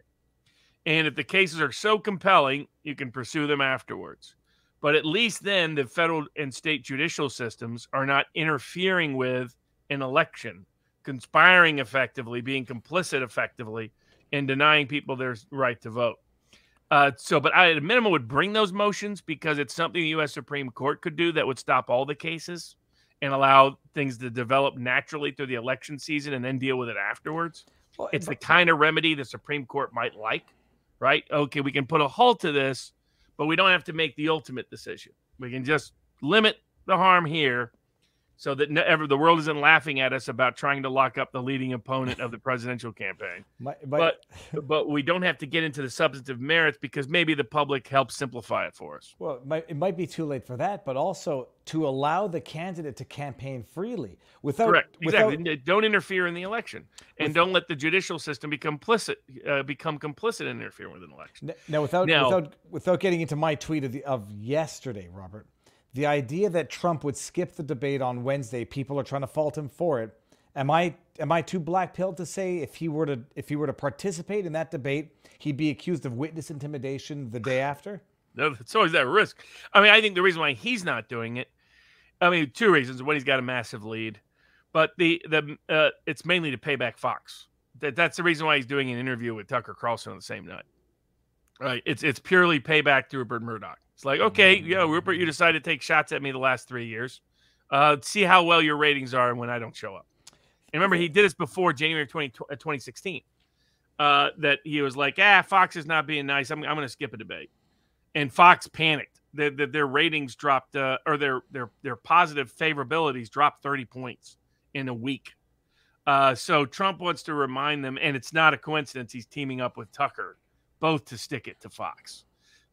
And if the cases are so compelling, you can pursue them afterwards. But at least then the federal and state judicial systems are not interfering with an election, conspiring effectively, being complicit effectively, and denying people their right to vote. But I, at a minimum, would bring those motions because it's something the U.S. Supreme Court could do that would stop all the cases and allow things to develop naturally through the election season and then deal with it afterwards. Well, it's the kind of remedy the Supreme Court might like, right? Okay, we can put a halt to this, but we don't have to make the ultimate decision. We can just limit the harm here so that the world isn't laughing at us about trying to lock up the leading opponent of the presidential campaign. But we don't have to get into the substantive merits because maybe the public helps simplify it for us. Well, it might be too late for that, but also to allow the candidate to campaign freely without. Correct. Exactly. Don't interfere in the election, and don't let the judicial system become complicit in interfering with an election. Now, without getting into my tweet of yesterday, Robert, the idea that Trump would skip the debate on Wednesday, people are trying to fault him for it. Am I too black-pilled to say if he were to participate in that debate, he'd be accused of witness intimidation the day after? No, it's always that risk. I mean, I think the reason why he's not doing it, I mean, two reasons. One, he's got a massive lead, but it's mainly to pay back Fox. That's the reason why he's doing an interview with Tucker Carlson on the same night. Right? It's purely payback to Rupert Murdoch. It's like, okay, Rupert, you decided to take shots at me the last 3 years. See how well your ratings are when I don't show up. And remember, he did this before January 2016. That he was like, Fox is not being nice. I'm going to skip a debate. And Fox panicked. Their ratings dropped, or their positive favorabilities dropped 30 points in a week. So Trump wants to remind them, and it's not a coincidence he's teaming up with Tucker, both to stick it to Fox.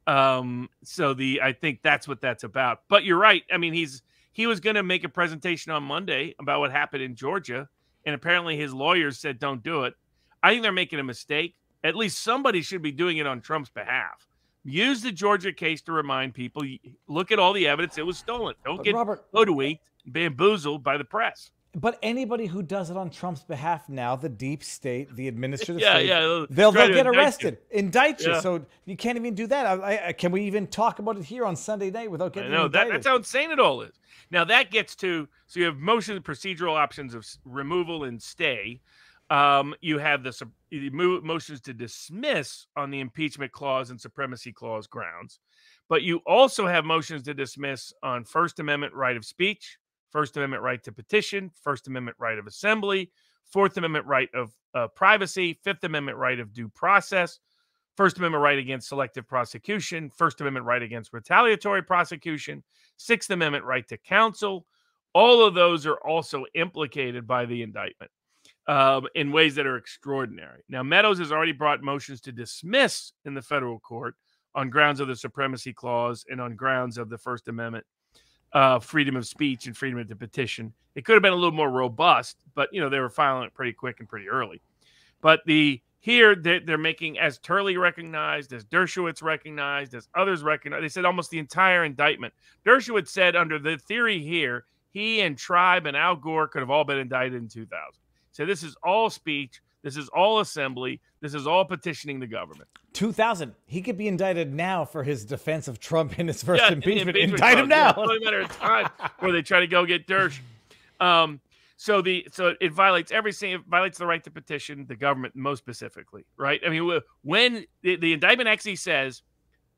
I think that's what that's about. But you're right. I mean, he was going to make a presentation on Monday about what happened in Georgia, and apparently his lawyers said don't do it. I think they're making a mistake. At least somebody should be doing it on Trump's behalf. Use the Georgia case to remind people, look at all the evidence. It was stolen. Don't get hoodwinked, bamboozled by the press. But anybody who does it on Trump's behalf now, the deep state, the administrative state, they'll get arrested, indict you. So you can't even do that. Can we even talk about it here on Sunday night without getting indicted? That's how insane it all is. Now that gets to, so you have procedural options of removal and stay. You have the motions to dismiss on the impeachment clause and supremacy clause grounds. But you also have motions to dismiss on First Amendment right of speech, First Amendment right to petition, First Amendment right of assembly, Fourth Amendment right of privacy, Fifth Amendment right of due process, First Amendment right against selective prosecution, First Amendment right against retaliatory prosecution, Sixth Amendment right to counsel. All of those are also implicated by the indictment in ways that are extraordinary. Now, Meadows has already brought motions to dismiss in the federal court on grounds of the supremacy clause and on grounds of the First Amendment. Freedom of speech and freedom to petition. It could have been a little more robust, but they were filing it pretty quick and pretty early. But here they're making, as Turley recognized, as Dershowitz recognized, as others recognized, they said almost the entire indictment. Dershowitz said under the theory here, he and Tribe and Al Gore could have all been indicted in 2000. So this is all speech. This is all assembly. This is all petitioning the government. 2000. He could be indicted now for his defense of Trump in his first impeachment. Indict him now. It's only a matter of time where they try to go get Dersh. So it violates it violates the right to petition the government most specifically, right? I mean, when the indictment actually says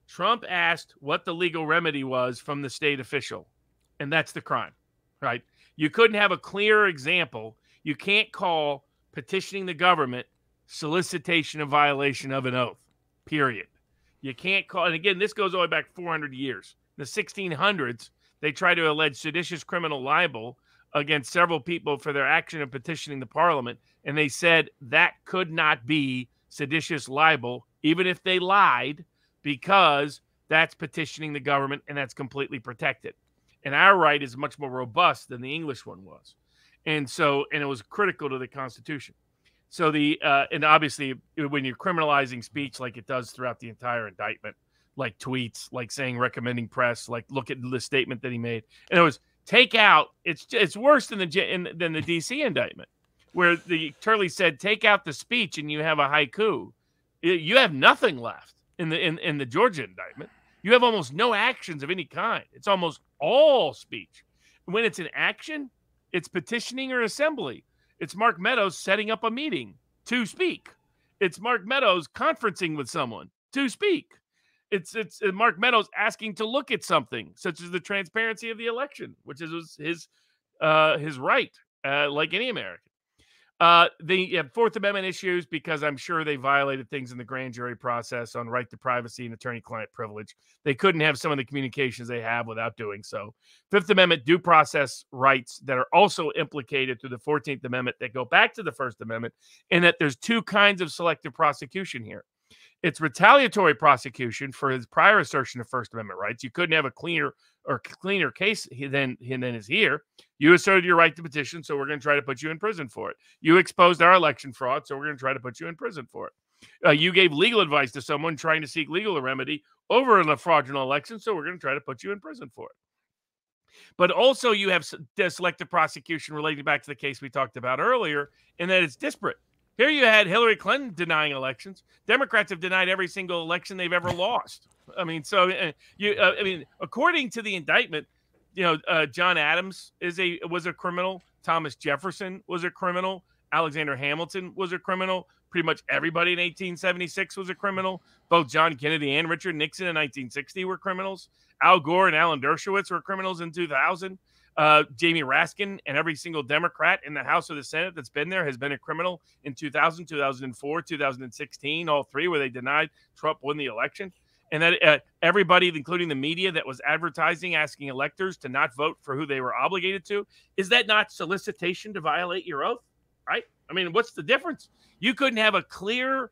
Trump asked what the legal remedy was from the state official, and that's the crime, right? You couldn't have a clearer example. You can't call petitioning the government solicitation of violation of an oath, period. You can't call, and again, this goes all the way back 400 years. In the 1600s, they tried to allege seditious criminal libel against several people for their action of petitioning the parliament, and they said that could not be seditious libel, even if they lied, because that's petitioning the government, and that's completely protected. And our right is much more robust than the English one was. And it was critical to the Constitution. So and obviously when you're criminalizing speech like it does throughout the entire indictment, like tweets, like saying recommending press, like look at the statement that he made. And it was take out, it's worse than the DC indictment, where the Turley said take out the speech and you have a haiku. You have nothing left in the Georgia indictment. You have almost no actions of any kind. It's almost all speech. When it's an action, it's petitioning or assembly. It's Mark Meadows setting up a meeting to speak. It's Mark Meadows conferencing with someone to speak. It's Mark Meadows asking to look at something, such as the transparency of the election, which is his right, like any American. The Fourth Amendment issues, because I'm sure they violated things in the grand jury process on right to privacy and attorney-client privilege. They couldn't have some of the communications they have without doing so. Fifth Amendment due process rights that are also implicated through the 14th Amendment that go back to the First Amendment, and that there's two kinds of selective prosecution here. It's retaliatory prosecution for his prior assertion of First Amendment rights. You couldn't have a cleaner case than is here. You asserted your right to petition, so we're going to try to put you in prison for it. You exposed our election fraud, so we're going to try to put you in prison for it. You gave legal advice to someone trying to seek legal remedy over a fraudulent election, so we're going to try to put you in prison for it. But also you have selective prosecution relating back to the case we talked about earlier, in that it's disparate. Here you had Hillary Clinton denying elections. Democrats have denied every single election they've ever lost. I mean, so according to the indictment, John Adams was a criminal. Thomas Jefferson was a criminal. Alexander Hamilton was a criminal. Pretty much everybody in 1876 was a criminal. Both John Kennedy and Richard Nixon in 1960 were criminals. Al Gore and Alan Dershowitz were criminals in 2000. Jamie Raskin and every single Democrat in the House or the Senate that's been there has been a criminal in 2000, 2004, 2016, all three where they denied Trump won the election. And that everybody, including the media that was advertising, asking electors to not vote for who they were obligated to, is that not solicitation to violate your oath? Right? I mean, what's the difference? You couldn't have a cleaner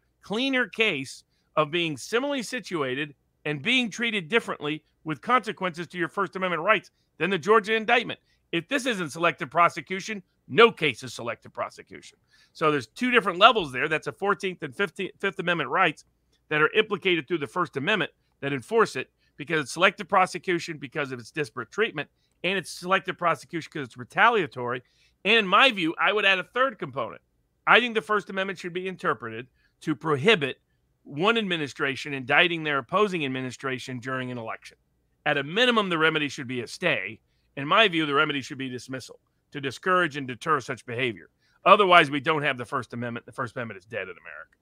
case of being similarly situated and being treated differently with consequences to your First Amendment rights than the Georgia indictment. If this isn't selective prosecution, no case is selective prosecution. So there's two different levels there. That's a 14th and Fifth Amendment rights that are implicated through the First Amendment that enforce it, because it's selective prosecution because of its disparate treatment, and it's selective prosecution because it's retaliatory. And in my view, I would add a third component. I think the First Amendment should be interpreted to prohibit one administration indicting their opposing administration during an election. At a minimum, the remedy should be a stay. In my view, the remedy should be dismissal to discourage and deter such behavior. Otherwise, we don't have the First Amendment. The First Amendment is dead in America.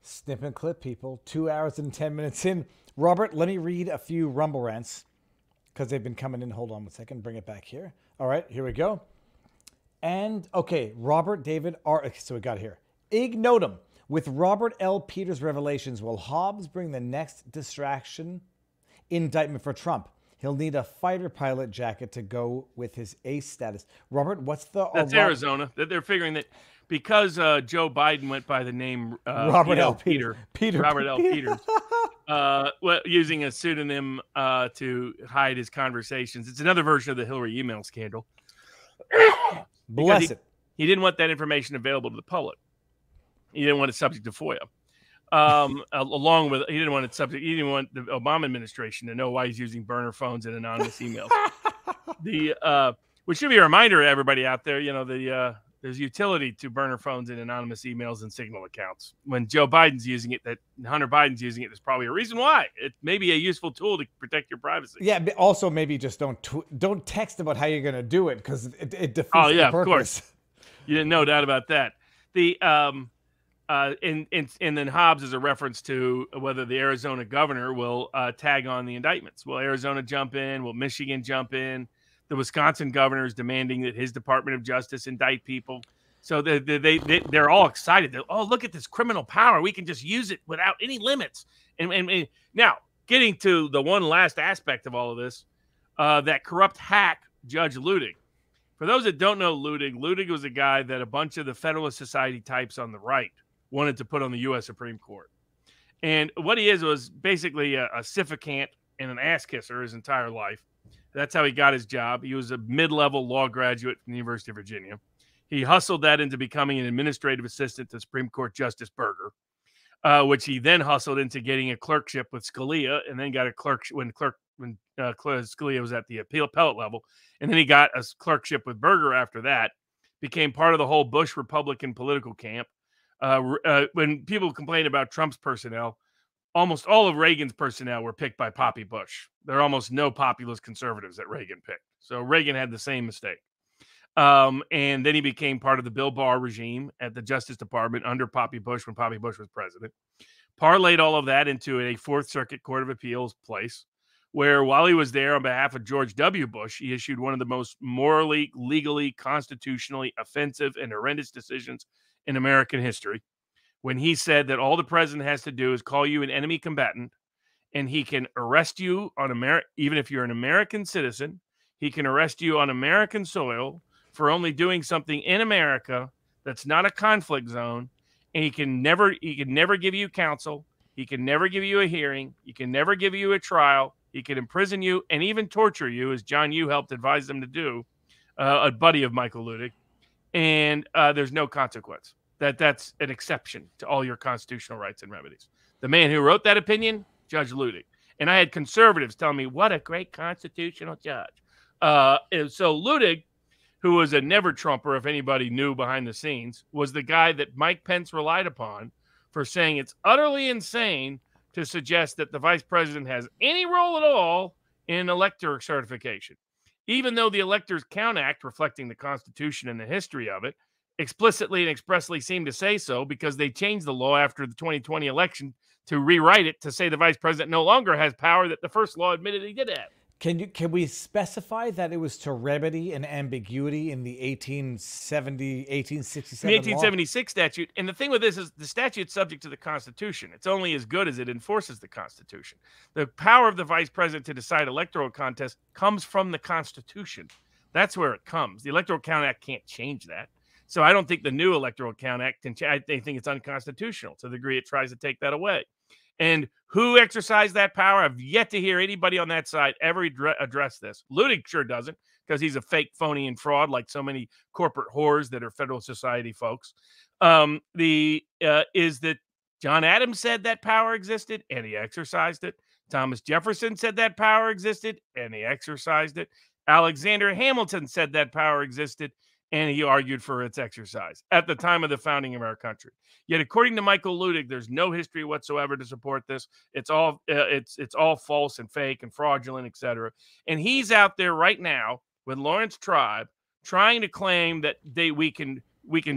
Snip and clip, people. 2 hours and 10 minutes in. Robert, let me read a few Rumble rants because they've been coming in. Hold on one second. Bring it back here. All right, here we go. And, okay, Robert David R. So we got it here. Ignotum. With Robert L. Peters' revelations, will Hobbs bring the next distraction? Indictment for Trump. He'll need a fighter pilot jacket to go with his ace status. Robert, what's the... That's Arizona. They're figuring that because Joe Biden went by the name Robert L. Peters. Robert L. Peters, using a pseudonym to hide his conversations. It's another version of the Hillary email scandal. Bless it. He didn't want that information available to the public. He didn't want it subject to FOIA. Along with, he didn't want the Obama administration to know why he's using burner phones and anonymous emails. Which should be a reminder to everybody out there, there's utility to burner phones and anonymous emails and Signal accounts. When Joe Biden's using it, that Hunter Biden's using it, there's probably a reason why. It may be a useful tool to protect your privacy. Yeah, but also maybe just don't text about how you're going to do it, because it defeats the purpose. Of course. You didn't no doubt about that. And then Hobbs is a reference to whether the Arizona governor will tag on the indictments. Will Arizona jump in? Will Michigan jump in? The Wisconsin governor is demanding that his Department of Justice indict people. So they're all excited. Look at this criminal power. We can just use it without any limits. And now, getting to the one last aspect of all of this, that corrupt hack, Judge Ludig. For those that don't know Ludig was a guy that a bunch of the Federalist Society types on the right wanted to put on the U.S. Supreme Court. And what he was basically a sycophant and an ass kisser his entire life. That's how he got his job. He was a mid-level law graduate from the University of Virginia. He hustled that into becoming an administrative assistant to Supreme Court Justice Berger, which he then hustled into getting a clerkship with Scalia, and then got a clerk when Scalia was at the appellate level. And then he got a clerkship with Berger after that, became part of the whole Bush Republican political camp. When people complain about Trump's personnel, almost all of Reagan's personnel were picked by Poppy Bush. There are almost no populist conservatives that Reagan picked. So Reagan had the same mistake. And then he became part of the Bill Barr regime at the Justice Department under Poppy Bush when Poppy Bush was president. Parlayed all of that into a Fourth Circuit Court of Appeals place, where while he was there on behalf of George W. Bush, he issued one of the most morally, legally, constitutionally offensive and horrendous decisions in American history, when he said that all the president has to do is call you an enemy combatant, and he can arrest you on even if you're an American citizen, he can arrest you on American soil for only doing something in America that's not a conflict zone, and he can never give you counsel, he can never give you a hearing, he can never give you a trial, he can imprison you and even torture you, as John Yoo helped advise them to do, a buddy of Michael Ludig, and there's no consequence. That's an exception to all your constitutional rights and remedies. The man who wrote that opinion, Judge Ludig. And I had conservatives tell me, what a great constitutional judge. And so Ludig, who was a never-Trumper, if anybody knew behind the scenes, was the guy that Mike Pence relied upon for saying it's utterly insane to suggest that the vice president has any role at all in elector certification, even though the Electors Count Act, reflecting the Constitution and the history of it, explicitly and expressly seemed to say so, because they changed the law after the 2020 election to rewrite it to say the vice president no longer has power that the first law admitted he did have. Can we specify that it was to remedy an ambiguity in the 1867 the 1876 statute? And the thing with this is the statute's subject to the Constitution. It's only as good as it enforces the Constitution. The power of the vice president to decide electoral contests comes from the Constitution. That's where it comes. The Electoral Count Act can't change that. So I don't think the new Electoral Count Act can change. I think it's unconstitutional to the degree it tries to take that away. And who exercised that power? I've yet to hear anybody on that side ever address this. Ludig sure doesn't, because he's a fake, phony, and fraud, like so many corporate whores that are Federal Society folks. Is that John Adams said that power existed, and he exercised it. Thomas Jefferson said that power existed, and he exercised it. Alexander Hamilton said that power existed, and he argued for its exercise at the time of the founding of our country. Yet, according to Michael Ludig, there's no history whatsoever to support this. It's all false and fake and fraudulent, etc. And he's out there right now with Lawrence Tribe trying to claim that we can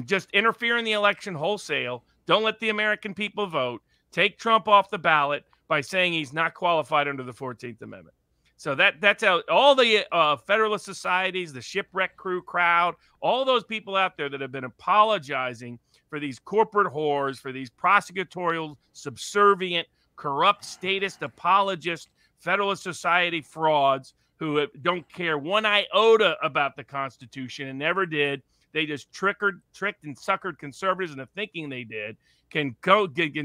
just interfere in the election wholesale, don't let the American people vote, take Trump off the ballot by saying he's not qualified under the 14th Amendment. So that's how all the Federalist societies, the shipwreck crew crowd, all those people out there that have been apologizing for these corporate whores, for these prosecutorial, subservient, corrupt statist apologist Federalist Society frauds who don't care one iota about the Constitution and never did. They just tricked and suckered conservatives into thinking they did, can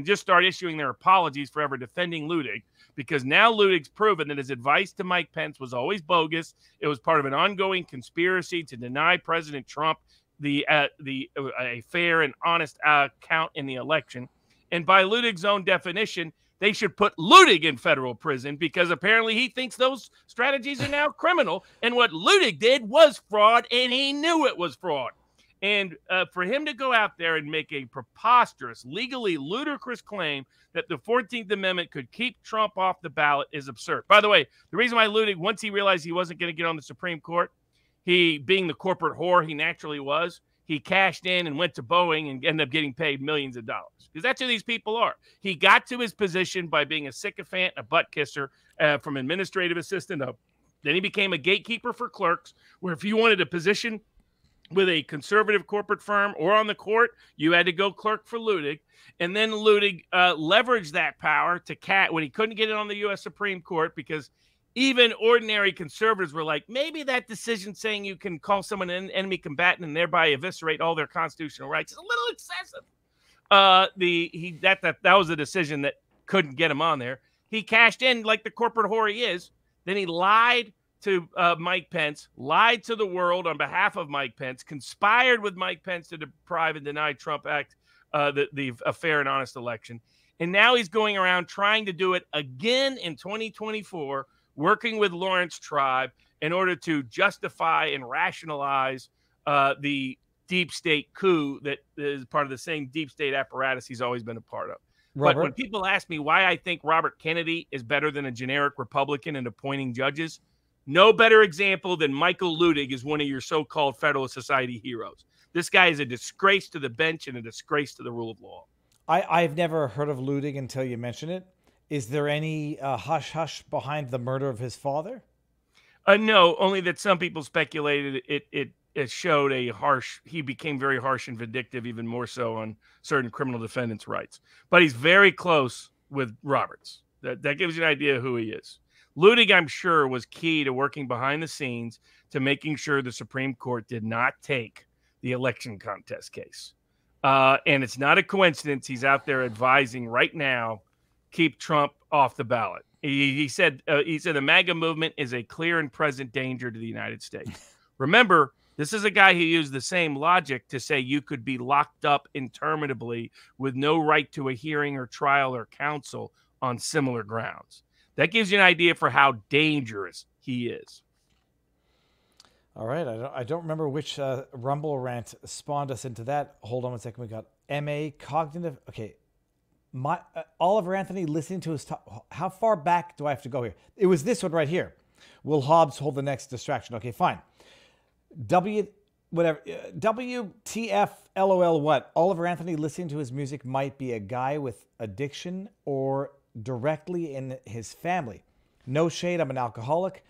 just start issuing their apologies for ever defending Ludig, because now Ludig's proven that his advice to Mike Pence was always bogus. It was part of an ongoing conspiracy to deny President Trump a fair and honest count in the election. And by Ludig's own definition, they should put Ludig in federal prison, because apparently he thinks those strategies are now criminal. And what Ludig did was fraud, and he knew it was fraud. And for him to go out there and make a preposterous, legally ludicrous claim that the 14th Amendment could keep Trump off the ballot is absurd. By the way, the reason why Ludig, once he realized he wasn't going to get on the Supreme Court, he, being the corporate whore he naturally was, he cashed in and went to Boeing and ended up getting paid millions of dollars. Because that's who these people are. He got to his position by being a sycophant, a butt kisser, from administrative assistant up. Then he became a gatekeeper for clerks, where if you wanted a position with a conservative corporate firm or on the court, you had to go clerk for Ludig. And then Ludig leveraged that power to when he couldn't get it on the U.S. Supreme Court, because even ordinary conservatives were like, maybe that decision saying you can call someone an enemy combatant and thereby eviscerate all their constitutional rights is a little excessive. That was a decision that couldn't get him on there. He cashed in like the corporate whore he is. Then he lied to Mike Pence, lied to the world on behalf of Mike Pence, conspired with Mike Pence to deprive and deny Trump Act, a fair and honest election. And now he's going around trying to do it again in 2024, working with Lawrence Tribe in order to justify and rationalize the deep state coup that is part of the same deep state apparatus he's always been a part of. Robert? But when people ask me why I think Robert Kennedy is better than a generic Republican in appointing judges, no better example than Michael Ludig is one of your so-called Federalist Society heroes. This guy is a disgrace to the bench and a disgrace to the rule of law. I've never heard of Ludig until you mention it. Is there any hush-hush behind the murder of his father? No, only that some people speculated it showed he became very harsh and vindictive, even more so on certain criminal defendants' rights. But he's very close with Roberts. That gives you an idea of who he is. Ludig, I'm sure, was key to working behind the scenes to making sure the Supreme Court did not take the election contest case. And it's not a coincidence he's out there advising right now, keep Trump off the ballot. He said the MAGA movement is a clear and present danger to the United States. Remember, this is a guy who used the same logic to say you could be locked up interminably with no right to a hearing or trial or counsel on similar grounds. That gives you an idea for how dangerous he is. All right. I don't remember which Rumble rant spawned us into that. Hold on one second. We got MA cognitive. Okay. Oliver Anthony listening to his talk. How far back do I have to go here? It was this one right here. Will Hobbs hold the next distraction? Okay, fine. WTF LOL what? Oliver Anthony listening to his music might be a guy with addiction or directly in his family. No shade, I'm an alcoholic.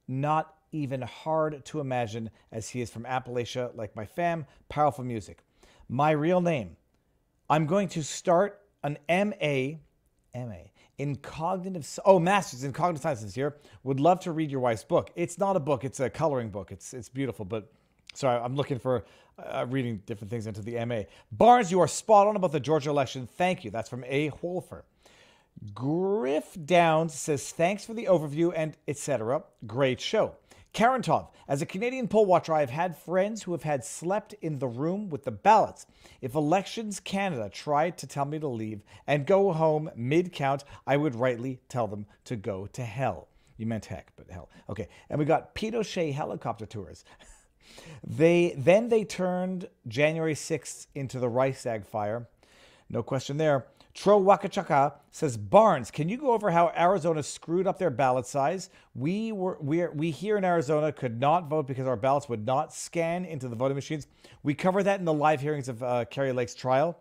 Not even hard to imagine as he is from Appalachia like my fam. Powerful music. My real name. I'm going to start an MA in cognitive, master's in cognitive sciences here. Would love to read your wife's book. It's not a book, it's a coloring book. It's beautiful, but sorry, I'm looking for reading different things into the MA. Barnes, you are spot on about the Georgia election. Thank you. That's from A. Holfer. Griff Downs says, thanks for the overview and etc. Great show. Karen Tov, as a Canadian poll watcher, I have had friends who have had slept in the room with the ballots. If Elections Canada tried to tell me to leave and go home mid-count, I would rightly tell them to go to hell. You meant heck, but hell. Okay, and we got Pete O'Shea helicopter tours. They turned January 6th into the Reichstag fire. No question there. Tro Wakachaka says, Barnes, can you go over how Arizona screwed up their ballot size? We here in Arizona could not vote because our ballots would not scan into the voting machines. We covered that in the live hearings of Kerry Lake's trial.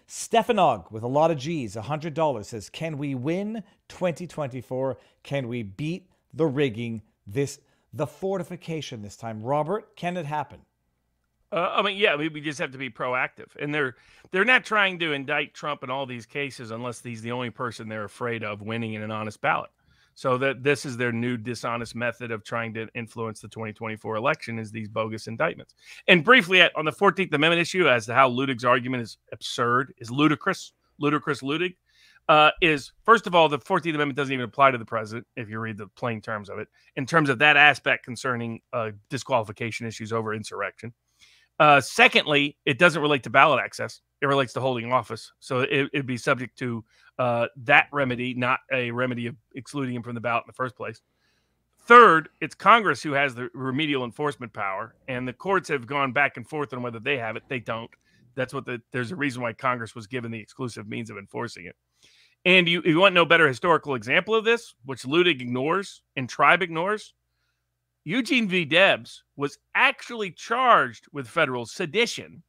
Stefanog, with a lot of G's, $100, says, can we win 2024? Can we beat the rigging, the fortification this time? Robert, can it happen? We just have to be proactive, and they're not trying to indict Trump in all these cases unless he's the only person they're afraid of winning in an honest ballot. So that this is their new dishonest method of trying to influence the 2024 election is these bogus indictments. And briefly on the 14th Amendment issue, as to how Ludig's argument is absurd, is ludicrous Ludig, is first of all, the 14th Amendment doesn't even apply to the president if you read the plain terms of it, in terms of that aspect concerning disqualification issues over insurrection. Secondly, it doesn't relate to ballot access. It relates to holding office. So it'd be subject to that remedy, not a remedy of excluding him from the ballot in the first place. Third, it's Congress who has the remedial enforcement power, and the courts have gone back and forth on whether they have it. They don't. That's what there's a reason why Congress was given the exclusive means of enforcing it. And you want no better historical example of this, which Ludig ignores and Tribe ignores? Eugene V. Debs was actually charged with federal sedition,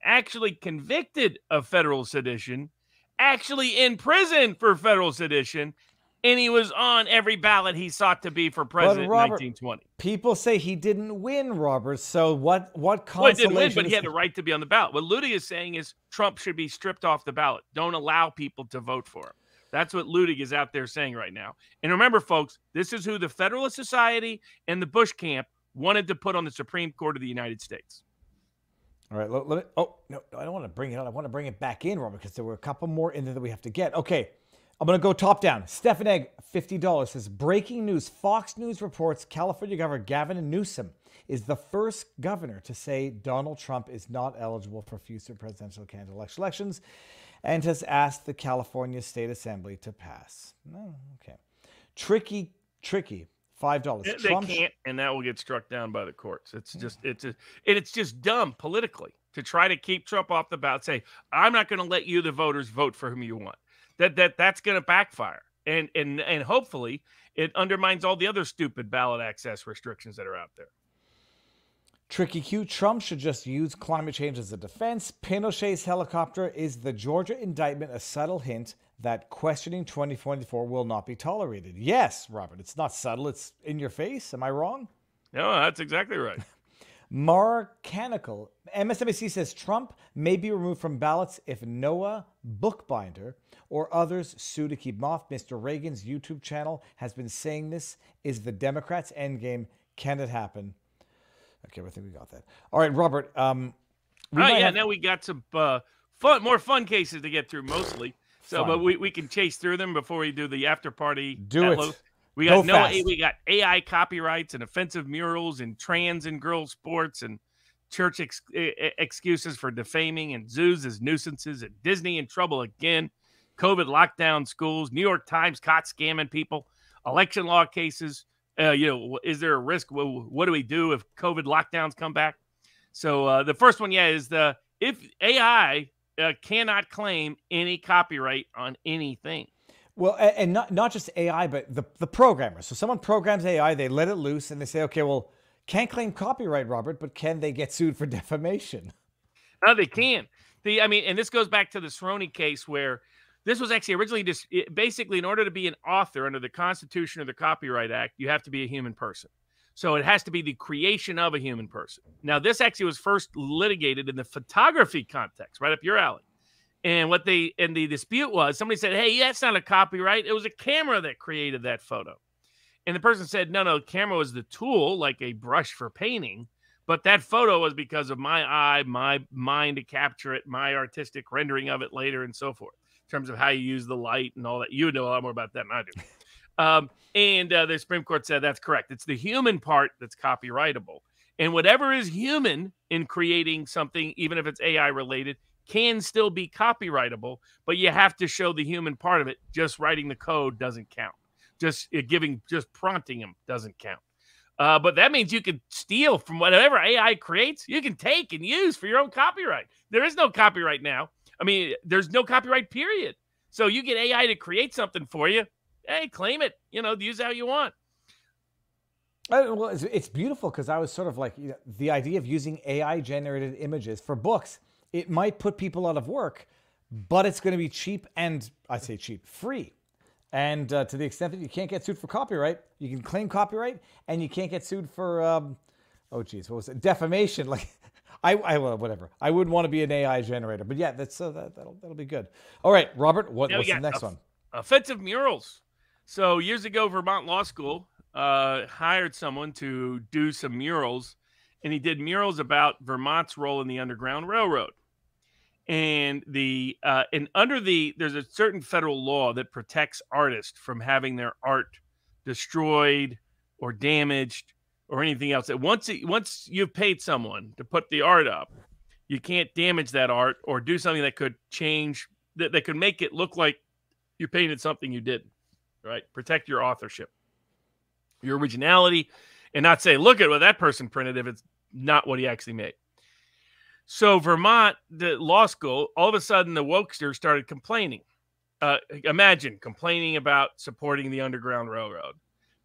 actually convicted of federal sedition, actually in prison for federal sedition, and he was on every ballot he sought to be for president in 1920. People say he didn't win, Robert. So what consolation? Well, he didn't win, but he had the right to be on the ballot. What Ludig is saying is Trump should be stripped off the ballot. Don't allow people to vote for him. That's what Ludig is out there saying right now. And remember, folks, this is who the Federalist Society and the Bush camp wanted to put on the Supreme Court of the United States. All right. No, I don't want to bring it out. I want to bring it back in, Robert, because there were a couple more in there that we have to get. Okay. I'm going to go top down. Stephen Egg, $50, says, breaking news. Fox News reports California Governor Gavin Newsom is the first governor to say Donald Trump is not eligible for future presidential candidate elections, and has asked the California State Assembly to pass. Oh, okay. Tricky, $5. They can't, and that will get struck down by the courts. It's just dumb politically to try to keep Trump off the ballot. Say, I'm not going to let you, the voters, vote for whom you want. That's going to backfire, and hopefully it undermines all the other stupid ballot access restrictions that are out there. Tricky Q, Trump should just use climate change as a defense. Pinochet's helicopter, is the Georgia indictment a subtle hint that questioning 2024 will not be tolerated? Yes, Robert, it's not subtle. It's in your face. Am I wrong? No, that's exactly right. Marcanical, MSNBC says Trump may be removed from ballots if Noah Bookbinder or others sue to keep him off. Mr. Reagan's YouTube channel has been saying this is the Democrats' endgame. Can it happen? Okay, I think we got that. All right, Robert. Now we got some more fun cases to get through mostly. So, but we can chase through them before we do the after party. Do it. We got we got AI copyrights and offensive murals and trans and girl sports and church excuses for defaming and zoos as nuisances and Disney in trouble again. COVID lockdown schools, New York Times caught scamming people, election law cases. Is there a risk? What do we do if COVID lockdowns come back? So the first one, is if AI cannot claim any copyright on anything. Well, and not just AI, but the programmers. So someone programs AI, they let it loose, and they say, okay, well, can't claim copyright, Robert, but can they get sued for defamation? No, they can. And this goes back to the Cerrone case where this was actually originally just basically in order to be an author under the Constitution or the Copyright Act, you have to be a human person. So it has to be the creation of a human person. Now, this actually was first litigated in the photography context, right up your alley. And the dispute was somebody said, hey, that's not a copyright. It was a camera that created that photo. And the person said, no, the camera was the tool, like a brush for painting. But that photo was because of my eye, my mind to capture it, my artistic rendering of it later and so forth. In terms of how you use the light and all that. You know a lot more about that than I do. And the Supreme Court said that's correct. It's the human part that's copyrightable. And whatever is human in creating something, even if it's AI related, can still be copyrightable, but you have to show the human part of it. Just writing the code doesn't count. Just prompting them doesn't count. But that means you can steal from whatever AI creates, you can take and use for your own copyright. There is no copyright now. There's no copyright, period. So you get AI to create something for you. Hey, claim it. Use it how you want. Well, it's beautiful because I was sort of like, the idea of using AI-generated images for books. It might put people out of work, but it's going to be cheap and, I say cheap, free. And to the extent that you can't get sued for copyright, you can claim copyright, and you can't get sued for, defamation. Like, whatever. I wouldn't want to be an AI generator, but yeah, that'll be good. All right, Robert, what's the next one? Offensive murals. So years ago, Vermont Law School hired someone to do some murals, and he did murals about Vermont's role in the Underground Railroad. And there's a certain federal law that protects artists from having their art destroyed or damaged or anything else. That once you've paid someone to put the art up, you can't damage that art or do something that could change, that could make it look like you painted something you didn't. Right? Protect your authorship, your originality, and not say, look at what that person printed if it's not what he actually made. So Vermont, the law school, all of a sudden the wokesters started complaining. Imagine complaining about supporting the Underground Railroad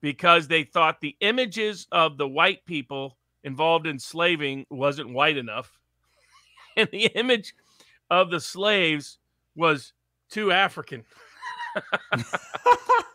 because they thought the images of the white people involved in slaving wasn't white enough. And the image of the slaves was too African.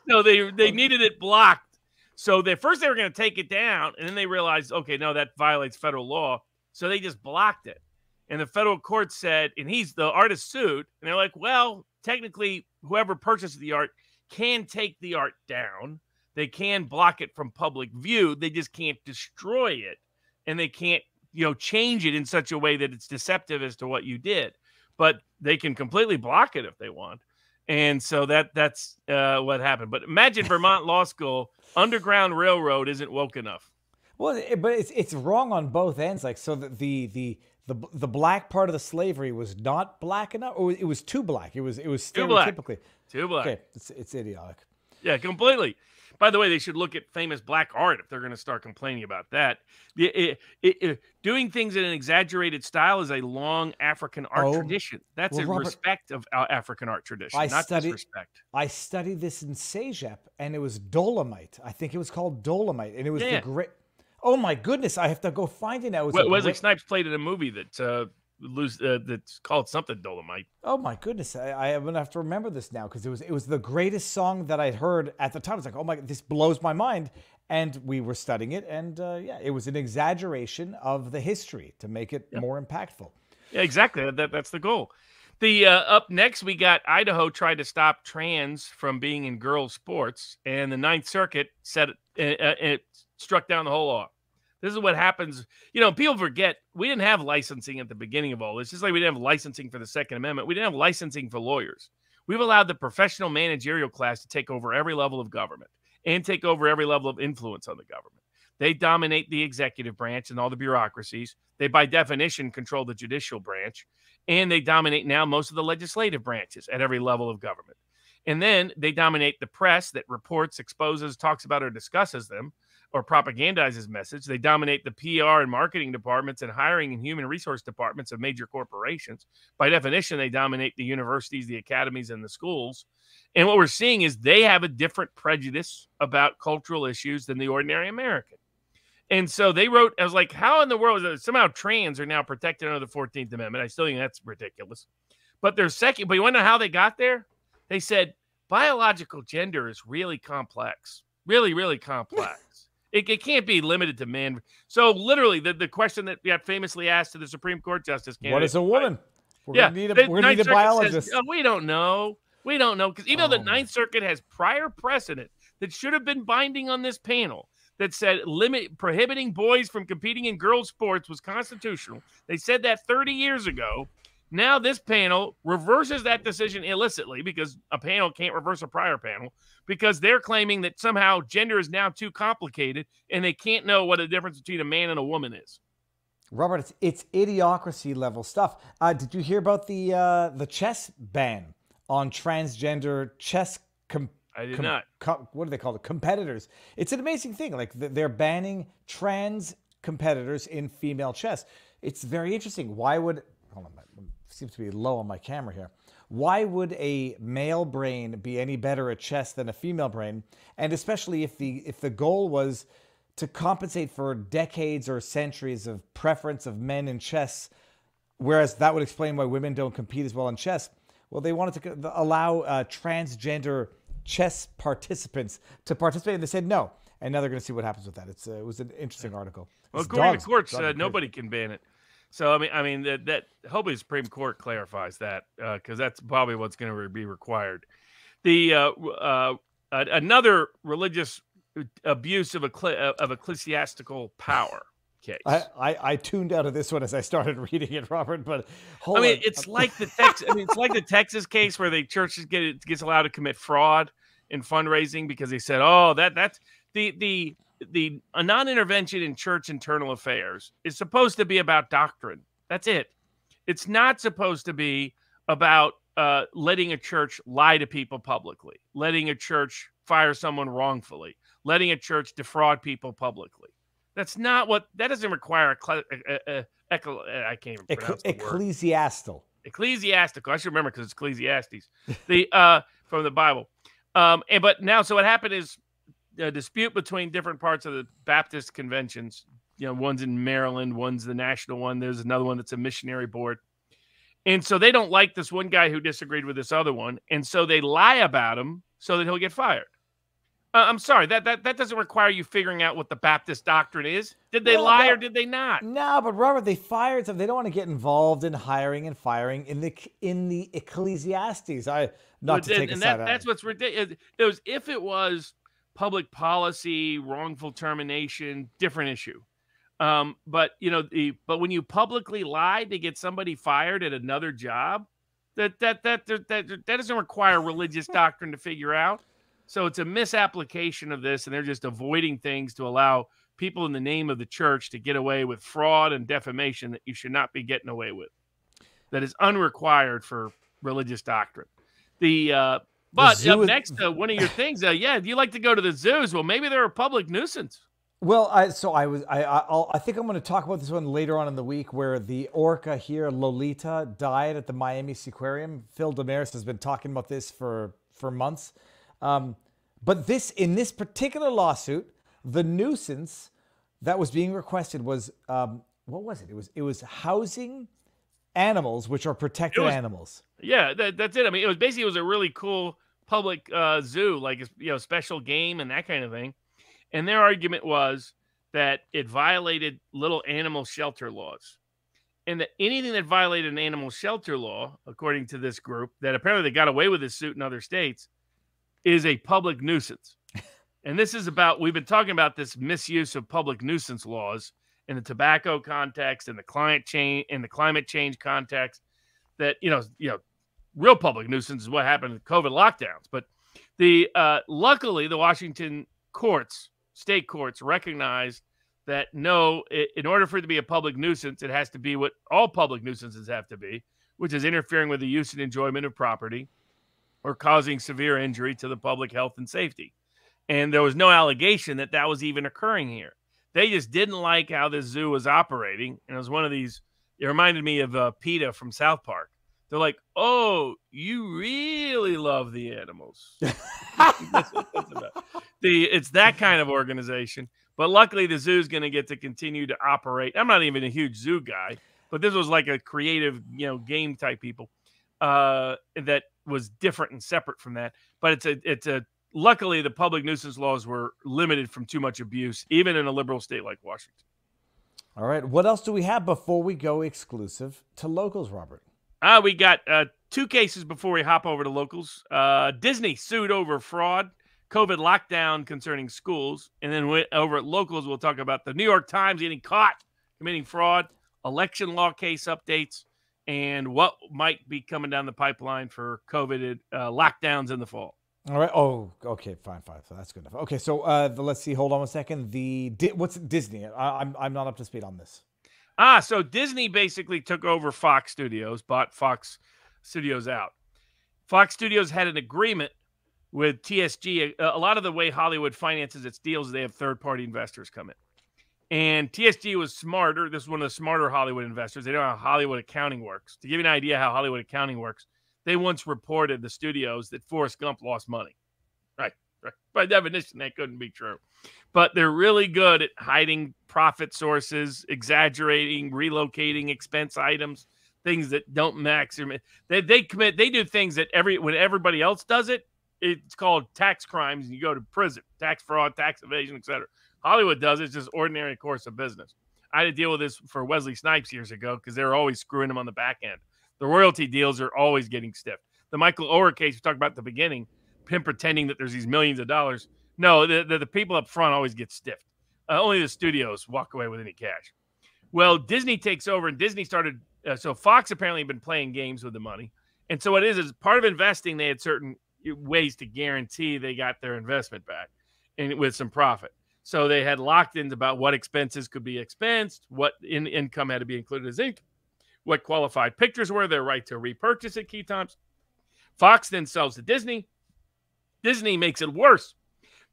So they needed it blocked. So first they were going to take it down, and then they realized, okay, no, that violates federal law. So they just blocked it. And the federal court said, and the artist sued, and they're like, well, technically, whoever purchased the art can take the art down. They can block it from public view. They just can't destroy it. And they can't, change it in such a way that it's deceptive as to what you did. But they can completely block it if they want. And so that's what happened. But imagine Vermont Law School, Underground Railroad isn't woke enough. Well, but it's wrong on both ends. Like, so the black part of the slavery was not black enough, or it was too black. It was stereotypically too black. Okay, it's idiotic. Yeah, completely. By the way, they should look at famous black art if they're going to start complaining about that. Doing things in an exaggerated style is a long African art tradition. That's Robert, respect of African art tradition, not disrespect. I studied this in CEGEP, and it was dolomite. I think it was called dolomite, and it was the great. Oh my goodness, I have to go find it now. It was a Wesley great- Snipes played in a movie that's called something Dolomite. Oh my goodness, I'm gonna have to remember this now because it was the greatest song that I'd heard at the time. I was like, oh my, this blows my mind. And we were studying it, and yeah, it was an exaggeration of the history to make it more impactful. Yeah, exactly. That's the goal. The up next, we got Idaho tried to stop trans from being in girls' sports, and the Ninth Circuit said it struck down the whole law. This is what happens. You know, people forget we didn't have licensing at the beginning of all this. Just like we didn't have licensing for the Second Amendment, we didn't have licensing for lawyers. We've allowed the professional managerial class to take over every level of government and take over every level of influence on the government. They dominate the executive branch and all the bureaucracies. They, by definition, control the judicial branch, and they dominate now most of the legislative branches at every level of government. And then they dominate the press that reports, exposes, talks about, or discusses them, or propagandizes message. They dominate the PR and marketing departments and hiring and human resource departments of major corporations. By definition, they dominate the universities, the academies, and the schools. And what we're seeing is they have a different prejudice about cultural issues than the ordinary American. And so they wrote, I was like, how in the world is it somehow trans are now protected under the 14th Amendment? I still think that's ridiculous. But their second, but you want to know how they got there? They said biological gender is really complex, really, really complex. It can't be limited to men. So literally, the question that got famously asked to the Supreme Court justice candidate, What is a woman? We're yeah, gonna need a biologist. Says, oh, we don't know. We don't know. Because even though the Ninth Circuit has prior precedent that should have been binding on this panel that said prohibiting boys from competing in girls' sports was constitutional. They said that 30 years ago. Now this panel reverses that decision illicitly because a panel can't reverse a prior panel because they're claiming that somehow gender is now too complicated and they can't know what the difference between a man and a woman is. Robert, it's idiocracy level stuff. Did you hear about the chess ban on transgender chess? I did not. What do they call it? Competitors. It's an amazing thing. Like they're banning trans competitors in female chess. It's very interesting. Why would hold on? Seems to be low on my camera here. Why would a male brain be any better at chess than a female brain? And especially if the goal was to compensate for decades or centuries of preference of men in chess, whereas that would explain why women don't compete as well in chess. Well, they wanted to allow transgender chess participants to participate, and they said no. And now they're going to see what happens with that. It was an interesting article. Well, according to courts, nobody can ban it. So I mean that hopefully the Supreme Court clarifies that because that's probably what's going to be required. The another religious abuse of ecclesiastical power case. I tuned out of this one as I started reading it, Robert. But it's like the it's like the Texas case where the churches gets allowed to commit fraud in fundraising because they said, oh, that's a non-intervention in church internal affairs is supposed to be about doctrine. That's it. It's not supposed to be about letting a church lie to people publicly, letting a church fire someone wrongfully, letting a church defraud people publicly. That's not what. That doesn't require I can't even pronounce the word. Ecclesiastical. Ecclesiastical. I should remember because it's Ecclesiastes. From the Bible. But now, so what happened is a dispute between different parts of the Baptist conventions. You know, one's in Maryland, one's the national one. There's another one that's a missionary board. And so they don't like this one guy who disagreed with this other one. And so they lie about him so that he'll get fired. I'm sorry, that doesn't require you figuring out what the Baptist doctrine is. Did they lie or did they not? No, but Robert, they fired them. They don't want to get involved in hiring and firing in the Ecclesiastes. That's what's ridiculous. If it was public policy, wrongful termination, different issue. But when you publicly lie to get somebody fired at another job, that doesn't require religious doctrine to figure out. So it's a misapplication of this, and they're just avoiding things to allow people in the name of the church to get away with fraud and defamation that you should not be getting away with. That is unrequired for religious doctrine. But up next, one of your things, do you like to go to the zoos? Well, maybe they're a public nuisance. Well, I think I'm going to talk about this one later on in the week, where the orca here, Lolita, died at the Miami Seaquarium. Phil Damaris has been talking about this for months. But in this particular lawsuit, the nuisance that was being requested was what was it? It was housing animals, which are protected animals. Yeah, that's it. I mean, it was a really cool public zoo, like special game and that kind of thing. And their argument was that it violated little animal shelter laws, and that anything that violated an animal shelter law, according to this group, that apparently they got away with this suit in other states, is a public nuisance. And this is about, we've been talking about this misuse of public nuisance laws in the tobacco context and the climate change context. That real public nuisance is what happened in COVID lockdowns. But luckily the Washington state courts recognized that no, in order for it to be a public nuisance, it has to be what all public nuisances have to be, which is interfering with the use and enjoyment of property or causing severe injury to the public health and safety. And there was no allegation that that was even occurring here. They just didn't like how this zoo was operating. And it was one of these, it reminded me of PETA from South Park. They're like, oh, you really love the animals. That's what that's about. It's that kind of organization. But luckily, the zoo is going to get to continue to operate. I'm not even a huge zoo guy, but this was like a creative, game type people that was different and separate from that. But luckily, the public nuisance laws were limited from too much abuse, even in a liberal state like Washington. All right. What else do we have before we go exclusive to locals, Robert? We got 2 cases before we hop over to locals. Disney sued over fraud, COVID lockdown concerning schools. And then over at locals, we'll talk about the New York Times getting caught committing fraud, election law case updates, and what might be coming down the pipeline for COVID lockdowns in the fall. All right. Oh, okay. Fine. So that's good enough. Okay. So let's see. Hold on 1 second. What's Disney? I'm not up to speed on this. So Disney basically took over Fox Studios, bought Fox Studios out. Fox Studios had an agreement with TSG. A lot of the way Hollywood finances its deals, they have third-party investors come in. And TSG was smarter. This is one of the smarter Hollywood investors. They know how Hollywood accounting works. To give you an idea how Hollywood accounting works, they once reported, the studios, that Forrest Gump lost money. Right. By definition, that couldn't be true. But they're really good at hiding profit sources, exaggerating, relocating expense items, things that don't max. They do things that when everybody else does it, it's called tax crimes, and you go to prison, tax fraud, tax evasion, etc. Hollywood does it. It's just ordinary course of business. I had to deal with this for Wesley Snipes years ago because they were always screwing him on the back end. The royalty deals are always getting stiffed. The Michael Oher case we talked about at the beginning, him pretending that there's these millions of dollars. No, the people up front always get stiffed. Only the studios walk away with any cash. Well, Disney takes over, and Disney started. So Fox apparently had been playing games with the money. And so what it is part of investing, they had certain ways to guarantee they got their investment back and with some profit. So they had locked-ins about what expenses could be expensed, what income had to be included as income, what qualified pictures were, their right to repurchase at key times. Fox then sells to Disney. Disney makes it worse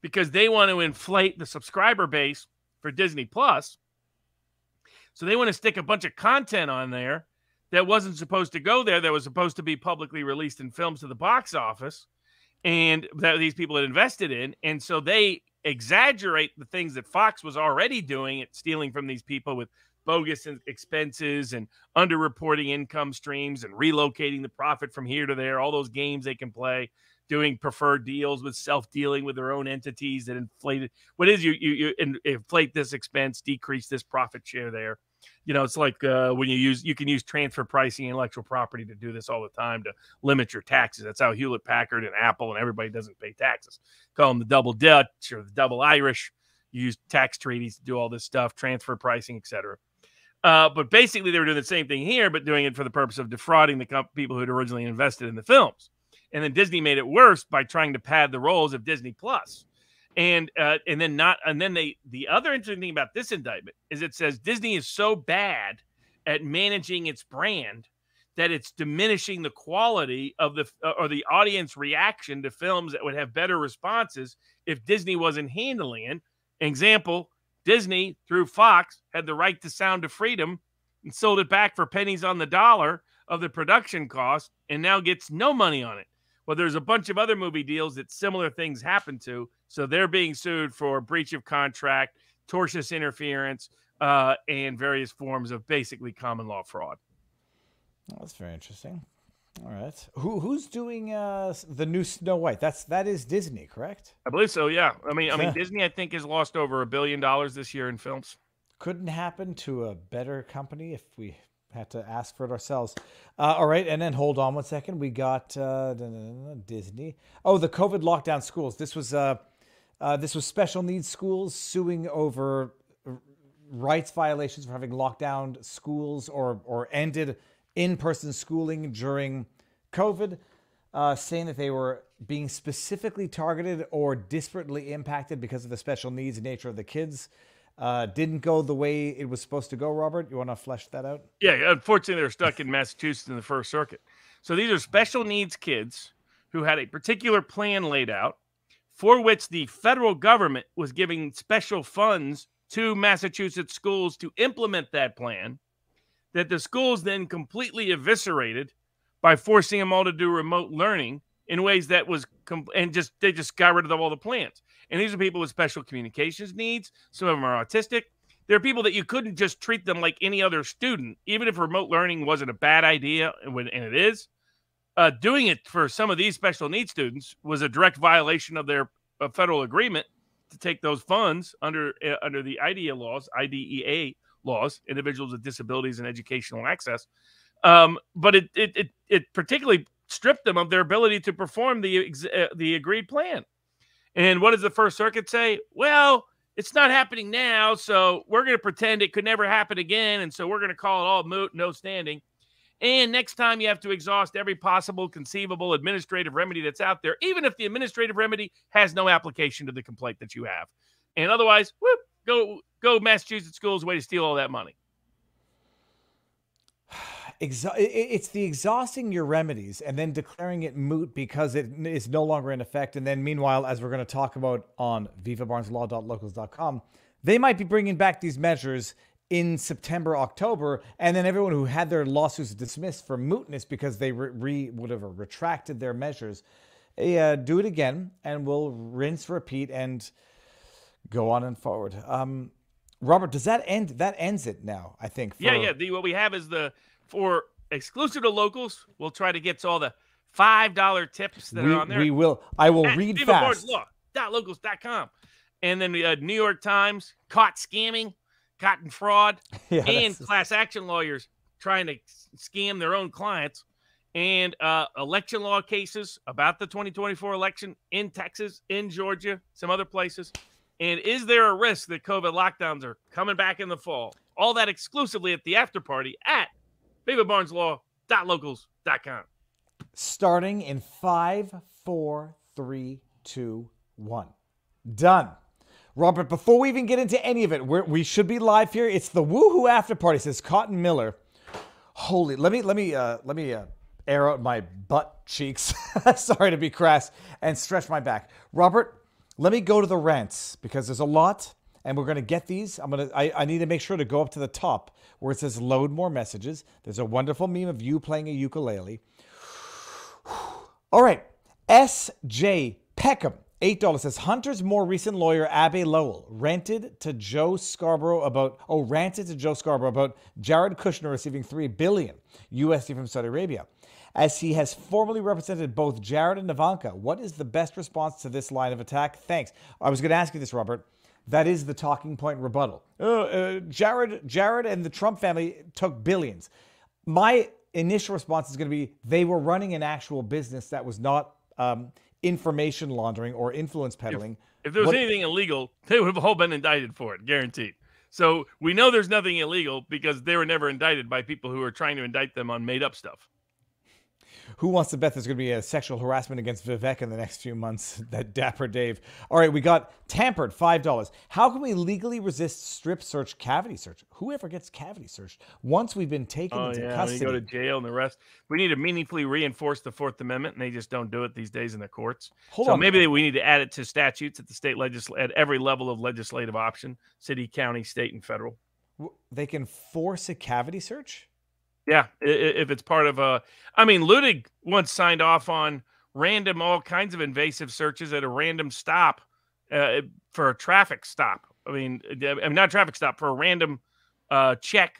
because they want to inflate the subscriber base for Disney Plus. So they want to stick a bunch of content on there that wasn't supposed to go there, that was supposed to be publicly released in films to the box office, and that these people had invested in. And so they exaggerate the things that Fox was already doing at stealing from these people with bogus expenses and underreporting income streams and relocating the profit from here to there, all those games they can play, doing preferred deals with self-dealing with their own entities that inflated. What is you inflate this expense, decrease this profit share there. It's like when you can use transfer pricing intellectual property to do this all the time to limit your taxes. That's how Hewlett-Packard and Apple and everybody doesn't pay taxes. Call them the double Dutch or the double Irish. You use tax treaties to do all this stuff, transfer pricing, etc. But basically, they were doing the same thing here, but doing it for the purpose of defrauding the people who had originally invested in the films. And then Disney made it worse by trying to pad the rolls of Disney Plus. The other interesting thing about this indictment is it says Disney is so bad at managing its brand that it's diminishing the quality of the audience reaction to films that would have better responses if Disney wasn't handling it. Example, Disney, through Fox, had the right to Sound of Freedom and sold it back for pennies on the dollar of the production cost and now gets no money on it. Well, there's a bunch of other movie deals that similar things happen to, so they're being sued for breach of contract, tortious interference, and various forms of basically common law fraud. Oh, that's very interesting. All right. Who's doing the new Snow White? That is Disney, correct? I believe so, yeah. I mean, Disney, I think, has lost over $1 billion this year in films. Couldn't happen to a better company if we had to ask for it ourselves. All right, and then hold on one second. We got Disney. Oh, the COVID lockdown schools. This was special needs schools suing over rights violations for having locked down schools or ended in-person schooling during COVID, saying that they were being specifically targeted or disparately impacted because of the special needs nature of the kids. Didn't go the way it was supposed to go, Robert. You want to flesh that out? Yeah, unfortunately, they're stuck in Massachusetts in the First Circuit. So these are special needs kids who had a particular plan laid out for which the federal government was giving special funds to Massachusetts schools to implement that plan, that the schools then completely eviscerated by forcing them all to do remote learning in ways that was they just got rid of all the plans. And these are people with special communications needs. Some of them are autistic. There are people that you couldn't just treat them like any other student, even if remote learning wasn't a bad idea, and it is. Doing it for some of these special needs students was a direct violation of their federal agreement to take those funds under the IDEA laws, Individuals with Disabilities and Educational Access. But it particularly stripped them of their ability to perform the agreed plan. And what does the First Circuit say? Well, it's not happening now, so we're going to pretend it could never happen again, and so we're going to call it all moot, no standing. And next time you have to exhaust every possible conceivable administrative remedy that's out there, even if the administrative remedy has no application to the complaint that you have. And otherwise, whoop, go Massachusetts schools, way to steal all that money. It's the exhausting your remedies and then declaring it moot because it is no longer in effect. And then meanwhile, as we're going to talk about on vivabarneslaw.locals.com, they might be bringing back these measures in September, October, and then everyone who had their lawsuits dismissed for mootness because they would have retracted their measures, do it again, and we'll rinse, repeat, and go on and forward. Robert, does that end? That ends it now, I think. Yeah. What we have is for exclusive to locals, we'll try to get to all the $5 tips that are on there. We will. I will read fast. Vivabarneslaw.locals.com. And then New York Times, caught scamming, cotton fraud, and class action lawyers trying to scam their own clients, and election law cases about the 2024 election in Texas, in Georgia, some other places. And is there a risk that COVID lockdowns are coming back in the fall? All that exclusively at the after party at vivabarneslaw.locals.com. Starting in 5, 4, 3, 2, 1. Done. Robert, before we even get into any of it, we should be live here. It's the Woohoo After Party, says Cotton Miller. Holy, let me air out my butt cheeks. Sorry to be crass, and stretch my back. Robert, let me go to the rants because there's a lot, and we're gonna get these. I need to make sure to go up to the top where it says load more messages. There's a wonderful meme of you playing a ukulele. All right, S.J. Peckham. $8 says Hunter's more recent lawyer, Abbe Lowell, ranted to Joe Scarborough about Jared Kushner receiving $3 billion USD from Saudi Arabia. As he has formally represented both Jared and Ivanka, what is the best response to this line of attack? Thanks. I was going to ask you this, Robert. That is the talking point rebuttal. Jared and the Trump family took billions. My initial response is going to be they were running an actual business that was not information laundering or influence peddling. If there was anything illegal, they would have all been indicted for it, guaranteed. So we know there's nothing illegal because they were never indicted by people who are trying to indict them on made-up stuff. Who wants to bet there's going to be a sexual harassment against Vivek in the next few months? That dapper Dave. All right, we got Tampered, $5. How can we legally resist strip search, cavity search? Whoever gets cavity searched once we've been taken into custody. When you go to jail and the rest. We need to meaningfully reinforce the Fourth Amendment, and they just don't do it these days in the courts. Hold on. Maybe we need to add it to statutes at the state at every level of legislative option, city, county, state, and federal. They can force a cavity search? Yeah, if it's part of Ludig once signed off on all kinds of invasive searches at a random stop for a traffic stop. I mean, not a traffic stop, for a random check.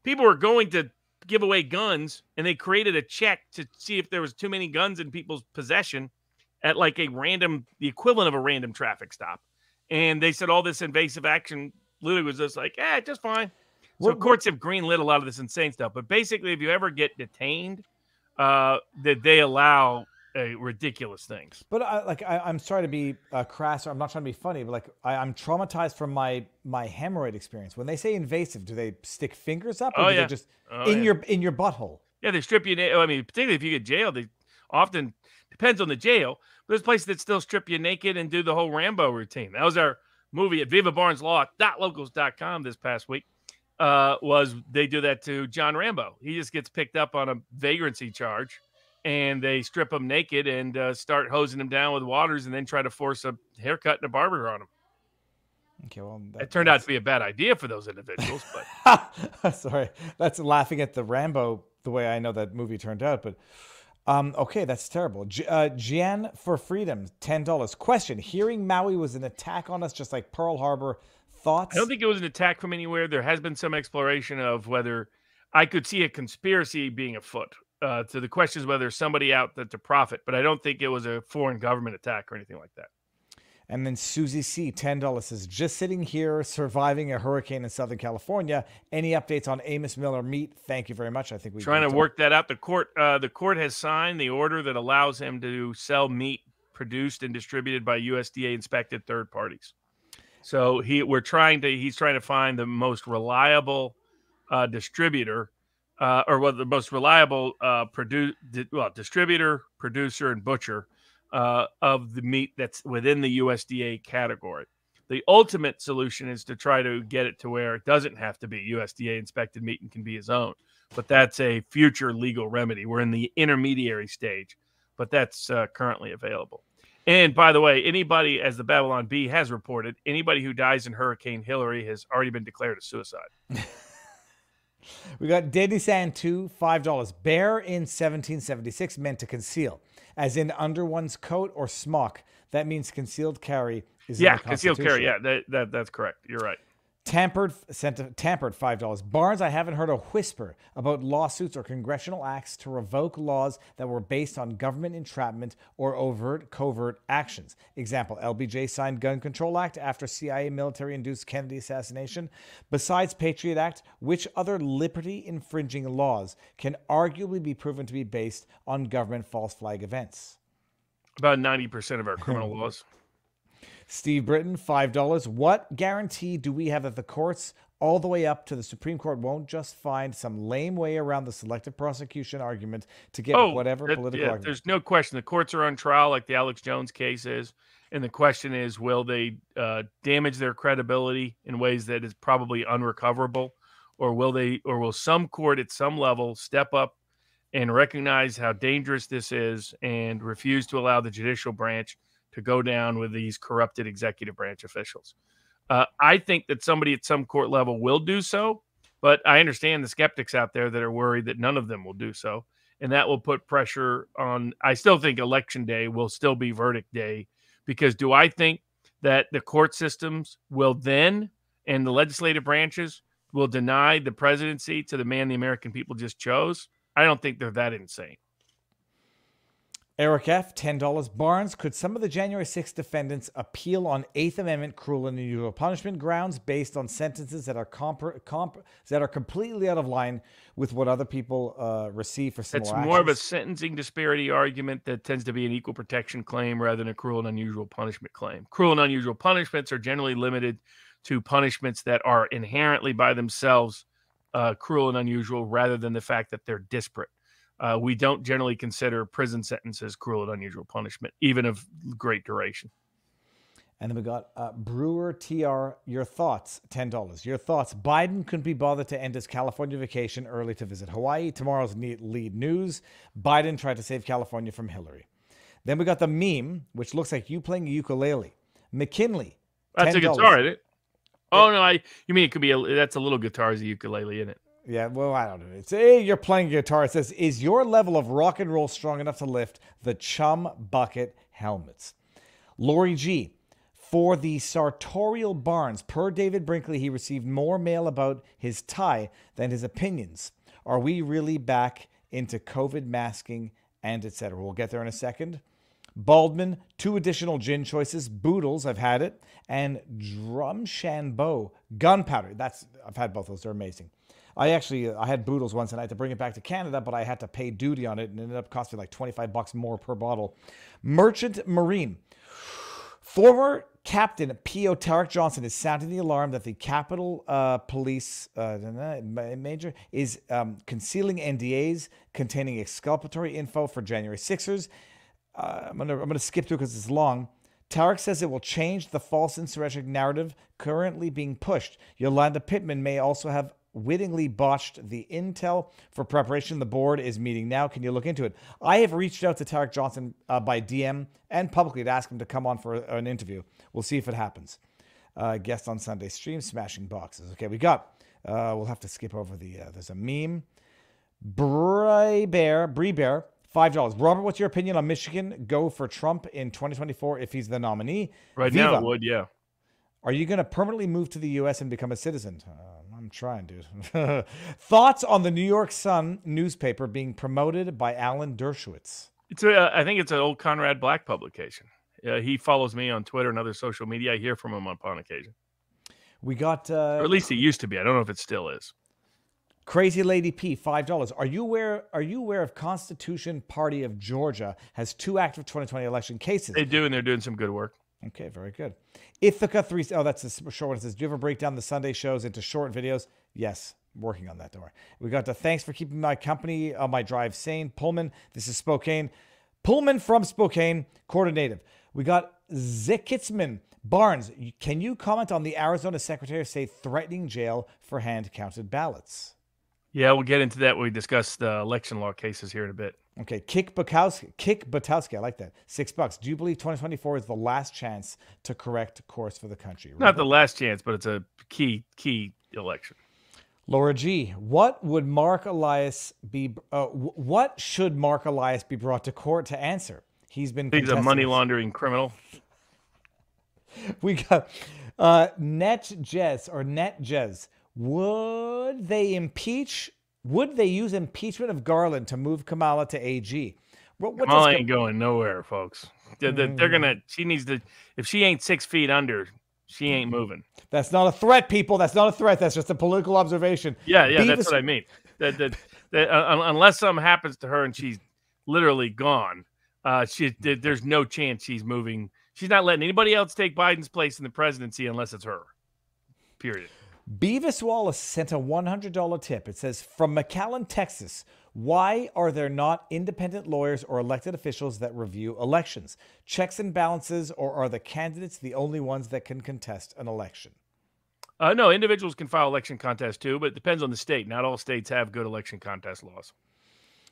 People were going to give away guns, and they created a check to see if there was too many guns in people's possession at like the equivalent of a random traffic stop. And they said all this invasive action literally was just like, just fine. So courts have greenlit a lot of this insane stuff. But basically, if you ever get detained, that they allow ridiculous things. But I'm sorry to be crass, or I'm not trying to be funny, but I'm traumatized from my hemorrhoid experience. When they say invasive, do they stick fingers up, or do they just in your butthole? Yeah, they strip you. I mean, particularly if you get jailed, they often depends on the jail. But there's places that still strip you naked and do the whole Rambo routine. That was our movie at vivabarneslaw.locals.com this past week. They do that to John Rambo. He just gets picked up on a vagrancy charge, and they strip him naked and start hosing him down with waters, and then try to force a haircut and a barber on him. Okay, well, it turned out to be a bad idea for those individuals. But sorry, that's laughing at the Rambo the way I know that movie turned out. But okay, that's terrible. Gian for Freedom, $10. Question: hearing Maui was an attack on us, just like Pearl Harbor. Thoughts? I don't think it was an attack from anywhere. There has been some exploration of whether I could see a conspiracy being afoot. To the question is whether somebody out there to profit, but I don't think it was a foreign government attack or anything like that. And then Susie C, $10 says, just sitting here surviving a hurricane in Southern California. Any updates on Amos Miller meat? Thank you very much. I think we're trying to work that out. The court has signed the order that allows him to sell meat produced and distributed by USDA inspected third parties. So he's trying to find the most reliable distributor, the most reliable distributor, producer, and butcher of the meat that's within the USDA category. The ultimate solution is to try to get it to where it doesn't have to be USDA inspected meat and can be his own. But that's a future legal remedy. We're in the intermediary stage, but that's currently available. And by the way, anybody, as the Babylon Bee has reported, anybody who dies in Hurricane Hillary has already been declared a suicide. We got Daddy San 2, $5. Bear in 1776 meant to conceal, as in under one's coat or smock. That means concealed carry is in the concealed carry. Constitution. Yeah, that's correct. You're right. Tampered $5. Barnes, I haven't heard a whisper about lawsuits or congressional acts to revoke laws that were based on government entrapment or covert actions. Example, LBJ signed Gun Control Act after CIA military-induced Kennedy assassination. Besides Patriot Act, which other liberty-infringing laws can arguably be proven to be based on government false flag events? About 90% of our criminal laws. Steve Britton, $5. What guarantee do we have that the courts all the way up to the Supreme Court won't just find some lame way around the selective prosecution argument to get whatever political argument? There's no question. The courts are on trial like the Alex Jones case is. And the question is, will they damage their credibility in ways that is probably unrecoverable? Or will some court at some level step up and recognize how dangerous this is and refuse to allow the judicial branch to go down with these corrupted executive branch officials? I think that somebody at some court level will do so, but I understand the skeptics out there that are worried that none of them will do so. And that will put pressure on. I still think election day will still be verdict day, because do I think that the court systems will then, and the legislative branches will deny the presidency to the man the American people just chose? I don't think they're that insane. Eric F., $10. Barnes, could some of the January 6th defendants appeal on 8th Amendment cruel and unusual punishment grounds based on sentences that are completely out of line with what other people receive for similar actions? It's more of a sentencing disparity argument that tends to be an equal protection claim rather than a cruel and unusual punishment claim. Cruel and unusual punishments are generally limited to punishments that are inherently by themselves cruel and unusual rather than the fact that they're disparate. We don't generally consider prison sentences cruel and unusual punishment, even of great duration. And then we got Brewer TR, your thoughts, $10. Your thoughts: Biden couldn't be bothered to end his California vacation early to visit Hawaii. Tomorrow's lead news: Biden tried to save California from Hillary. Then we got the meme, which looks like you playing a ukulele. McKinley, $10. That's a guitar, isn't it? Oh, no, you mean it could be that's a little guitar as a ukulele, isn't it? Yeah, well, I don't know. It's you're playing guitar. It says, is your level of rock and roll strong enough to lift the Chum Bucket helmets? Lori G, For the sartorial Barnes, per David Brinkley, he received more mail about his tie than his opinions. Are we really back into COVID masking and etc.? We'll get there in a second. Baldman, 2 additional gin choices. Boodles, I've had it. And Drumshanbo, gunpowder. I've had both those. They're amazing. I had Boodles once and I had to bring it back to Canada, but I had to pay duty on it and it ended up costing me like $25 more per bottle. Merchant Marine. Former Captain P.O. Tarek Johnson is sounding the alarm that the Capitol Police Major is concealing NDAs containing exculpatory info for January 6ers. I'm gonna skip through because it's long. Tarek says it will change the false insurrection narrative currently being pushed. Yolanda Pittman may also have wittingly botched the intel for preparation. The board is meeting now. Can you look into it? I have reached out to Tarek Johnson by DM and publicly to ask him to come on for an interview. We'll see if it happens. Guest on Sunday stream, smashing boxes. Okay, we got, we'll have to skip over there's a meme. Brie Bear, $5. Robert, what's your opinion on Michigan go for Trump in 2024 if he's the nominee? Right Viva, now it would, yeah. Are you going to permanently move to the U.S. and become a citizen? I'm trying, dude. Thoughts on the New York Sun newspaper being promoted by Alan Dershowitz? I think it's an old Conrad Black publication. He follows me on Twitter and other social media. I hear from him upon occasion. We got... or at least he used to be. I don't know if it still is. Crazy Lady P, $5. Are you aware of Constitution Party of Georgia has 2 active 2020 election cases? They do, and they're doing some good work. Okay, very good. Ithaca 3. Oh, that's a short one. It says, do you ever break down the Sunday shows into short videos? Yes, I'm working on that. Don't worry. We got thanks for keeping my company on my drive sane. Pullman, this is Spokane. Pullman from Spokane, quarter native. We got Zikitzman. Barnes, can you comment on the Arizona Secretary of State threatening jail for hand-counted ballots? Yeah, we'll get into that when we discuss the election law cases here in a bit. Okay, Kick Butowski, I like that. $6. Do you believe 2024 is the last chance to correct course for the country? Not the last chance, but it's a key election. Laura G, what would Mark Elias be? What should Mark Elias be brought to court to answer? He's a money laundering criminal. We got NetJez. Would they use impeachment of Garland to move Kamala to AG? Kamala ain't going nowhere, folks. They're gonna. She needs to. If she ain't 6 feet under, she ain't moving. That's not a threat, people. That's not a threat. That's just a political observation. Yeah, that's what I mean. Unless something happens to her and she's literally gone, there's no chance she's moving. She's not letting anybody else take Biden's place in the presidency unless it's her. Period. Beavis Wallace sent a $100 tip. It says, from McAllen, Texas, why are there not independent lawyers or elected officials that review elections? Checks and balances, or are the candidates the only ones that can contest an election? No, individuals can file election contests too, but it depends on the state. Not all states have good election contest laws.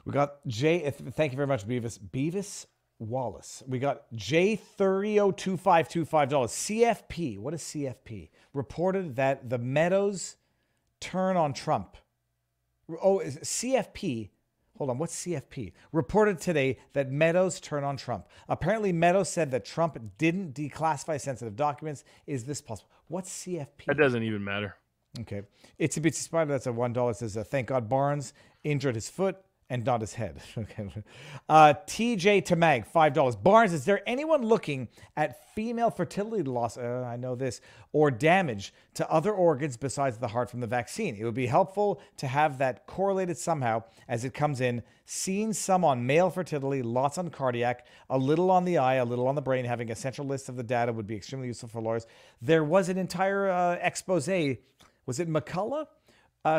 We got thank you very much, Beavis Wallace. We got J302525. CFP. What is CFP? Reported that the Meadows turn on Trump. Oh, is CFP? Hold on. What's CFP? Reported today that Meadows turn on Trump. Apparently, Meadows said that Trump didn't declassify sensitive documents. Is this possible? What's CFP? That doesn't even matter. Okay. It's a Bitsy Spider. That's a $1. It says, thank God Barnes injured his foot and not his head. Okay. TJ Tamag, $5. Barnes, is there anyone looking at female fertility loss, I know this, or damage to other organs besides the heart from the vaccine? It would be helpful to have that correlated somehow as it comes in. Seen some on male fertility, lots on cardiac, a little on the eye, a little on the brain. Having a central list of the data would be extremely useful for lawyers. There was an entire expose. Was it McCullough?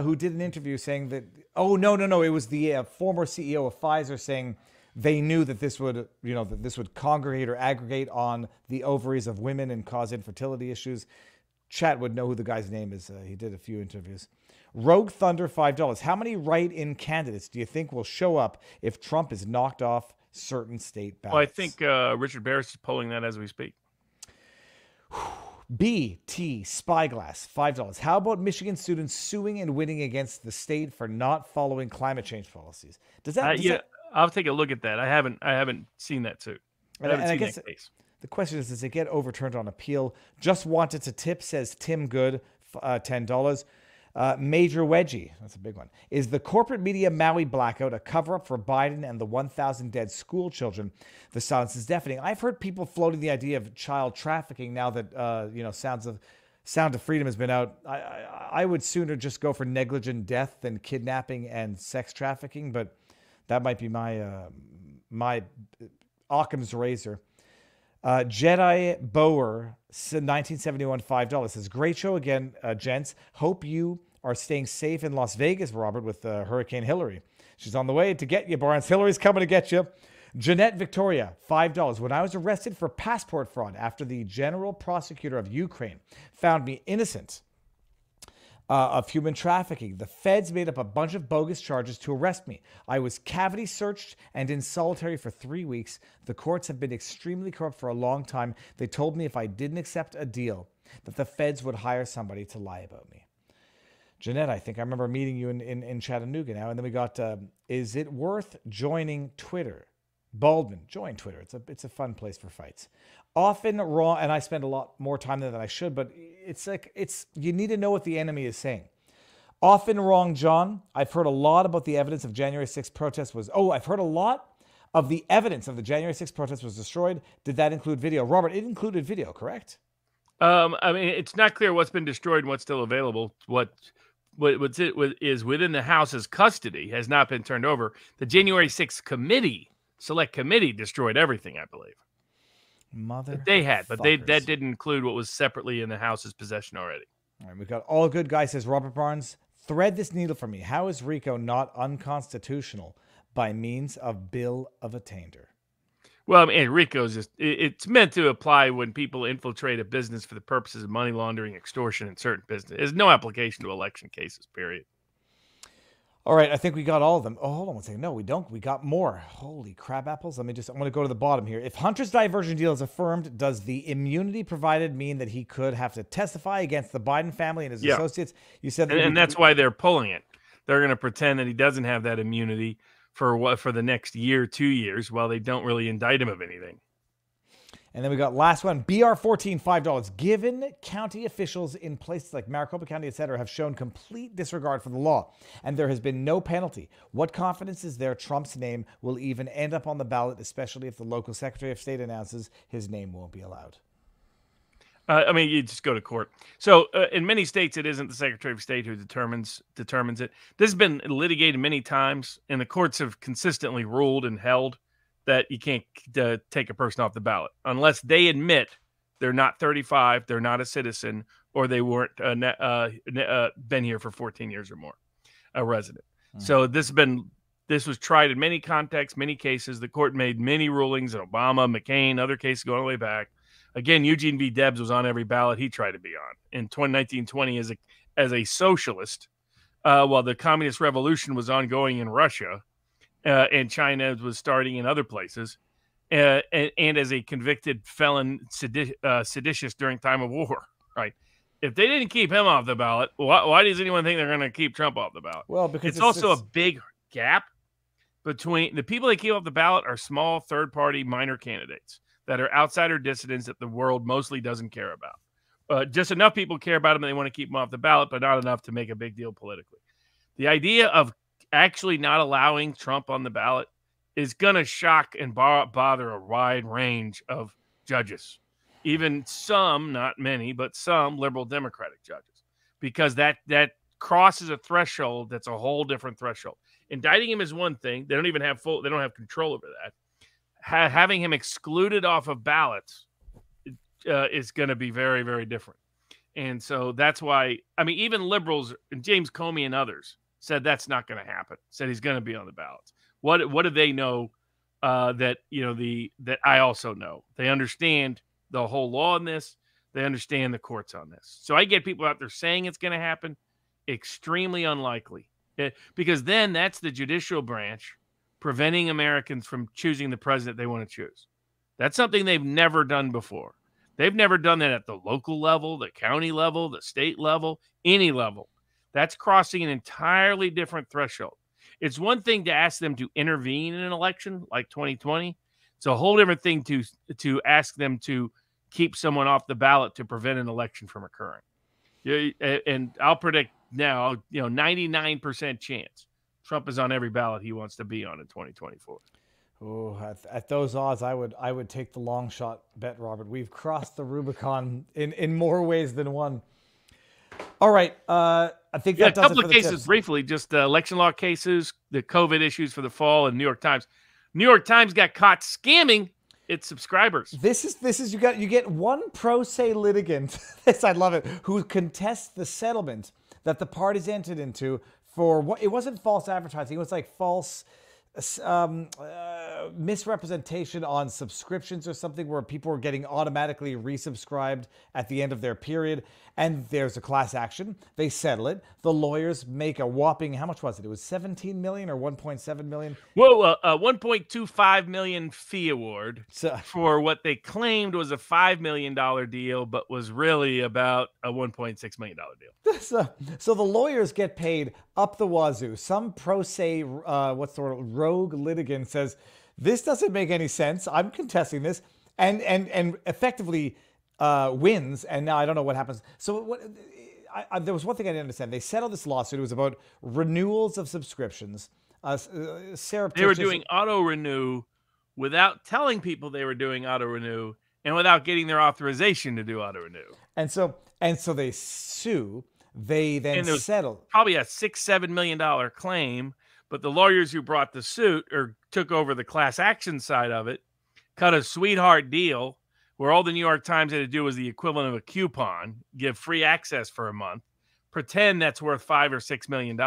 Who did an interview saying that, it was the former CEO of Pfizer saying they knew that this would congregate or aggregate on the ovaries of women and cause infertility issues. Chat would know who the guy's name is. He did a few interviews. Rogue Thunder, $5. How many write-in candidates do you think will show up if Trump is knocked off certain state ballots? Well, I think Richard Barris is polling that as we speak. BT Spyglass, $5. How about Michigan students suing and winning against the state for not following climate change policies? Does that? I'll take a look at that. I haven't seen that suit. I haven't seen that case. The question is, does it get overturned on appeal? Just wanted to tip, says Tim Good, $10. Major Wedgie, that's a big one. Is the corporate media Maui blackout a cover-up for Biden and the 1,000 dead school children? The silence is deafening. I've heard people floating the idea of child trafficking now that, Sound of Freedom has been out. I would sooner just go for negligent death than kidnapping and sex trafficking, but that might be my Occam's razor. Jedi Bower, 1971, $5 says, great show again, gents. Hope you are staying safe in Las Vegas, Robert, with Hurricane Hillary. She's on the way to get you, Barnes. Hillary's coming to get you. Jeanette Victoria, $5. When I was arrested for passport fraud after the general prosecutor of Ukraine found me innocent of human trafficking, the feds made up a bunch of bogus charges to arrest me. I was cavity searched and in solitary for 3 weeks. The courts have been extremely corrupt for a long time. They told me if I didn't accept a deal, that the feds would hire somebody to lie about me. Jeanette, I think I remember meeting you in Chattanooga now. And then we got, is it worth joining Twitter? Baldwin, join Twitter. It's a fun place for fights. Often wrong, and I spend a lot more time there than I should, but you need to know what the enemy is saying. Often wrong, John. I've heard a lot about the evidence of January 6th protest I've heard a lot of the evidence of the January 6th protest was destroyed. Did that include video? Robert, it included video, correct? I mean, it's not clear what's been destroyed and what's still available. What is within the House's custody has not been turned over. The January 6th select committee destroyed everything, I believe. They had, but that didn't include what was separately in the House's possession already. All right, we've got all good guy, says Robert Barnes. Thread this needle for me. How is RICO not unconstitutional by means of bill of attainder? Well, I mean, RICO's it's meant to apply when people infiltrate a business for the purposes of money laundering, extortion, and certain business. There's no application to election cases, period. All right, I think we got all of them. Oh, hold on one second. No, we don't. We got more. Holy crab apples. I'm going to go to the bottom here. If Hunter's diversion deal is affirmed, does the immunity provided mean that he could have to testify against the Biden family and his associates? You said that, and that's why they're pulling it. They're going to pretend that he doesn't have that immunity for the next year, 2 years, while they don't really indict him of anything. And then we got last one, BR14, $5. Given county officials in places like Maricopa County, etc., have shown complete disregard for the law, and there has been no penalty, what confidence is there Trump's name will even end up on the ballot, especially if the local Secretary of State announces his name won't be allowed? I mean, you just go to court. So in many states, it isn't the Secretary of State who determines it. This has been litigated many times, and the courts have consistently ruled and held that you can't take a person off the ballot unless they admit they're not 35, they're not a citizen, or they weren't been here for 14 years or more, a resident. Mm-hmm. So this was tried in many contexts, many cases. The court made many rulings in Obama, McCain, other cases going all the way back. Again, Eugene V. Debs was on every ballot he tried to be on. In 1920, as a socialist, while the communist revolution was ongoing in Russia, and China was starting in other places, and as a convicted felon seditious during time of war, right? If they didn't keep him off the ballot, why does anyone think they're going to keep Trump off the ballot? Well, because it's also a big gap between the people they keep off the ballot are small, third-party, minor candidates that are outsider dissidents that the world mostly doesn't care about. Just enough people care about them and they want to keep them off the ballot, but not enough to make a big deal politically. The idea of actually not allowing Trump on the ballot is going to shock and bother a wide range of judges, even some, not many, but some liberal Democratic judges, because that crosses a threshold that's a whole different threshold. Indicting him is one thing; they don't have control over that. Having him excluded off of ballots is going to be very, very different, and so that's why. I mean, even liberals, and James Comey and others, said that's not going to happen. Said he's going to be on the ballots. What do they know that I also know? They understand the whole law on this. They understand the courts on this. So I get people out there saying it's going to happen. Extremely unlikely, because then that's the judicial branch preventing Americans from choosing the president they want to choose. That's something they've never done before. They've never done that at the local level, the county level, the state level, any level. That's crossing an entirely different threshold. It's one thing to ask them to intervene in an election like 2020. It's a whole different thing to ask them to keep someone off the ballot to prevent an election from occurring. And I'll predict now, 99% chance Trump is on every ballot he wants to be on in 2024. Oh, at those odds, I would take the long shot bet, Robert. We've crossed the Rubicon in more ways than one. All right, I think that does it for the a couple of cases tips. briefly, just election law cases, the COVID issues for the fall, and New York Times. New York Times got caught scamming its subscribers. This is you get one pro se litigant. This I love it. Who contests the settlement that the parties entered into for what it wasn't false advertising. It was like false misrepresentation on subscriptions or something, where people were getting automatically resubscribed at the end of their period. And there's a class action. They settle it. The lawyers make a whopping, how much was it? It was 17 million or 1.7 million? Well, 1.25 million fee award for what they claimed was a $5 million deal, but was really about a $1.6 million deal. So the lawyers get paid up the wazoo. Some pro se, rogue litigant says, this doesn't make any sense. I'm contesting this, and effectively wins. And now I don't know what happens. So there was one thing I didn't understand. They settled this lawsuit. It was about renewals of subscriptions. They were doing auto renew without telling people they were doing auto renew, and without getting their authorization to do auto renew. And so they sue. They then settle. Probably a $6-7 million claim, but the lawyers who brought the suit or took over the class action side of it cut a sweetheart deal where all the New York Times had to do was the equivalent of a coupon, give free access for a month, pretend that's worth $5 or $6 million,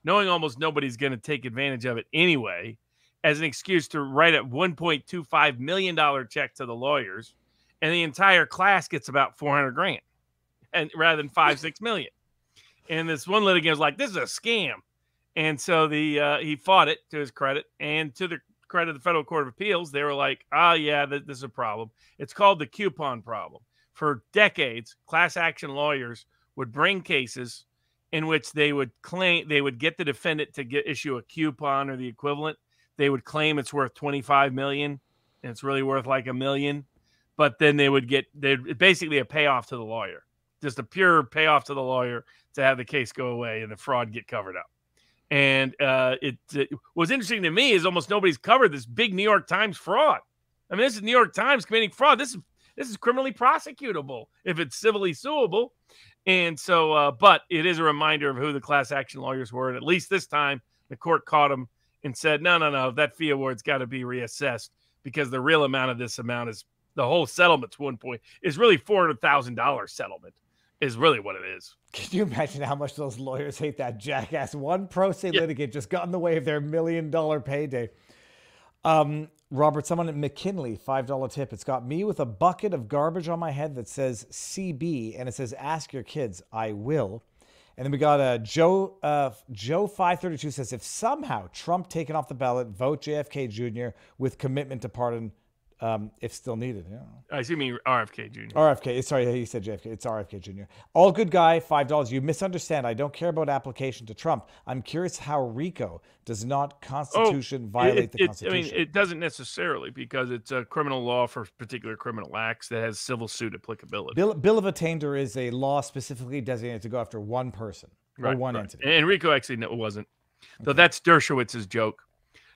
knowing almost nobody's going to take advantage of it anyway, as an excuse to write a $1.25 million check to the lawyers, and the entire class gets about $400,000, and rather than $5-6 million. And this one litigant was like, "This is a scam," and so he fought it, to his credit, and to the credit of the Federal Court of Appeals, they were like, yeah, this is a problem. It's called the coupon problem. For decades, class action lawyers would bring cases in which they would get the defendant to issue a coupon or the equivalent. They would claim it's worth $25 million, and it's really worth like $1 million. But then they'd basically a payoff to the lawyer, just a pure payoff to the lawyer to have the case go away and the fraud get covered up. And it was interesting to me is almost nobody's covered this big New York Times fraud. I mean, this is New York Times committing fraud. This is criminally prosecutable if it's civilly suable. And so, but it is a reminder of who the class action lawyers were. And at least this time, the court caught them and said, no, that fee award's got to be reassessed, because the real amount of this amount is the whole settlement's is really $400,000 settlement. Is really what it is. Can you imagine how much those lawyers hate that jackass? One pro se litigant just got in the way of their $1 million payday. Robert, someone at McKinley, $5 tip. It's got me with a bucket of garbage on my head that says CB, and it says, ask your kids. I will. And then we got Joe 532 says, if somehow Trump taken off the ballot, vote JFK Jr. with commitment to pardon if still needed. Yeah. I assume you mean RFK Jr. RFK. Sorry, he said JFK. It's RFK Jr. All good guy, $5. You misunderstand. I don't care about application to Trump. I'm curious how RICO does not Constitution violate the Constitution. I mean, it doesn't necessarily, because it's a criminal law for particular criminal acts that has civil suit applicability. Bill of Attainder is a law specifically designated to go after one person or one entity. And RICO actually wasn't. So that's Dershowitz's joke.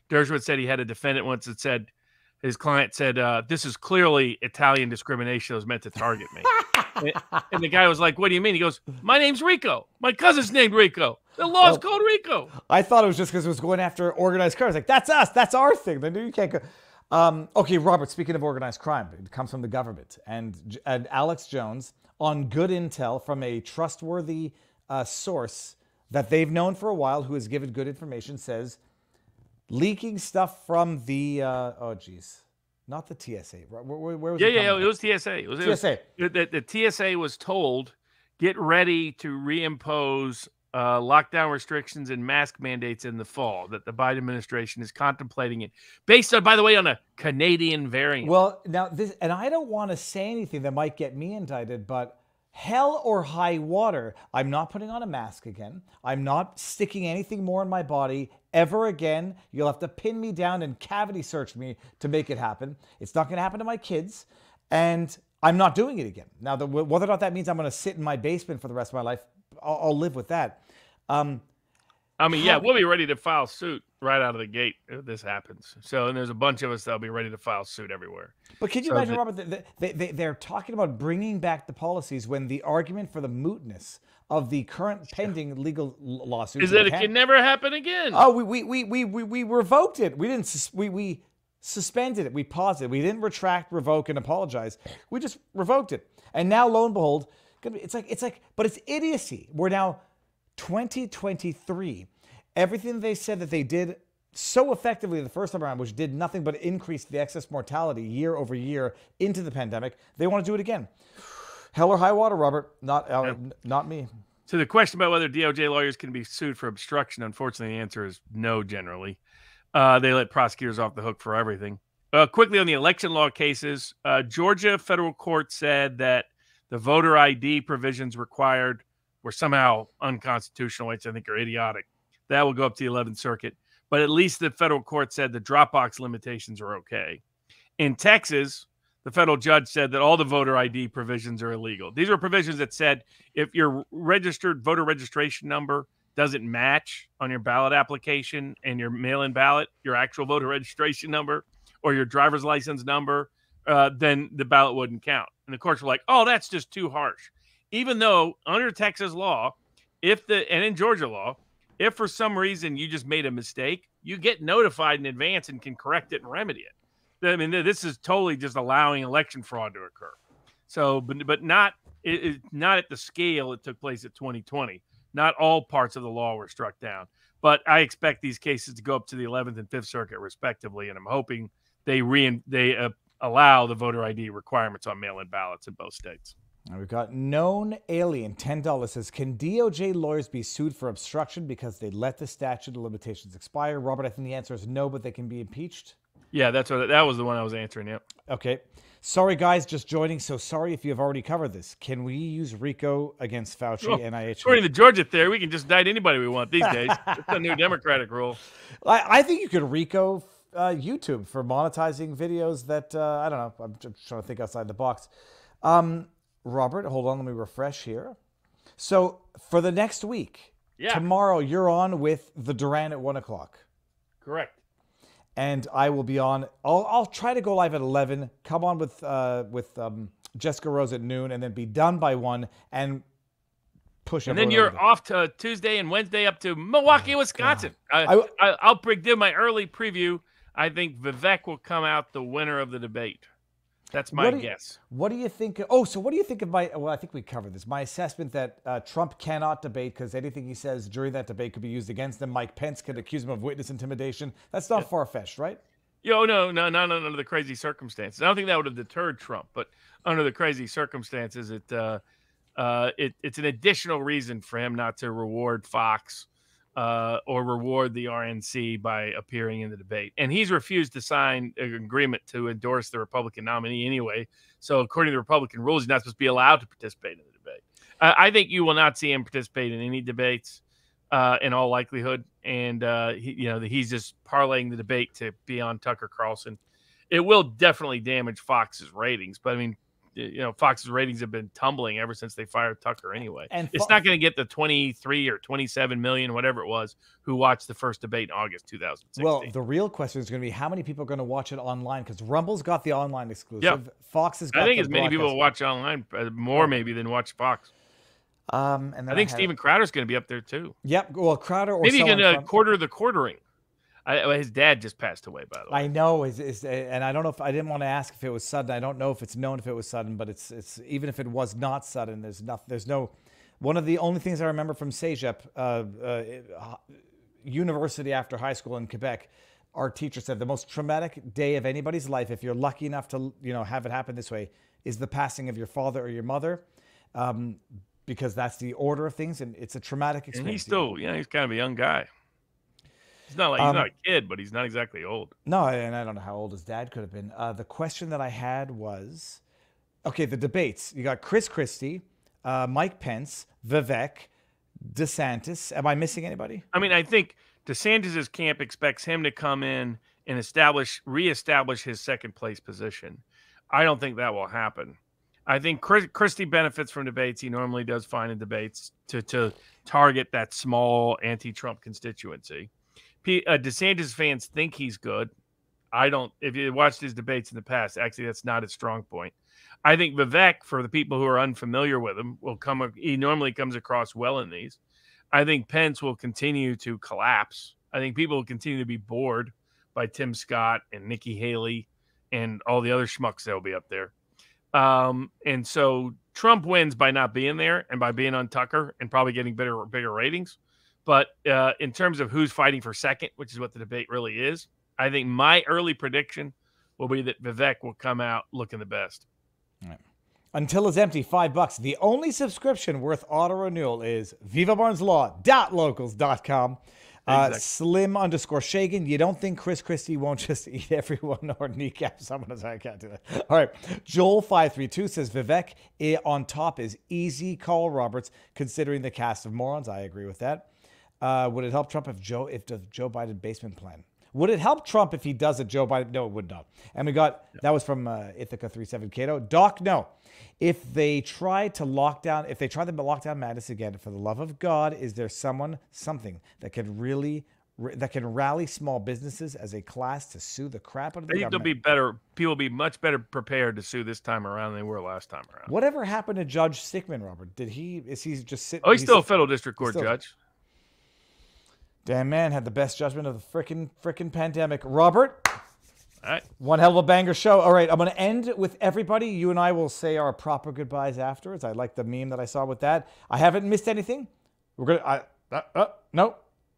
Dershowitz said he had a defendant once that said, his client said, this is clearly Italian discrimination that was meant to target me. and the guy was like, what do you mean? He goes, my name's Rico. My cousin's named Rico. The law's called Rico. I thought it was just because it was going after organized crime. It's like, that's us. That's our thing. Then you can't go. Okay, Robert, speaking of organized crime, it comes from the government. And Alex Jones, on good intel from a trustworthy source that they've known for a while, who has given good information, says, leaking stuff from the not the TSA. Where was it? Yeah, it was TSA. It was TSA. The TSA was told, get ready to reimpose lockdown restrictions and mask mandates in the fall. That the Biden administration is contemplating it, based on, by the way, on a Canadian variant. Well, now this, and I don't want to say anything that might get me indicted, but hell or high water, I'm not putting on a mask again. I'm not sticking anything more in my body ever again. You'll have to pin me down and cavity search me to make it happen. It's not going to happen to my kids. And I'm not doing it again. Now, whether or not that means I'm going to sit in my basement for the rest of my life, I'll live with that. I mean, yeah, we'll be ready to file suit right out of the gate if this happens. So, and there's a bunch of us that'll be ready to file suit everywhere. But can you imagine, Robert, they're talking about bringing back the policies when the argument for the mootness of the current pending legal lawsuits is that it can never happen again. Oh, we revoked it. We didn't. We suspended it. We paused it. We didn't retract, revoke, and apologize. We just revoked it. And now, lo and behold, it's like, but it's idiocy. We're now 2023. Everything they said that they did so effectively the first time around, which did nothing but increase the excess mortality year over year into the pandemic, they want to do it again. Hell or high water, Robert. Not me. So the question about whether DOJ lawyers can be sued for obstruction, unfortunately, the answer is no. Generally, they let prosecutors off the hook for everything. Quickly on the election law cases, Georgia federal court said that the voter ID provisions required were somehow unconstitutional, which I think are idiotic. That will go up to the 11th Circuit. But at least the federal court said the Dropbox limitations are okay. In Texas, the federal judge said that all the voter ID provisions are illegal. These are provisions that said if your registered voter registration number doesn't match on your ballot application and your mail-in ballot, your actual voter registration number or your driver's license number, then the ballot wouldn't count. And the courts were like, oh, that's just too harsh. Even though under Texas law, and in Georgia law, if for some reason you just made a mistake, you get notified in advance and can correct it and remedy it. I mean, this is totally just allowing election fraud to occur. So, but not at the scale it took place at 2020. Not all parts of the law were struck down. But I expect these cases to go up to the 11th and 5th Circuit respectively, and I'm hoping they allow the voter ID requirements on mail-in ballots in both states. Now we've got Known Alien, $10 says, can DOJ lawyers be sued for obstruction because they let the statute of limitations expire? Robert, I think the answer is no, but they can be impeached. Yeah, that was the one I was answering, yep. Okay. Sorry, guys, just joining. So sorry if you have already covered this. Can we use RICO against Fauci, NIH? According to the Georgia theory, we can just indict anybody we want these days. It's a new Democratic rule. I think you could RICO YouTube for monetizing videos that, I don't know, I'm just trying to think outside the box. Robert, hold on, let me refresh here. So for the next week, tomorrow you're on with the Duran at 1 o'clock. Correct. And I will be on. I'll try to go live at 11. Come on with Jessica Rose at noon, and then be done by 1 and push. And then you're off to Tuesday and Wednesday up to Milwaukee, Wisconsin. I'll give my early preview. I think Vivek will come out the winner of the debate. That's my guess. What do you think? Oh, so what do you think of my? Well, I think we covered this. My assessment that Trump cannot debate because anything he says during that debate could be used against him. Mike Pence could accuse him of witness intimidation. That's not far-fetched, right? No, not under the crazy circumstances. I don't think that would have deterred Trump, but under the crazy circumstances, it's an additional reason for him not to reward Fox or reward the RNC by appearing in the debate. And he's refused to sign an agreement to endorse the Republican nominee anyway. So according to the Republican rules, he's not supposed to be allowed to participate in the debate. I think you will not see him participate in any debates in all likelihood. And, he's just parlaying the debate to be on Tucker Carlson. It will definitely damage Fox's ratings. But, I mean, Fox's ratings have been tumbling ever since they fired Tucker anyway. And it's not going to get the 23 or 27 million, whatever it was, who watched the first debate in August 2016. Well, the real question is going to be how many people are going to watch it online, because Rumble's got the online exclusive. Yep. Fox has got I think as many people will watch online, more maybe than watch Fox. And I think Steven Crowder's going to be up there too. Yep. Well, Crowder or maybe he can quarter the quartering. His dad just passed away, by the way. I know, and I don't know if I didn't want to ask if it was sudden. I don't know if it's known if it was sudden, but it's even if it was not sudden, there's no. One of the only things I remember from CEGEP, university after high school in Quebec, our teacher said the most traumatic day of anybody's life, if you're lucky enough to have it happen this way, is the passing of your father or your mother, because that's the order of things, and it's a traumatic experience. And he's still, he's kind of a young guy. He's not he's not a kid, but he's not exactly old. No, and I don't know how old his dad could have been. The question that I had was, okay, the debates. You got Chris Christie, Mike Pence, Vivek, DeSantis. Am I missing anybody? I mean, I think DeSantis' camp expects him to come in and reestablish his second place position. I don't think that will happen. I think Christie benefits from debates. He normally does fine in debates to target that small anti-Trump constituency. DeSantis fans think he's good. I don't. If you watched his debates in the past, actually, that's not his strong point. I think Vivek, for the people who are unfamiliar with him, he normally comes across well in these. I think Pence will continue to collapse. I think people will continue to be bored by Tim Scott and Nikki Haley and all the other schmucks that will be up there. And so Trump wins by not being there and by being on Tucker and probably getting bigger ratings. But in terms of who's fighting for second, which is what the debate really is, I think my early prediction will be that Vivek will come out looking the best. Right. Until it's empty, $5. The only subscription worth auto renewal is vivabarneslaw.locals.com. Exactly. Slim_Shagan. You don't think Chris Christie won't just eat everyone or kneecap someone? I can't do that. All right. Joel532 says Vivek on top is easy call Roberts, considering the cast of morons. I agree with that. Would it help Trump if Joe Biden basement plan? Would it help Trump if he does a Joe Biden? No, it would not. And we got, that was from Ithaca37 Cato. Doc, no. If they try to lock down madness again, for the love of God, is there something that can rally small businesses as a class to sue the crap out of the government? They'll be better. People will be much better prepared to sue this time around than they were last time around. Whatever happened to Judge Stickman, Robert? Is he just sitting? Oh, he's still a federal district court judge. Damn man, had the best judgment of the frickin' pandemic. Robert, all right. One hell of a banger show. All right, I'm going to end with everybody. You and I will say our proper goodbyes afterwards. I like the meme that I saw with that. I haven't missed anything. We're going to... no,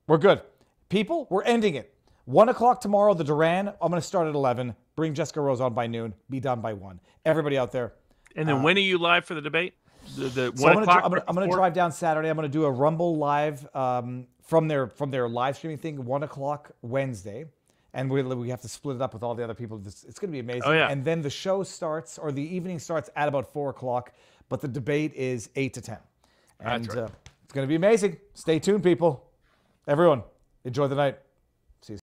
we're good. People, we're ending it. 1 o'clock tomorrow, the Duran. I'm going to start at 11. Bring Jessica Rose on by noon. Be done by 1. Everybody out there. And then when are you live for the debate? So I'm going to drive down Saturday. I'm going to do a Rumble live from their live streaming thing, 1 o'clock Wednesday. And we have to split it up with all the other people. It's going to be amazing. Oh, yeah. And then the show starts, or the evening starts at about 4 o'clock, but the debate is 8 to 10. And That's right. it's going to be amazing. Stay tuned, people. Everyone, enjoy the night.